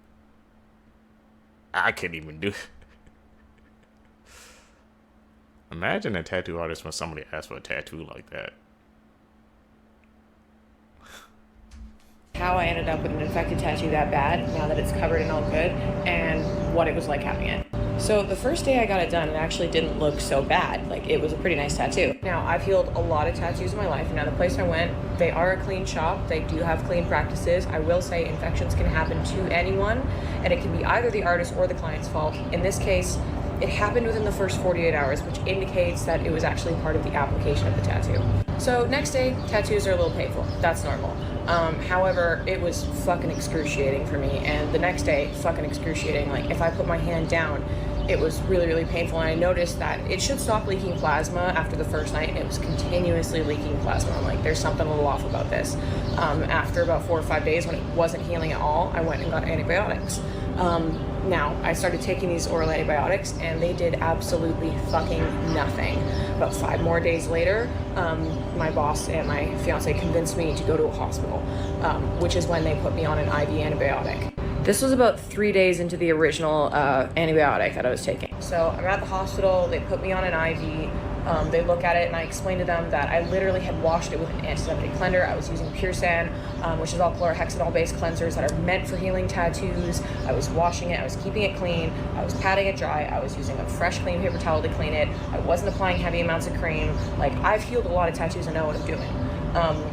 I couldn't even do it. Imagine a tattoo artist when somebody asks for a tattoo like that. How I ended up with an infected tattoo that bad, now that it's covered and all good, and what it was like having it. So the first day I got it done, it actually didn't look so bad. Like, it was a pretty nice tattoo. Now, I've healed a lot of tattoos in my life. Now, the place I went, they are a clean shop. They do have clean practices. I will say infections can happen to anyone, and it can be either the artist or the client's fault. In this case, it happened within the first 48 hours, which indicates that it was actually part of the application of the tattoo. So next day, tattoos are a little painful. That's normal. However, it was fucking excruciating for me, and the next day, fucking excruciating. Like, if I put my hand down, it was really, really painful, and I noticed that it should stop leaking plasma after the first night, and it was continuously leaking plasma. I'm like, there's something a little off about this. After about 4 or 5 days, when it wasn't healing at all, I went and got antibiotics. Now, I started taking these oral antibiotics, and they did absolutely fucking nothing. About 5 more days later, my boss and my fiance convinced me to go to a hospital, which is when they put me on an IV antibiotic. This was about 3 days into the original antibiotic that I was taking. So I'm at the hospital, they put me on an IV, they look at it, and I explained to them that I literally had washed it with an antiseptic cleanser. I was using Pure Sand, which is all chlorhexidol-based cleansers that are meant for healing tattoos. I was washing it, I was keeping it clean, I was patting it dry, I was using a fresh clean paper towel to clean it, I wasn't applying heavy amounts of cream. Like, I've healed a lot of tattoos, I know what I'm doing.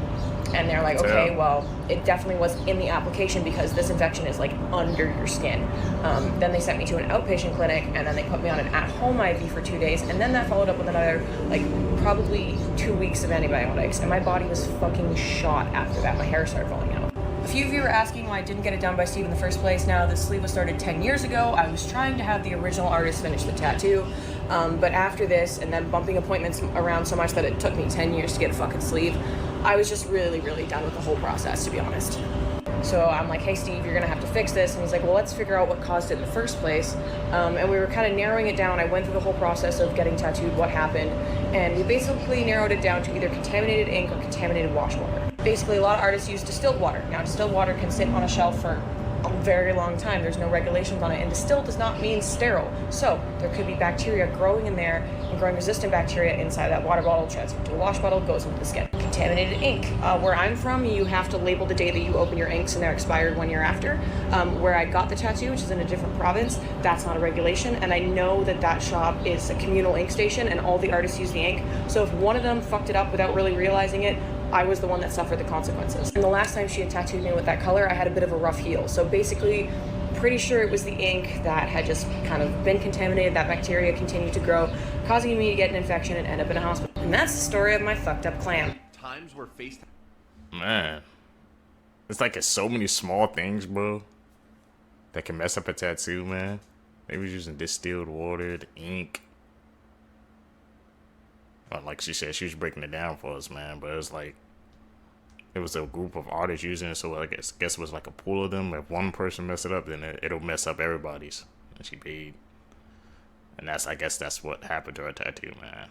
And they're like, okay, well, it definitely was in the application because this infection is like under your skin. Then they sent me to an outpatient clinic, and then they put me on an at-home IV for 2 days, and then that followed up with another, like, probably 2 weeks of antibiotics, and my body was fucking shot after that. My hair started falling out. A few of you were asking why I didn't get it done by Steve in the first place. Now, the sleeve was started 10 years ago. I was trying to have the original artist finish the tattoo, but after this, and then bumping appointments around so much that it took me 10 years to get a fucking sleeve, I was just really, really done with the whole process, to be honest. So I'm like, hey Steve, you're gonna have to fix this. And he's like, well, let's figure out what caused it in the first place. And we were kind of narrowing it down. I went through the whole process of getting tattooed, what happened, and we basically narrowed it down to either contaminated ink or contaminated wash water. Basically, a lot of artists use distilled water. Now, distilled water can sit on a shelf for a very long time. There's no regulations on it, and distilled does not mean sterile. So there could be bacteria growing in there and growing resistant bacteria inside that water bottle, transferred to a wash bottle, goes into the skin. Contaminated ink. Where I'm from, you have to label the day that you open your inks, and they're expired 1 year after. Where I got the tattoo, which is in a different province, that's not a regulation, and I know that that shop is a communal ink station, and all the artists use the ink. So if one of them fucked it up without really realizing it, I was the one that suffered the consequences. And the last time she had tattooed me with that color, I had a bit of a rough heel. So basically, pretty sure it was the ink that had just kind of been contaminated, that bacteria continued to grow, causing me to get an infection and end up in a hospital. And that's the story of my fucked up clam. Times where FaceTime. Man. It's like it's so many small things, bro, that can mess up a tattoo, man. They was using distilled water, the ink. Well, like she said, she was breaking it down for us, man. But it was like, it was a group of artists using it, so I guess it was like a pool of them. If one person mess it up, then it'll mess up everybody's. And she paid. And I guess that's what happened to her tattoo, man.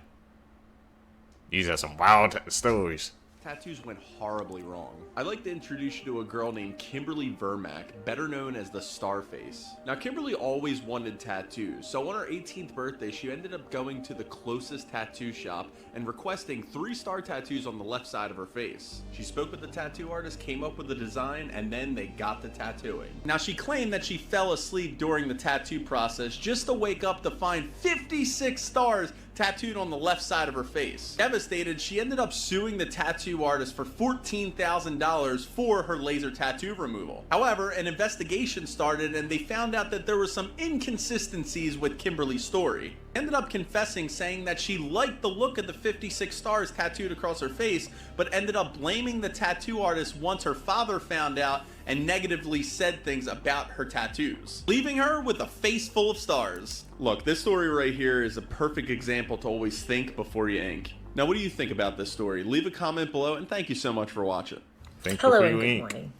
These are some wild stories. Tattoos went horribly wrong. I'd like to introduce you to a girl named Kimberly Vermack, better known as the Starface. Now, Kimberly always wanted tattoos, so on her 18th birthday, she ended up going to the closest tattoo shop and requesting 3-star tattoos on the left side of her face. She spoke with the tattoo artist, came up with the design, and then they got the tattooing. Now, she claimed that she fell asleep during the tattoo process just to wake up to find 56 stars tattooed on the left side of her face. Devastated, she ended up suing the tattoo artist for $14,000 for her laser tattoo removal. However, an investigation started and they found out that there were some inconsistencies with Kimberly's story. Ended up confessing, saying that she liked the look of the 56 stars tattooed across her face, but ended up blaming the tattoo artist once her father found out and negatively said things about her tattoos, leaving her with a face full of stars. Look, this story right here is a perfect example to always think before you ink. Now, what do you think about this story? Leave a comment below, and thank you so much for watching. Hello and good morning.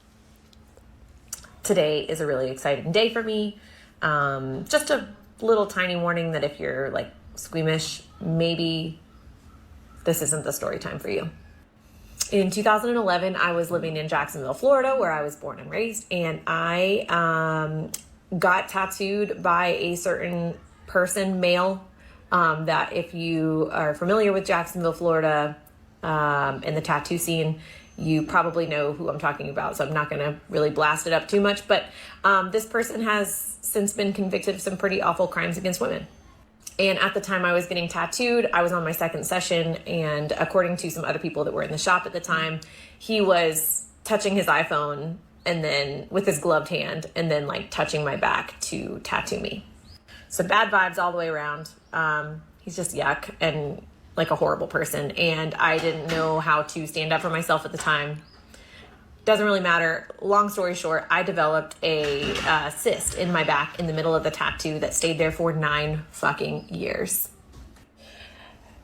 Today is a really exciting day for me. Just a little tiny warning that if you're like squeamish, maybe this isn't the story time for you. In 2011, I was living in Jacksonville, Florida, where I was born and raised, and I got tattooed by a certain person, male, that if you are familiar with Jacksonville, Florida, and the tattoo scene, you probably know who I'm talking about, so I'm not going to really blast it up too much, but this person has since been convicted of some pretty awful crimes against women. And at the time I was getting tattooed, I was on my second session, and according to some other people that were in the shop at the time, he was touching his iPhone and then with his gloved hand and then like touching my back to tattoo me. So bad vibes all the way around. He's just yuck and like a horrible person. And I didn't know how to stand up for myself at the time. Doesn't really matter. Long story short, I developed a cyst in my back in the middle of the tattoo that stayed there for 9 fucking years.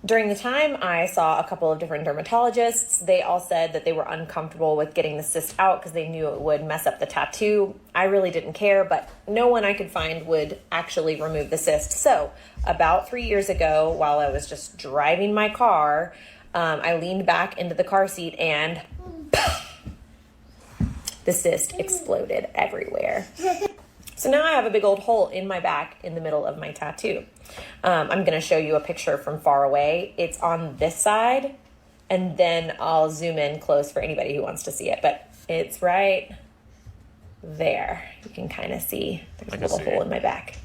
During the time, I saw a couple of different dermatologists. They all said that they were uncomfortable with getting the cyst out because they knew it would mess up the tattoo. I really didn't care, but no one I could find would actually remove the cyst. So about 3 years ago, while I was just driving my car, I leaned back into the car seat and the cyst exploded everywhere. So now I have a big old hole in my back in the middle of my tattoo. I'm going to show you a picture from far away. It's on this side, and then I'll zoom in close for anybody who wants to see it. But it's right there. You can kind of see there's a little hole in my back.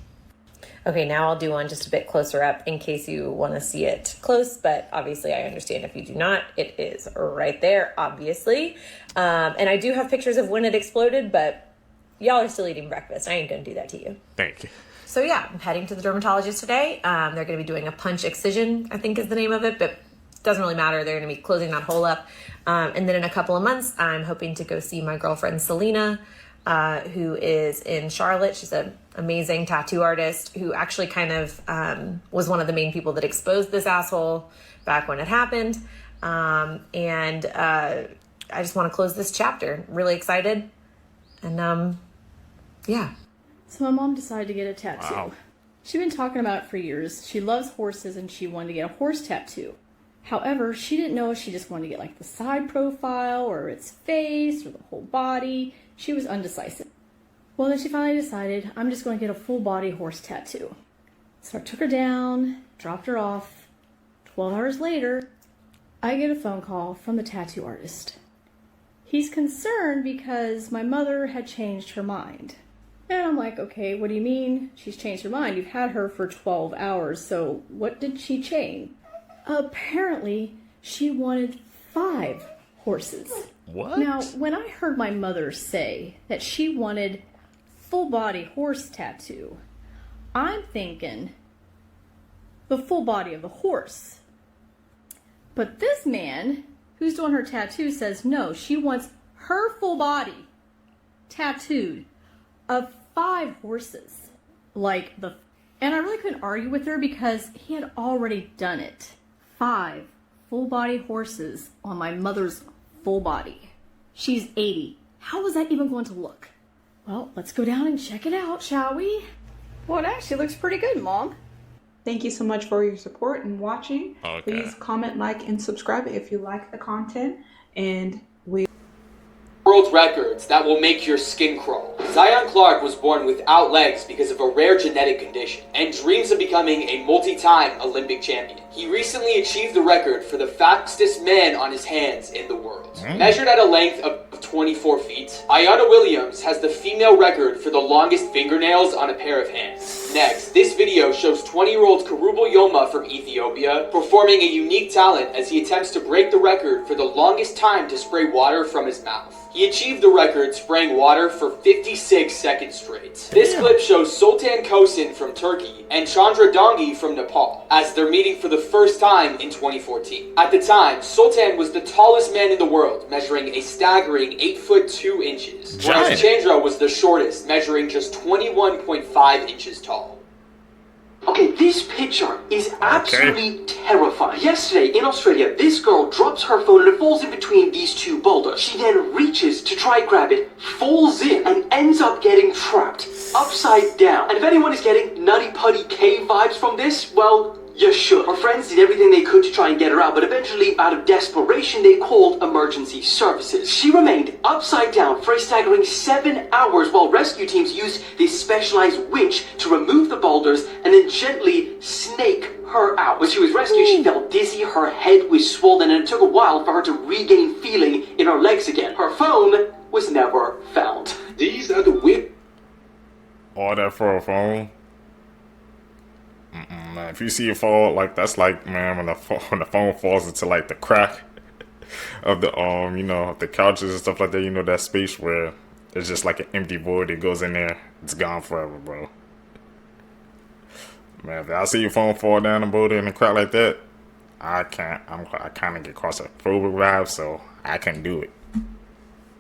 Okay, now I'll do one just a bit closer up in case you want to see it close, but obviously I understand if you do not. It is right there, obviously. And I do have pictures of when it exploded, but y'all are still eating breakfast. I ain't going to do that to you. Thank you. So yeah, I'm heading to the dermatologist today. They're going to be doing a punch excision, I think is the name of it, but it doesn't really matter. They're going to be closing that hole up. And then in a couple of months, I'm hoping to go see my girlfriend Selena, who is in Charlotte. She's an amazing tattoo artist who actually kind of was one of the main people that exposed this asshole back when it happened. And I just want to close this chapter. Really excited. And yeah. So my mom decided to get a tattoo. Wow. She'd been talking about it for years. She loves horses and she wanted to get a horse tattoo. However, she didn't know if she just wanted to get like the side profile or its face or the whole body. She was undecisive. Well, then she finally decided, I'm just going to get a full body horse tattoo. So I took her down, dropped her off. 12 hours later, I get a phone call from the tattoo artist. He's concerned because my mother had changed her mind. And I'm like, okay, what do you mean she's changed her mind? You've had her for 12 hours, so what did she change? Apparently, she wanted 5 horses. What? Now, when I heard my mother say that she wanted full body horse tattoo, I'm thinking the full body of the horse. But this man who's doing her tattoo says no, she wants her full body tattooed of 5 horses. And I really couldn't argue with her because he had already done it. 5 full body horses on my mother's full body. She's 80. How is that even going to look? Well, let's go down and check it out, shall we? Well, it actually looks pretty good, Mom. Thank you so much for your support and watching. Okay. Please comment, like, and subscribe if you like the content. And we... World records that will make your skin crawl. Zion Clark was born without legs because of a rare genetic condition and dreams of becoming a multi-time Olympic champion. He recently achieved the record for the fastest man on his hands in the world. Measured at a length of 24 feet, Ayana Williams has the female record for the longest fingernails on a pair of hands. Next, this video shows 20-year-old Karubal Yoma from Ethiopia performing a unique talent as he attempts to break the record for the longest time to spray water from his mouth. He achieved the record spraying water for 56 seconds straight. This clip shows Sultan Kosin from Turkey and Chandra Dongi from Nepal as they're meeting for the first time in 2014. At the time, Sultan was the tallest man in the world, measuring a staggering 8 foot 2 inches, whereas Chandra was the shortest, measuring just 21.5 inches tall. Okay, this picture is absolutely terrifying. Yesterday in Australia, this girl drops her phone and it falls in between these 2 boulders. She then reaches to try grab it, falls in, and ends up getting trapped upside down. And if anyone is getting Nutty Putty cave vibes from this, well, you should. Her friends did everything they could to try and get her out, but eventually, out of desperation, they called emergency services. She remained upside down for a staggering 7 hours while rescue teams used this specialized winch to remove the boulders and then gently snake her out. When she was rescued, she felt dizzy, her head was swollen, and it took a while for her to regain feeling in her legs again. Her phone was never found. These are the weird... All that for a phone? Man, if you see it fall, like, that's like, man, when the phone falls into, like, the crack of the, you know, the couches and stuff like that, you know, that space where it's just like an empty void that goes in there, it's gone forever, bro. Man, if I see your phone fall down the boulder in a crack like that, I kind of get claustrophobic vibes, so I can't do it.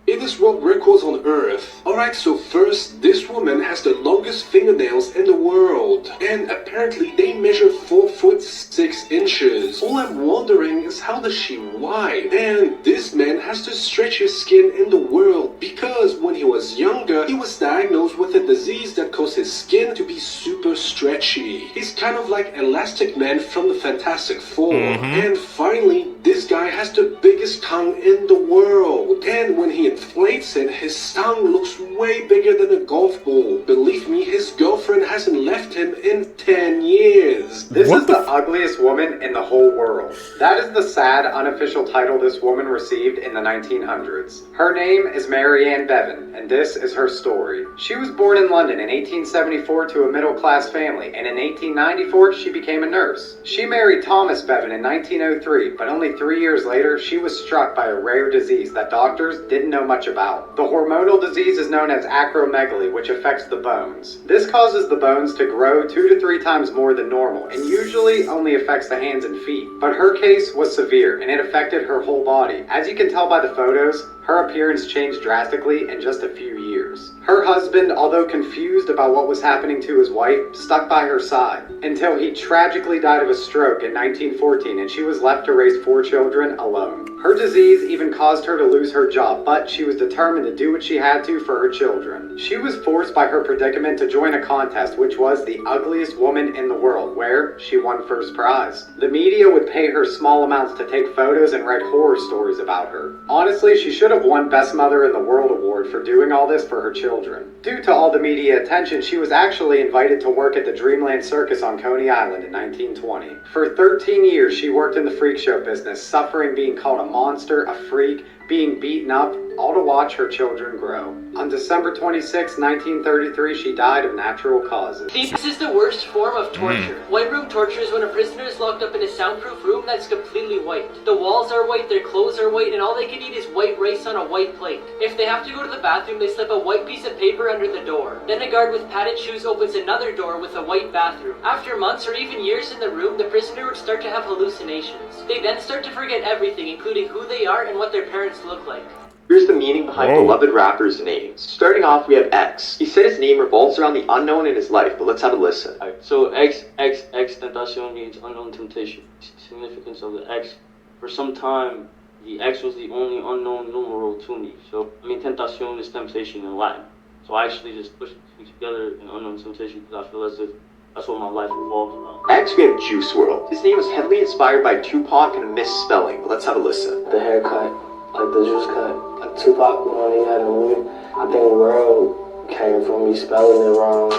It is world records on Earth. Alright, so first, this woman has the longest fingernails in the world. And apparently they measure 4 foot 6 inches. All I'm wondering is how does she wipe? And this man has the stretchiest skin in the world because when he was younger, he was diagnosed with a disease that caused his skin to be super stretchy. He's kind of like Elastic Man from the Fantastic Four. And finally, this guy has the biggest tongue in the world. And when he inflates it, his tongue looks way bigger than a golf ball. Believe me, his girlfriend hasn't left him in 10 years. This is the ugliest woman in the whole world. That is the sad, unofficial title this woman received in the 1900s. Her name is Mary Ann Bevan, and this is her story. She was born in London in 1874 to a middle-class family, and in 1894 she became a nurse. She married Thomas Bevan in 1903, but only 3 years later she was struck by a rare disease that doctors didn't know much about. The hormonal disease is known as acromegaly, which affects the bones. This causes the bones to grow 2 to 3 times more than normal, and usually only affects the hands and feet. But her case was severe, and it affected her whole body. As you can tell by the photos, her appearance changed drastically in just a few years. Her husband, although confused about what was happening to his wife, stuck by her side until he tragically died of a stroke in 1914, and she was left to raise 4 children alone. Her disease even caused her to lose her job, but she was determined to do what she had to for her children. She was forced by her predicament to join a contest, which was the ugliest woman in the world, where she won first prize. The media would pay her small amounts to take photos and write horror stories about her. Honestly, she should have won Best Mother in the World award for doing all this for her children. Due to all the media attention, she was actually invited to work at the Dreamland Circus on Coney Island in 1920. For 13 years, she worked in the freak show business, suffering being called a monster, a freak, being beaten up, all to watch her children grow. On December 26, 1933, she died of natural causes. This is the worst form of torture. White room torture is when a prisoner is locked up in a soundproof room that's completely white. The walls are white, their clothes are white, and all they can eat is white rice on a white plate. If they have to go to the bathroom, they slip a white piece of paper under the door. Then a guard with padded shoes opens another door with a white bathroom. After months or even years in the room, the prisoner would start to have hallucinations. They then start to forget everything, including who they are and what their parents look like. Here's the meaning behind beloved rapper's names. Starting off, we have X. He said his name revolves around the unknown in his life, but let's have a listen. So X Tentacion means unknown temptation. Significance of the X. For some time, the X was the only unknown numeral to me. So, Tentacion is temptation in Latin. So I actually just pushed the two together in unknown temptation because I feel as if that's what my life revolves around. Next, we have Juice WRLD. His name was heavily inspired by Tupac and a misspelling, but let's have a listen. The haircut, like the juice cut, like Tupac when he had a movie. I think WRLD came from me spelling it wrong.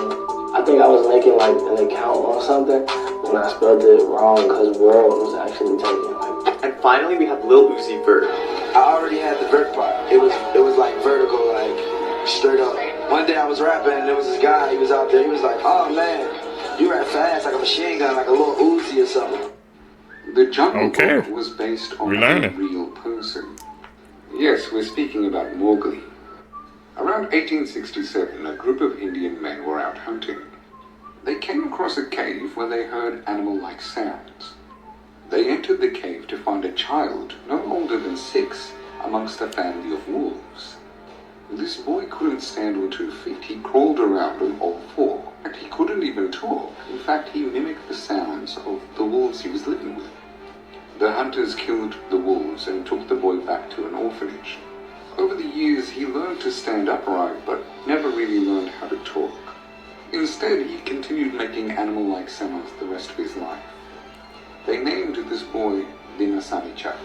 I think I was making like an account or something, and I spelled it wrong because WRLD was actually taken. And finally, we have Lil Uzi Vert. I already had the vert part. It was like vertical, like straight up. One day I was rapping and there was this guy, he was out there, he was like, oh man, you rap fast like a machine gun, like a little Uzi or something. The Jungle Book was based on a real person. Yes, we're speaking about Mowgli. Around 1867, a group of Indian men were out hunting. They came across a cave where they heard animal-like sounds. They entered the cave to find a child no older than 6 amongst a family of wolves. This boy couldn't stand on 2 feet. He crawled around on all 4, and he couldn't even talk. In fact, he mimicked the sounds of the wolves he was living with. The hunters killed the wolves and took the boy back to an orphanage. Over the years, he learned to stand upright, but never really learned how to talk. Instead, he continued making animal-like sounds the rest of his life. They named this boy Dinasami Chap.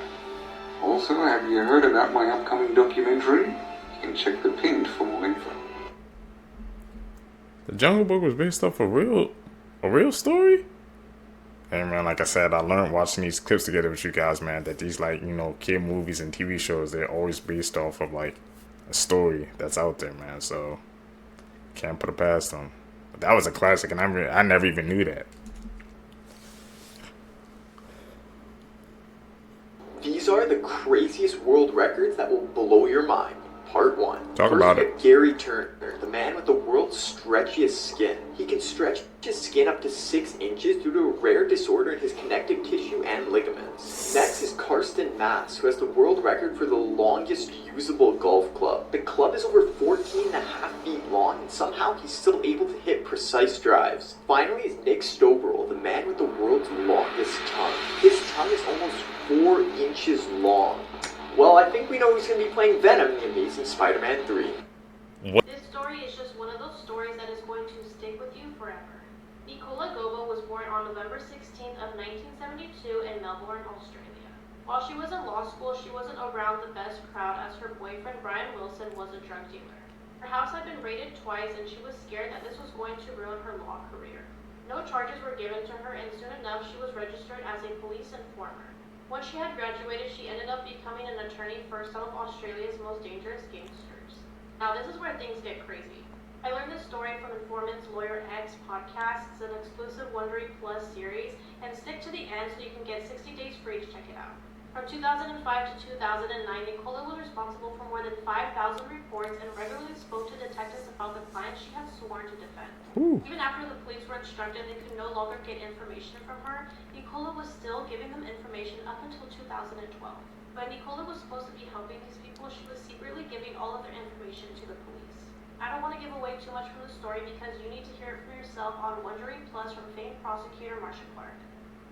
Also, have you heard about my upcoming documentary? You can check the pinned for more info. The Jungle Book was based off a real story? Hey man, like I said, I learned watching these clips together with you guys, man, that these kid movies and TV shows, they're always based off of like a story that's out there, man. So can't put it past them. But that was a classic, and I never even knew that. These are the craziest world records that will blow your mind. Part 1. Talk about it. Gary Turner, the man with the world's stretchiest skin. He can stretch his skin up to 6 inches due to a rare disorder in his connective tissue and ligaments. Next is Karsten Mass, who has the world record for the longest usable golf club. The club is over 14.5 feet long, and somehow he's still able to hit precise drives. Finally is Nick Stoberl, the man with the world's longest tongue. His tongue is almost 4 inches long. Well, I think we know who's going to be playing Venom in The Amazing Spider-Man 3. What? This story is just one of those stories that is going to stick with you forever. Nicola Gobo was born on November 16th of 1972 in Melbourne, Australia. While she was in law school, she wasn't around the best crowd as her boyfriend Brian Wilson was a drug dealer. Her house had been raided twice and she was scared that this was going to ruin her law career. No charges were given to her, and soon enough she was registered as a police informer. Once she had graduated, she ended up becoming an attorney for some of Australia's most dangerous gangsters. Now this is where things get crazy. I learned this story from Informant's Lawyer X podcast. It's an exclusive Wondery Plus series, and stick to the end so you can get 60 days free to check it out. From 2005 to 2009, Nicola was responsible for more than 5,000 reports and regularly spoke to detectives about the clients she had sworn to defend. Ooh. Even after the police were instructed they could no longer get information from her, Nicola was still giving them information up until 2012. When Nicola was supposed to be helping these people, she was secretly giving all of their information to the police. I don't want to give away too much from the story because you need to hear it for yourself on Wondery Plus from famed prosecutor Marsha Clark.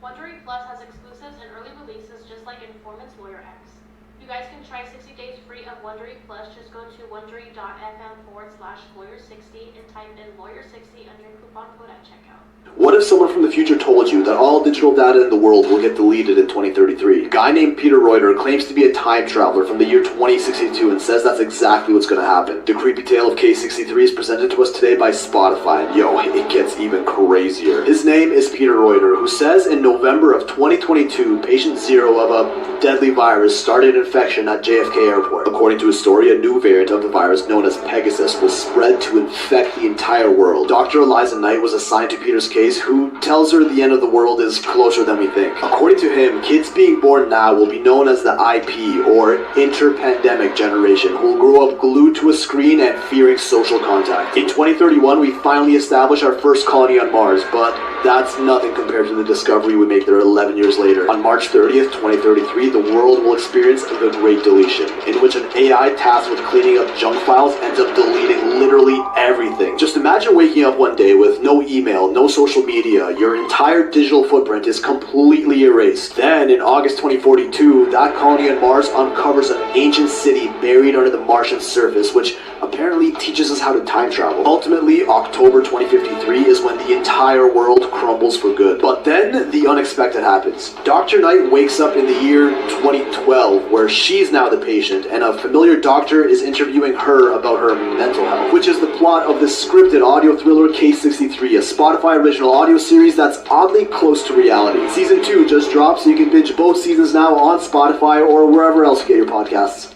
Wondery Plus has exclusives and early releases just like Informant's Lawyer X. You guys can try 60 days free of Wondery Plus. Just go to wondery.fm/lawyer60 and type in lawyer60 under your coupon code at checkout. What if someone from the future told you that all digital data in the world will get deleted in 2033? A guy named Peter Reuter claims to be a time traveler from the year 2062 and says that's exactly what's going to happen. The creepy tale of K63 is presented to us today by Spotify, and yo, it gets even crazier. His name is Peter Reuter, who says in November of 2022, patient 0 of a deadly virus started infection at JFK Airport. According to a story, a new variant of the virus known as Pegasus will spread to infect the entire world. Dr. Eliza Knight was assigned to Peter's case, who tells her the end of the world is closer than we think. According to him, kids being born now will be known as the IP, or interpandemic generation, who will grow up glued to a screen and fearing social contact. In 2031, we finally establish our first colony on Mars, but that's nothing compared to the discovery we make there 11 years later. On March 30th, 2033, the world will experience the Great Deletion, in which an AI tasked with cleaning up junk files ends up deleting literally everything. Just imagine waking up one day with no email, no social media, your entire digital footprint is completely erased. Then, in August 2042, that colony on Mars uncovers an ancient city buried under the Martian surface, which apparently teaches us how to time travel. Ultimately, October 2053 is when the entire world crumbles for good. But then, the unexpected happens. Dr. Knight wakes up in the year 2012, where she's now the patient, and a familiar doctor is interviewing her about her mental health, which is the plot of the scripted audio thriller Case 63, a Spotify original audio series that's oddly close to reality. Season 2 just dropped, so you can binge both seasons now on Spotify or wherever else you get your podcasts.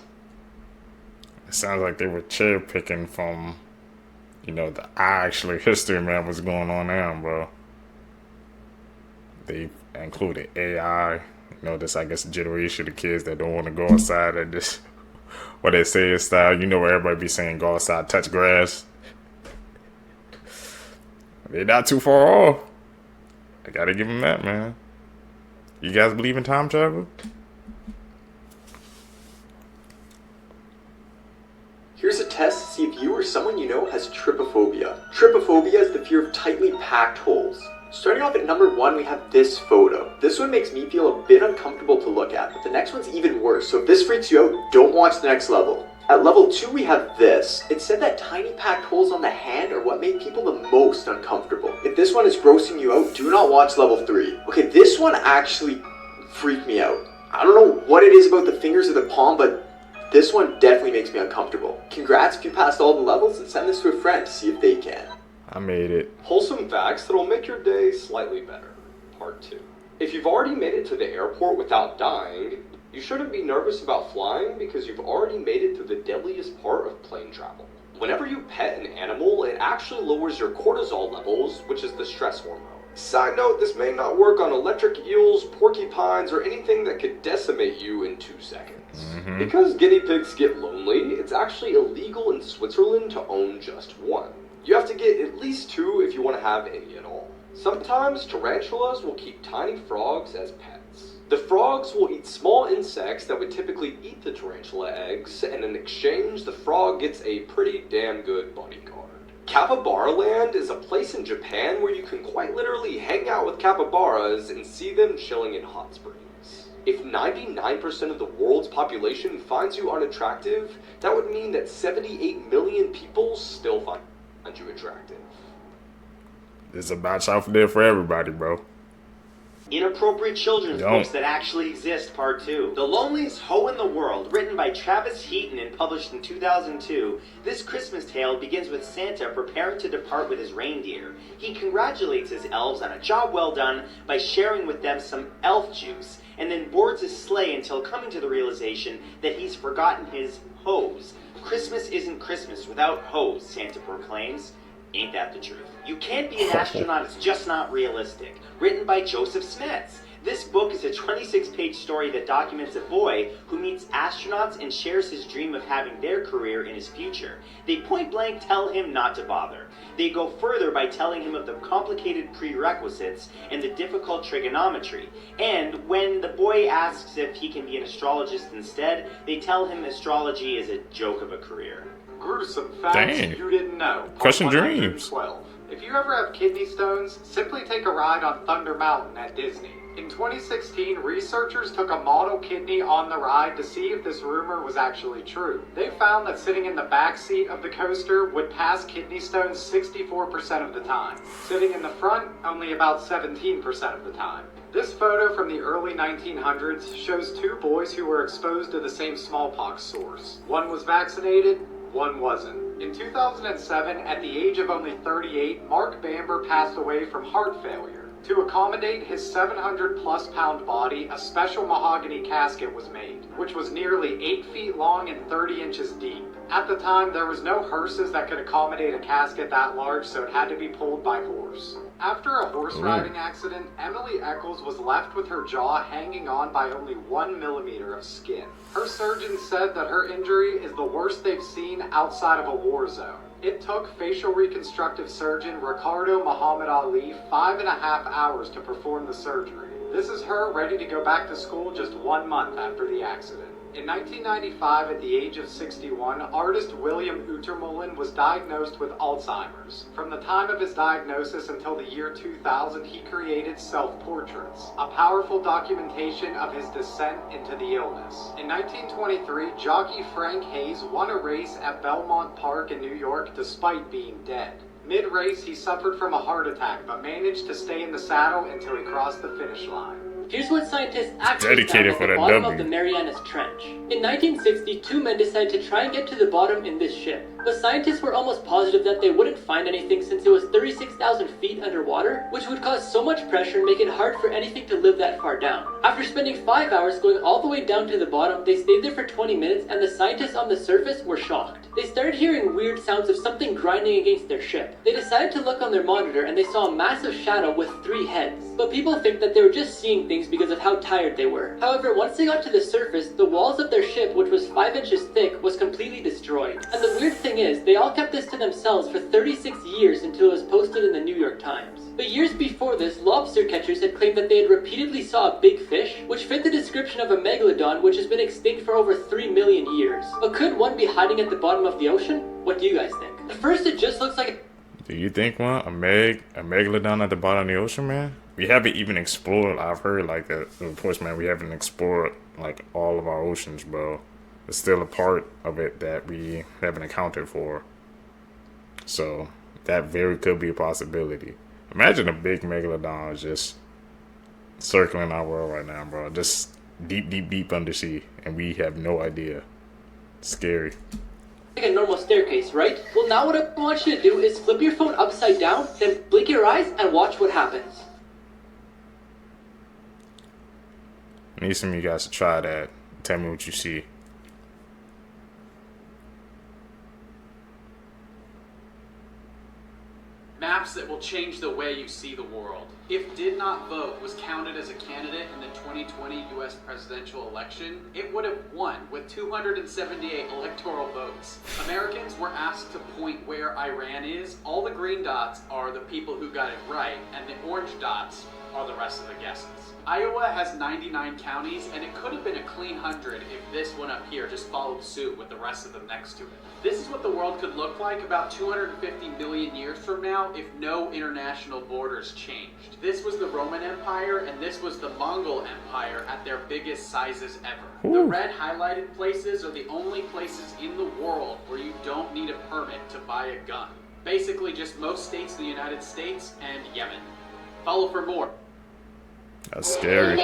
It sounds like they were cherry picking from, the actual history, man, what's going on now, bro. They included AI, this, I guess, generation of kids that don't want to go outside and just, what they say is style, where everybody be saying go outside, touch grass. They're not too far off. I gotta give them that, man. You guys believe in time travel? Here's a test to see if you or someone you know has trypophobia. Trypophobia is the fear of tightly packed holes. Starting off at number 1, we have this photo. This one makes me feel a bit uncomfortable to look at, but the next one's even worse, so if this freaks you out, don't watch the next level. At level 2, we have this. It said that tiny packed holes on the hand are what make people the most uncomfortable. If this one is grossing you out, do not watch level 3. Okay, this one actually freaked me out. I don't know what it is about the fingers of the palm, but this one definitely makes me uncomfortable. Congrats if you passed all the levels, and send this to a friend to see if they can. I made it. Wholesome facts that'll make your day slightly better. Part 2. If you've already made it to the airport without dying, you shouldn't be nervous about flying because you've already made it to the deadliest part of plane travel. Whenever you pet an animal, it actually lowers your cortisol levels, which is the stress hormone. Side note, this may not work on electric eels, porcupines, or anything that could decimate you in 2 seconds. Because guinea pigs get lonely, it's actually illegal in Switzerland to own just one. You have to get at least 2 if you want to have any at all. Sometimes tarantulas will keep tiny frogs as pets. The frogs will eat small insects that would typically eat the tarantula eggs, and in exchange, the frog gets a pretty damn good bodyguard. Capybara Land is a place in Japan where you can quite literally hang out with capybaras and see them chilling in hot springs. If 99% of the world's population finds you unattractive, that would mean that 78 million people still find you attractive. There's a batch out there for everybody, bro. Inappropriate children's books that actually exist, Part 2. The Loneliest Hoe in the World, written by Travis Heaton and published in 2002. This Christmas tale begins with Santa preparing to depart with his reindeer. He congratulates his elves on a job well done by sharing with them some elf juice, and then boards his sleigh until coming to the realization that he's forgotten his hose. Christmas isn't Christmas without hose, Santa proclaims. Ain't that the truth? You Can't Be an Astronaut, It's Just Not Realistic, written by Joseph Smets. This book is a 26-page story that documents a boy who meets astronauts and shares his dream of having their career in his future. They point blank tell him not to bother. They go further by telling him of the complicated prerequisites and the difficult trigonometry. And when the boy asks if he can be an astrologist instead, they tell him astrology is a joke of a career. Gruesome facts you didn't know. Crushing dreams. If you ever have kidney stones, simply take a ride on Thunder Mountain at Disney. In 2016, researchers took a model kidney on the ride to see if this rumor was actually true. They found that sitting in the back seat of the coaster would pass kidney stones 64% of the time. Sitting in the front, only about 17% of the time. This photo from the early 1900s shows 2 boys who were exposed to the same smallpox source. One was vaccinated, one wasn't. In 2007, at the age of only 38, Mark Bamber passed away from heart failure. To accommodate his 700-plus pound body, a special mahogany casket was made, which was nearly 8 feet long and 30 inches deep. At the time, there was no hearses that could accommodate a casket that large, so it had to be pulled by horse. After a horse riding accident, Emily Eccles was left with her jaw hanging on by only 1 millimeter of skin. Her surgeon said that her injury is the worst they've seen outside of a war zone. It took facial reconstructive surgeon Ricardo Muhammad Ali 5.5 hours to perform the surgery. This is her ready to go back to school just 1 month after the accident. In 1995, at the age of 61, artist William Utermohlen was diagnosed with Alzheimer's. From the time of his diagnosis until the year 2000, he created self-portraits, a powerful documentation of his descent into the illness. In 1923, jockey Frank Hayes won a race at Belmont Park in New York despite being dead. Mid-race, he suffered from a heart attack, but managed to stay in the saddle until he crossed the finish line. Here's what scientists actually found at the bottom of the Marianas Trench. In 1960, 2 men decided to try and get to the bottom in this ship. But scientists were almost positive that they wouldn't find anything since it was 36,000 feet underwater, which would cause so much pressure and make it hard for anything to live that far down. After spending 5 hours going all the way down to the bottom, they stayed there for 20 minutes and the scientists on the surface were shocked. They started hearing weird sounds of something grinding against their ship. They decided to look on their monitor and they saw a massive shadow with 3 heads. But people think that they were just seeing things because of how tired they were. However, once they got to the surface, the walls of their ship, which was 5 inches thick, was completely destroyed. And the weird thing is, they all kept this to themselves for 36 years until it was posted in the New York Times. But years before this, lobster catchers had claimed that they had repeatedly saw a big fish, which fit the description of a megalodon which has been extinct for over 3 million years. But could one be hiding at the bottom of the ocean? What do you guys think? At first it just looks like Do you think one? A megalodon at the bottom of the ocean, man? We haven't even explored, I've heard like reports, man, we haven't explored like all of our oceans, bro. It's still a part of it that we haven't accounted for. So that very could be a possibility. Imagine a big megalodon just circling our world right now, bro. Just deep, deep, deep undersea, and we have no idea. Scary. a normal staircase, right? Well, now what I want you to do is flip your phone upside down, then blink your eyes and watch what happens. I need some of you guys to try that. Tell me what you see. Maps that will change the way you see the world. If Did Not Vote was counted as a candidate in the 2020 US presidential election, it would have won with 278 electoral votes. Americans were asked to point where Iran is. All the green dots are the people who got it right, and the orange dots are the rest of the guesses. Iowa has 99 counties, and it could have been a clean 100 if this one up here just followed suit with the rest of them next to it. This is what the world could look like about 250 million years from now if no international borders changed. This was the Roman Empire, and this was the Mongol Empire at their biggest sizes ever. Ooh. The red highlighted places are the only places in the world where you don't need a permit to buy a gun. Basically just most states in the United States and Yemen. Follow for more. That's scary.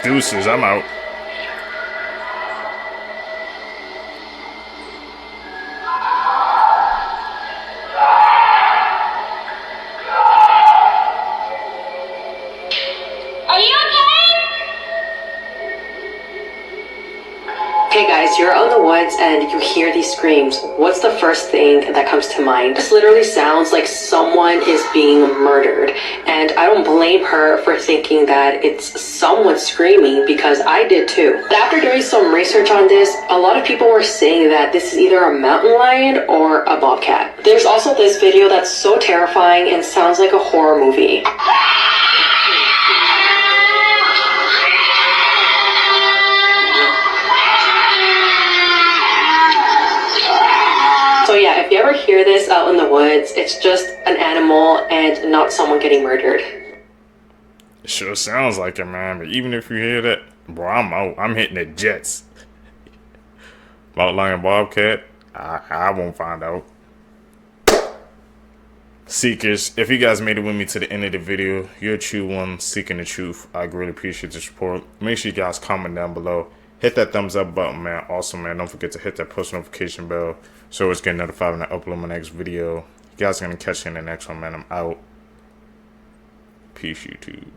Deuces, I'm out. Okay guys, you're out in the woods and you hear these screams. What's the first thing that comes to mind? This literally sounds like someone is being murdered. And I don't blame her for thinking that it's someone screaming, because I did too. After doing some research on this, a lot of people were saying that this is either a mountain lion or a bobcat. There's also this video that's so terrifying and sounds like a horror movie. So yeah, if you ever hear this out in the woods, it's just an animal and not someone getting murdered. It sure sounds like it, man. But even if you hear that, bro, I'm out. I'm hitting the jets. Mountain lion, bobcat, I won't find out. Seekers, if you guys made it with me to the end of the video, you're a true one seeking the truth. I really appreciate the support. Make sure you guys comment down below. Hit that thumbs up button, man. Also, man, don't forget to hit that post notification bell so it's getting notified when I upload my next video. You guys are going to catch you in the next one, man. I'm out. Peace, YouTube.